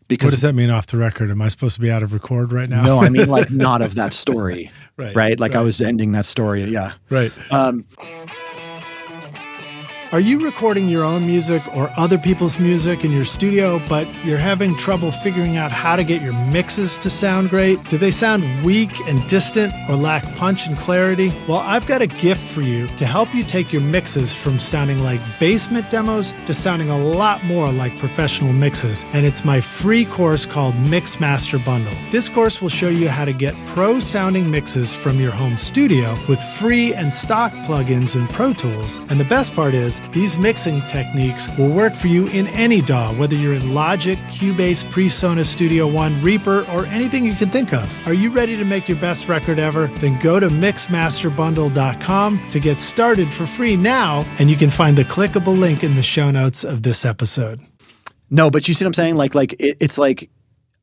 Because what does that mean off the record? Am I supposed to be out of record right now? No, I mean like not of that story, right? Like I was ending that story, yeah. Right. Are you recording your own music or other people's music in your studio, but you're having trouble figuring out how to get your mixes to sound great? Do they sound weak and distant or lack punch and clarity? Well, I've got a gift for you to help you take your mixes from sounding like basement demos to sounding a lot more like professional mixes. And it's my free course called Mix Master Bundle. This course will show you how to get pro sounding mixes from your home studio with free and stock plugins in Pro Tools. And the best part is, these mixing techniques will work for you in any DAW, whether you're in Logic, Cubase, PreSonus Studio One, Reaper, or anything you can think of. Are you ready to make your best record ever? Then go to mixmasterbundle.com to get started for free now, and you can find the clickable link in the show notes of this episode. No, but you see what I'm saying? It's like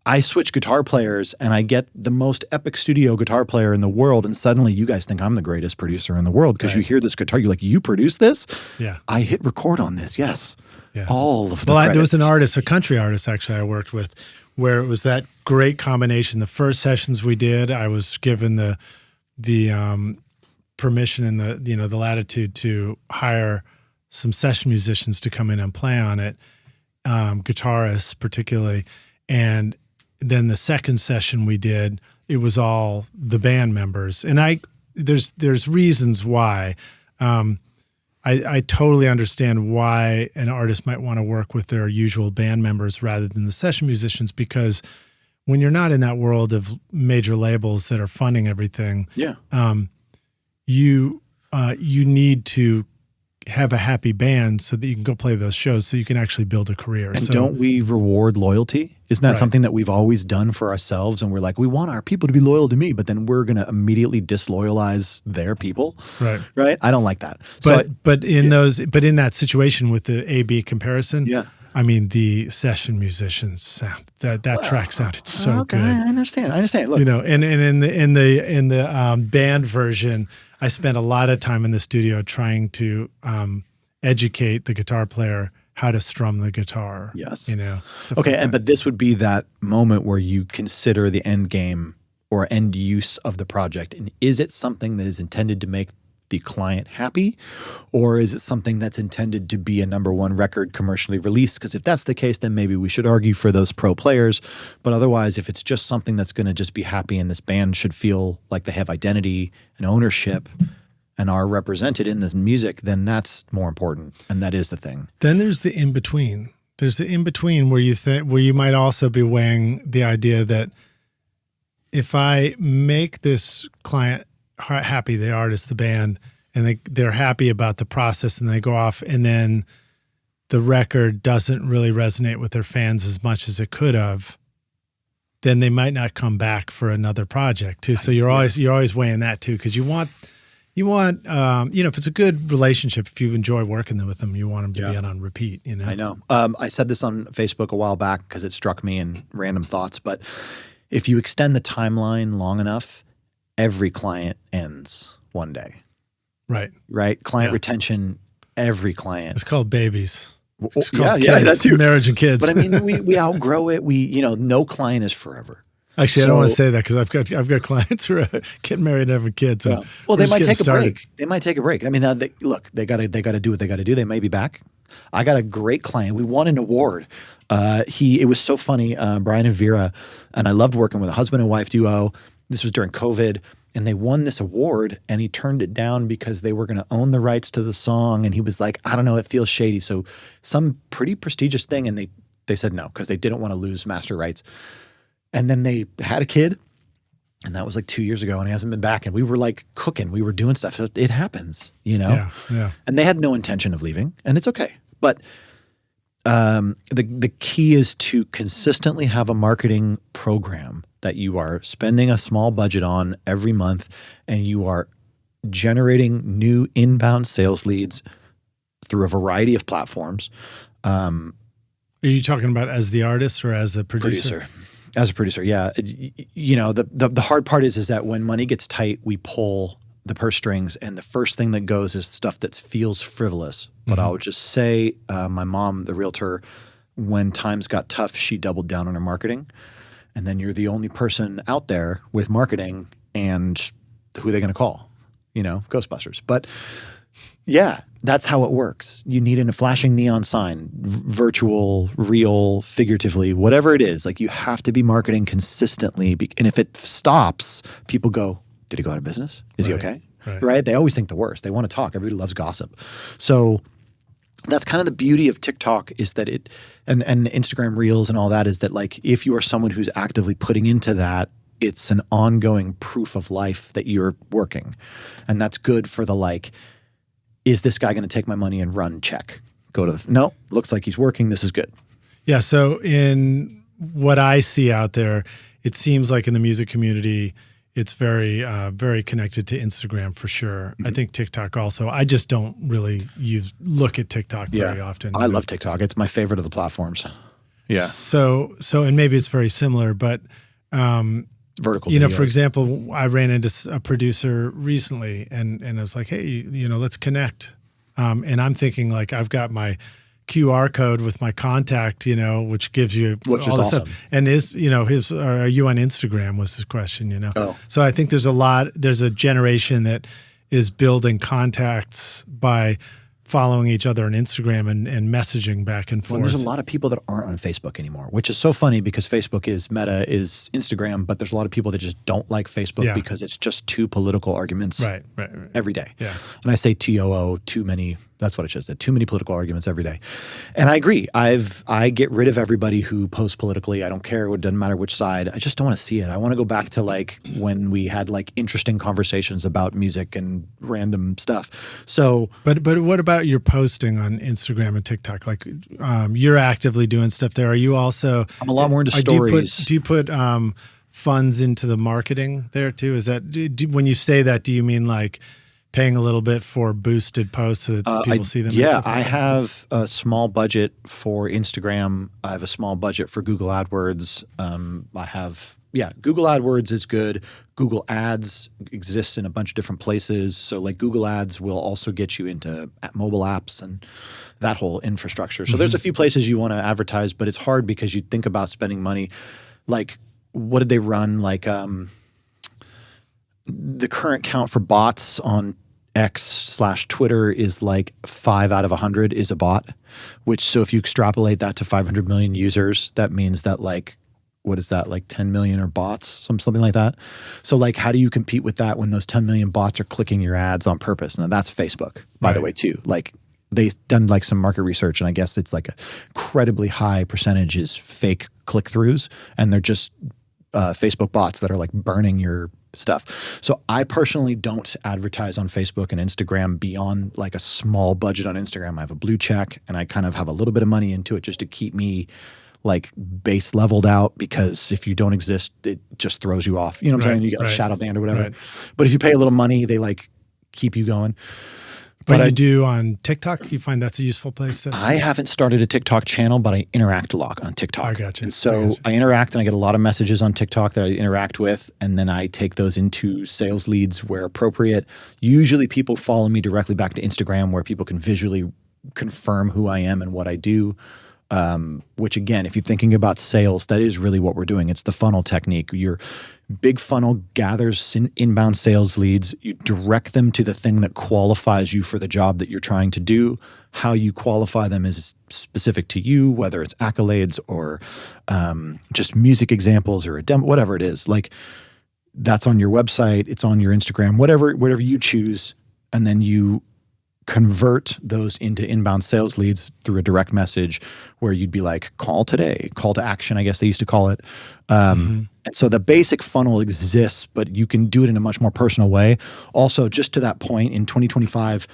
I switch guitar players and I get the most epic studio guitar player in the world, and suddenly you guys think I'm the greatest producer in the world because you hear this guitar, you're like, you produced this? Yeah. I hit record on this, yes. Yeah. All of the Well, there was an artist, a country artist actually I worked with, where it was that great combination. The first sessions we did, I was given the permission and the latitude to hire some session musicians to come in and play on it, guitarists particularly, and then the second session we did, it was all the band members. And there's reasons why. I totally understand why an artist might want to work with their usual band members rather than the session musicians, because when you're not in that world of major labels that are funding everything, you need to have a happy band so that you can go play those shows so you can actually build a career. And don't we reward loyalty? Isn't that Right. something that we've always done for ourselves? And we're like, we want our people to be loyal to me, but then we're going to immediately disloyalize their people. Right. Right? I don't like that. But in that situation with the A/B comparison, I mean, the session musicians sound that track sounded so good. I understand. Look, and in the band version, I spent a lot of time in the studio trying to educate the guitar player how to strum the guitar. Yes. Stuff Okay. like that. But this would be that moment where you consider the end game or end use of the project. And is it something that is intended to make the client happy, or is it something that's intended to be a number one record commercially released? Because if that's the case, then maybe we should argue for those pro players. But otherwise, if it's just something that's going to just be happy and this band should feel like they have identity and ownership and are represented in this music, then that's more important. And that is the thing. Then there's the in-between. There's the in-between where you might also be weighing the idea that if I make this client happy, the artist, the band, and they're happy about the process and they go off, and then the record doesn't really resonate with their fans as much as it could have, then they might not come back for another project too. So you're always weighing that too, because you want if it's a good relationship, if you enjoy working with them, you want them to be on repeat. I know. I said this on Facebook a while back because it struck me in random thoughts, but if you extend the timeline long enough, every client ends one day. Right. Client retention, every client. It's called babies. It's called kids, that too. Marriage and kids. But I mean, we outgrow it. No client is forever. Actually, I don't want to say that because I've got clients who are getting married and having kids. And well, they might take a break. They might take a break. I mean, they got to do what they got to do. They may be back. I got a great client. We won an award. It was so funny, Brian and Vera, and I loved working with a husband and wife duo. This was during COVID, and they won this award, and he turned it down because they were going to own the rights to the song, and he was like, I don't know, it feels shady. So some pretty prestigious thing, and they said no because they didn't want to lose master rights. And then they had a kid, and that was like 2 years ago, and he hasn't been back, and we were like cooking. We were doing stuff. So it happens, Yeah. And they had no intention of leaving, and it's okay. But the key is to consistently have a marketing program that you are spending a small budget on every month, and you are generating new inbound sales leads through a variety of platforms. Are you talking about as the artist or as the producer? As a producer, yeah. The hard part is that when money gets tight, we pull the purse strings, and the first thing that goes is stuff that feels frivolous. But I would just say, my mom, the realtor, when times got tough, she doubled down on her marketing. And then you're the only person out there with marketing, and who are they going to call? Ghostbusters. But yeah, that's how it works. You need a flashing neon sign, virtual, real, figuratively, whatever it is. Like, you have to be marketing consistently. And if it stops, people go, did he go out of business? Is he okay? Right? They always think the worst. They want to talk. Everybody loves gossip. So that's kind of the beauty of TikTok, is that and Instagram Reels and all that, is that, like, if you are someone who's actively putting into that, it's an ongoing proof of life that you're working. And that's good for is this guy going to take my money and run? Check. No, looks like he's working. This is good. Yeah. So in what I see out there, it seems like in the music community, it's very, very connected to Instagram for sure. I think TikTok also. I just don't really look at TikTok very often. I love TikTok. It's my favorite of the platforms. Yeah. So and maybe it's very similar, but vertical. For example, I ran into a producer recently, and I was like, hey, let's connect. And I'm thinking, like, I've got my QR code with my contact, which gives you all this stuff. And are you on Instagram was his question, Oh. So I think there's a generation that is building contacts by following each other on Instagram and messaging back and forth. Well, there's a lot of people that aren't on Facebook anymore, which is so funny because Facebook is Meta, is Instagram, but there's a lot of people that just don't like Facebook because it's just two political arguments every day. Yeah. And I say TOO, too many. That's what it shows. Too many political arguments every day. And I agree. I get rid of everybody who posts politically. I don't care. It doesn't matter which side. I just don't want to see it. I want to go back to when we had interesting conversations about music and random stuff. So, but what about your posting on Instagram and TikTok? You're actively doing stuff there. Are you also? I'm a lot more into stories. Do you put funds into the marketing there too? Is that when you say that? Do you mean paying a little bit for boosted posts so that people see them? Yeah, I have a small budget for Instagram. I have a small budget for Google AdWords. I have yeah, Google AdWords is good. Google Ads exists in a bunch of different places. So like Google Ads will also get you into mobile apps and that whole infrastructure. So there's a few places you want to advertise, but it's hard because you think about spending money. Like, what did they run? Like the current count for bots on X/Twitter is like 5 out of 100 is a bot, which, so if you extrapolate that to 500 million users, that means that like, what is that, like 10 million are bots, something like that. So like, how do you compete with that when those 10 million bots are clicking your ads on purpose? Now that's Facebook, by the way, too. Like, they've done like some market research, and I guess it's like a incredibly high percentage is fake click-throughs, and they're just Facebook bots that are like burning your stuff. So I personally don't advertise on Facebook and Instagram beyond like a small budget on Instagram. I have a blue check, and I kind of have a little bit of money into it just to keep me like base leveled out, because if you don't exist, it just throws you off. You know what I'm saying? You get like shadow banned or whatever. But if you pay a little money, they like keep you going. But I do on TikTok. You find that's a useful place? I haven't started a TikTok channel, but I interact a lot on TikTok. I got you. And so I interact, and I get a lot of messages on TikTok that I interact with, and then I take those into sales leads where appropriate. Usually people follow me directly back to Instagram, where people can visually confirm who I am and what I do. Which again, if you're thinking about sales, that is really what we're doing. It's the funnel technique. Your big funnel gathers inbound sales leads. You direct them to the thing that qualifies you for the job that you're trying to do. How you qualify them is specific to you, whether it's accolades or just music examples or a demo, whatever it is. Like, that's on your website, it's on your Instagram, whatever you choose, and then you convert those into inbound sales leads through a direct message where you'd be like, call today, call to action, I guess they used to call it. And so the basic funnel exists, but you can do it in a much more personal way. Also, just to that point, in 2025,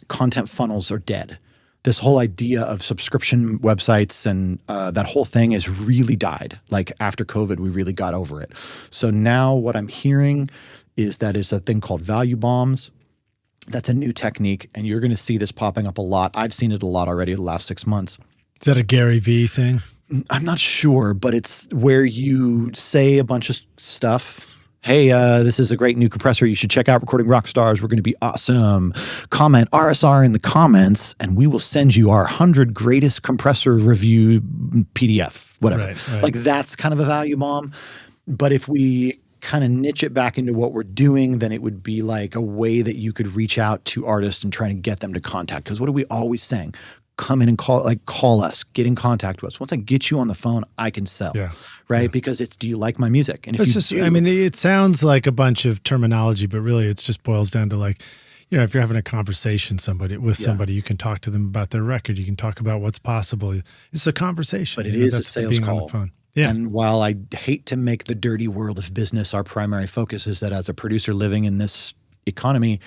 content funnels are dead. This whole idea of subscription websites and that whole thing has really died. Like, after COVID, we really got over it. So now what I'm hearing is that is a thing called value bombs. That's a new technique, and you're going to see this popping up a lot. I've seen it a lot already the last 6 months. Is that a Gary Vee thing? I'm not sure, but it's where you say a bunch of stuff. Hey, this is a great new compressor. You should check out Recording Rockstars. We're going to be awesome. Comment RSR in the comments, and we will send you our 100 greatest compressor review PDF, whatever. Right. Like, that's kind of a value bomb. But if we kind of niche it back into what we're doing, then it would be like a way that you could reach out to artists and try to get them to contact. Because what are we always saying? Come in and call us, get in contact with us. Once I get you on the phone, I can sell. Yeah. Right? Yeah. Because it's, do you like my music? And if it's I mean, it sounds like a bunch of terminology, but really it just boils down to like, you know, if you're having a conversation with somebody, you can talk to them about their record. You can talk about what's possible. It's a conversation. But it is a sales call. On the phone. Yeah. And while I hate to make the dirty world of business our primary focus, is that as a producer living in this economy,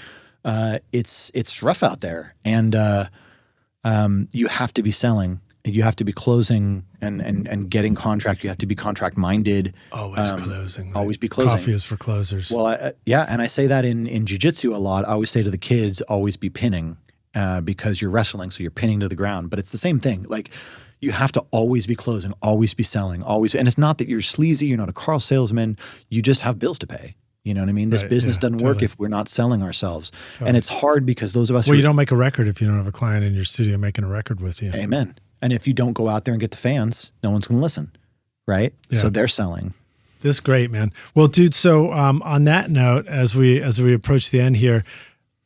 it's rough out there. And you have to be selling. You have to be closing and getting contract. You have to be contract minded. Always closing. Right? Always be closing. Coffee is for closers. Well, yeah. And I say that in Jiu-Jitsu a lot. I always say to the kids, always be pinning because you're wrestling. So you're pinning to the ground. But it's the same thing. Like, you have to always be closing, always be selling, always. And it's not that you're sleazy, you're not a car salesman. You just have bills to pay. You know what I mean? This business doesn't work if we're not selling ourselves. And it's hard because those of us— Well, you don't make a record if you don't have a client in your studio making a record with you. Amen. And if you don't go out there and get the fans, no one's going to listen, right? Yeah. So they're selling. This is great, man. Well, dude, so on that note, as we approach the end here,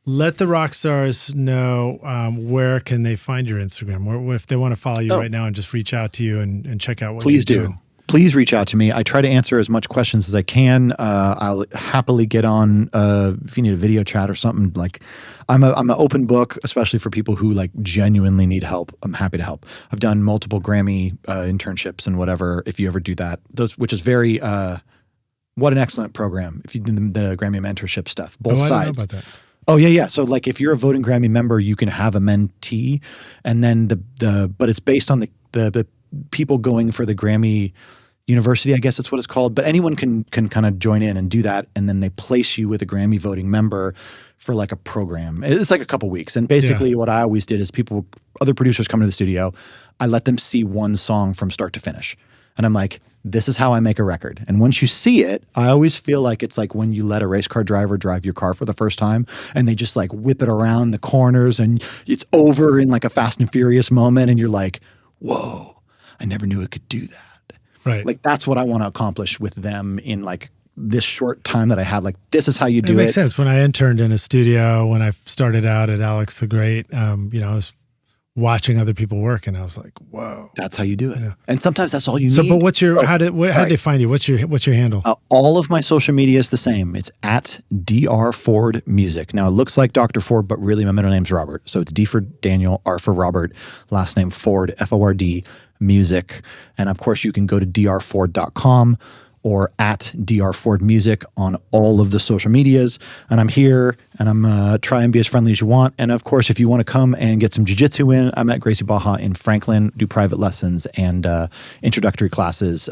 let the rock stars know where can they find your Instagram, or if they want to follow you right now and just reach out to you and check out what you're doing. Please reach out to me. I try to answer as much questions as I can. I'll happily get on if you need a video chat or something. Like, I'm an open book, especially for people who like genuinely need help. I'm happy to help. I've done multiple Grammy internships and whatever. If you ever do that, which is very what an excellent program. If you do the Grammy mentorship stuff, both sides. I don't know about that. Oh yeah. So like, if you're a voting Grammy member, you can have a mentee, and then but it's based on the people going for the Grammy University, I guess that's what it's called. But anyone can kind of join in and do that, and then they place you with a Grammy voting member for like a program. It's like a couple weeks, and basically what I always did is other producers come to the studio, I let them see one song from start to finish. And I'm like, this is how I make a record. And once you see it, I always feel like it's like when you let a race car driver drive your car for the first time and they just like whip it around the corners and it's over in like a Fast and Furious moment. And you're like, whoa, I never knew it could do that. Right. Like that's what I want to accomplish with them in like this short time that I had. Like, this is how you do it. It makes sense. When I interned in a studio, when I started out at Alex the Great, I was watching other people work and I was like, whoa. That's how you do it. Yeah. And sometimes that's all you need. So, but what's your, how did they find you? What's your handle? All of my social media is the same. It's at Dr. Ford Music. Now it looks like Dr. Ford, but really my middle name's Robert. So it's D for Daniel, R for Robert, last name Ford, Ford, music. And of course you can go to drford.com or at Dr. Ford Music on all of the social medias. And I'm here and I'm try and be as friendly as you want. And of course, if you want to come and get some jiu-jitsu in, I'm at Gracie Barra in Franklin, do private lessons and introductory classes,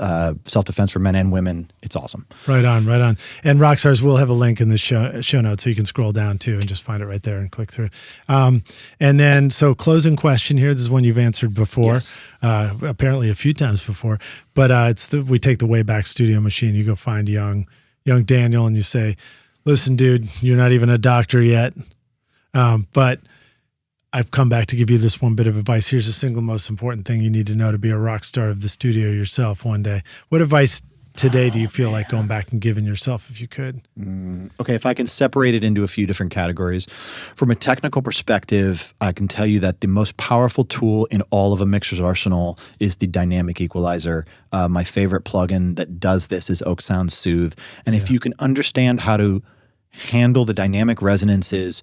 self-defense for men and women. It's awesome. Right on, right on. And Rockstars will have a link in the show notes so you can scroll down too and just find it right there and click through. And then, so closing question here. This is one you've answered before, apparently a few times before, but we take the Wayback Studio machine. You go find young Daniel and you say, listen, dude, you're not even a doctor yet, but I've come back to give you this one bit of advice. Here's the single most important thing you need to know to be a rock star of the studio yourself one day. What advice today do you feel like going back and giving yourself if you could? Okay, if I can separate it into a few different categories. From a technical perspective, I can tell you that the most powerful tool in all of a mixer's arsenal is the dynamic equalizer. My favorite plugin that does this is Oak Sound Soothe. And if you can understand how to handle the dynamic resonances,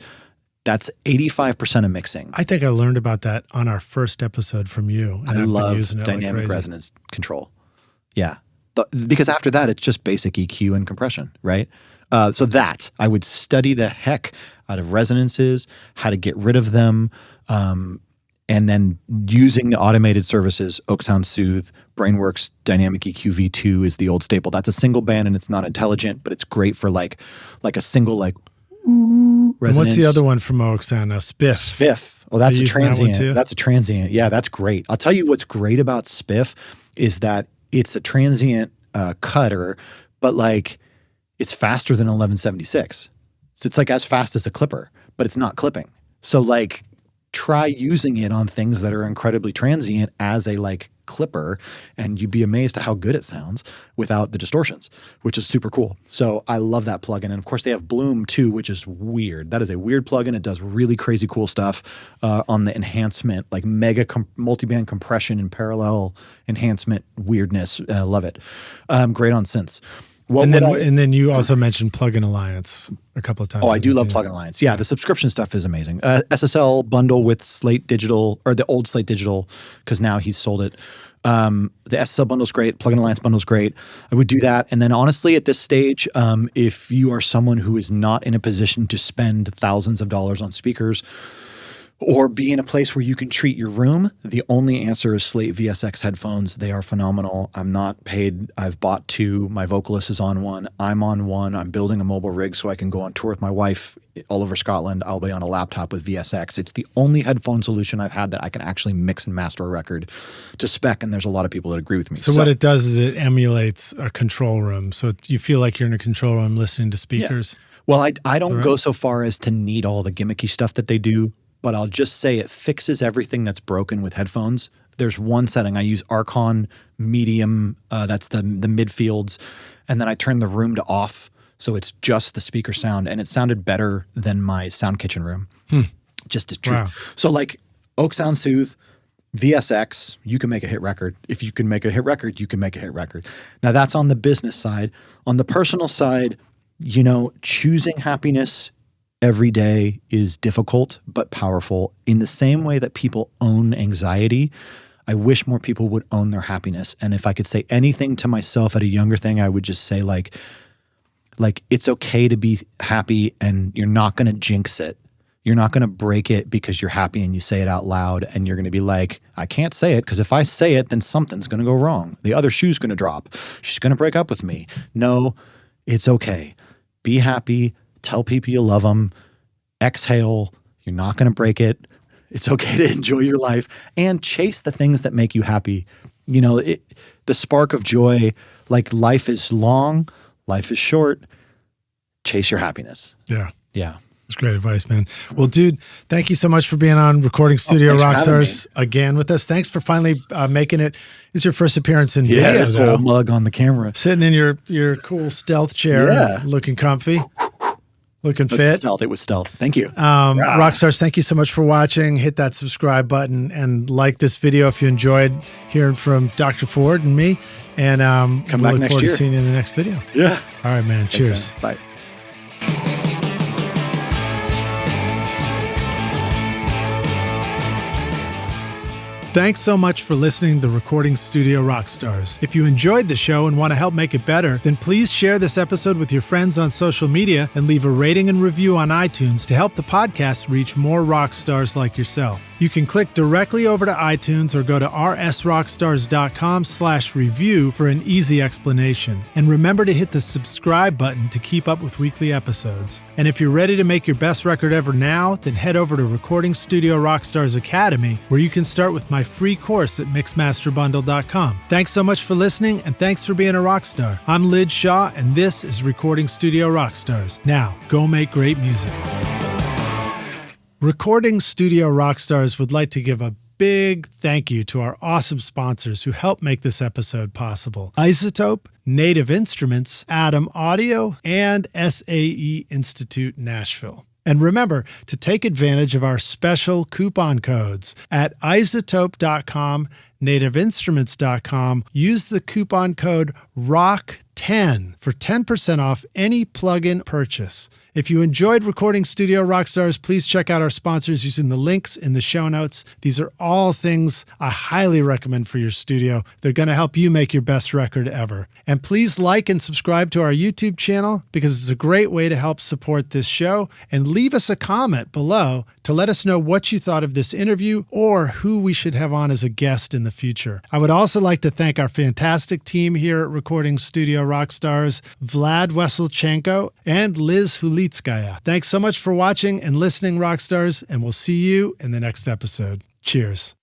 that's 85% of mixing. I think I learned about that on our first episode from you. And I love using it dynamic like resonance control. Yeah. Because after that, it's just basic EQ and compression, right? So that I would study the heck out of resonances, how to get rid of them, and then using the automated services, Oak Sound Soothe, Brainworks Dynamic EQ V2 is the old staple. That's a single band and it's not intelligent, but it's great for like a single resonance. And what's the other one from Oak Sound now? Spiff. Spiff. Oh, that's a transient. That one too? That's a transient. Yeah, that's great. I'll tell you what's great about Spiff is that it's a transient cutter, but like it's faster than 1176. So it's like as fast as a clipper, but it's not clipping. So like try using it on things that are incredibly transient as a like clipper and you'd be amazed at how good it sounds without the distortions, which is super cool. So I love that plugin. And of course they have Bloom too, which is weird. That is a weird plugin. It does really crazy cool stuff on the enhancement, like mega multiband compression and parallel enhancement weirdness. I love it. Great on synths. And then you also mentioned Plugin Alliance a couple of times. Oh, I do love Plugin Alliance. Yeah, the subscription stuff is amazing. SSL bundle with Slate Digital, or the old Slate Digital, because now he's sold it. The SSL bundle's great. Plugin Alliance bundle's great. I would do that. And then honestly, at this stage, if you are someone who is not in a position to spend thousands of dollars on speakers, or be in a place where you can treat your room, the only answer is Slate VSX headphones. They are phenomenal. I'm not paid. I've bought two. My vocalist is on one. I'm on one. I'm building a mobile rig so I can go on tour with my wife all over Scotland. I'll be on a laptop with VSX. It's the only headphone solution I've had that I can actually mix and master a record to spec, and there's a lot of people that agree with me. So what it does is it emulates a control room. So you feel like you're in a control room listening to speakers. Yeah. Well, I don't go so far as to need all the gimmicky stuff that they do, but I'll just say it fixes everything that's broken with headphones. There's one setting. I use Archon medium. That's the midfields. And then I turn the room to off. So it's just the speaker sound. And it sounded better than my sound kitchen room. Just a truth. Wow. So like Oak Sound Soothe, VSX, you can make a hit record. If you can make a hit record, you can make a hit record. Now that's on the business side. On the personal side, choosing happiness every day is difficult but powerful. In the same way that people own anxiety, I wish more people would own their happiness. And if I could say anything to myself at a younger thing, I would just say like it's okay to be happy and you're not going to jinx it. You're not going to break it because you're happy and you say it out loud and you're going to be like, I can't say it because if I say it, then something's going to go wrong. The other shoe's going to drop. She's going to break up with me. No, it's okay. Be happy. Tell people you love them. Exhale. You're not going to break it. It's okay to enjoy your life and chase the things that make you happy. the spark of joy, like life is long, life is short, chase your happiness. Yeah. Yeah. That's great advice, man. Well, dude, thank you so much for being on Recording Studio Rockstars again with us. Thanks for finally making it. It's your first appearance in video. This whole mug on the camera. Sitting in your cool stealth chair, looking comfy, looking fit. It was stealth. Thank you. Rockstars, thank you so much for watching. Hit that subscribe button and like this video if you enjoyed hearing from Dr. Ford and me. And come back look forward to seeing you in the next video. Yeah. All right, man. Cheers. Thanks, man. Bye. Thanks so much for listening to Recording Studio Rockstars. If you enjoyed the show and want to help make it better, then please share this episode with your friends on social media and leave a rating and review on iTunes to help the podcast reach more rock stars like yourself. You can click directly over to iTunes or go to rsrockstars.com/review for an easy explanation. And remember to hit the subscribe button to keep up with weekly episodes. And if you're ready to make your best record ever now, then head over to Recording Studio Rockstars Academy, where you can start with my free course at mixmasterbundle.com. Thanks so much for listening, and thanks for being a rock star. I'm Lid Shaw, and this is Recording Studio Rockstars. Now, go make great music. Recording Studio Rockstars would like to give a big thank you to our awesome sponsors who help make this episode possible. Isotope, Native Instruments, Adam Audio, and SAE Institute Nashville. And remember to take advantage of our special coupon codes at isotope.com, nativeinstruments.com. Use the coupon code ROCK10 for 10% off any plugin purchase. If you enjoyed Recording Studio Rockstars, please check out our sponsors using the links in the show notes. These are all things I highly recommend for your studio. They're going to help you make your best record ever. And please like and subscribe to our YouTube channel because it's a great way to help support this show. And leave us a comment below to let us know what you thought of this interview or who we should have on as a guest in the future. I would also like to thank our fantastic team here at Recording Studio Rockstars, Vlad Weselchenko and Liz Hulitskaya. Thanks so much for watching and listening, Rockstars, and we'll see you in the next episode. Cheers.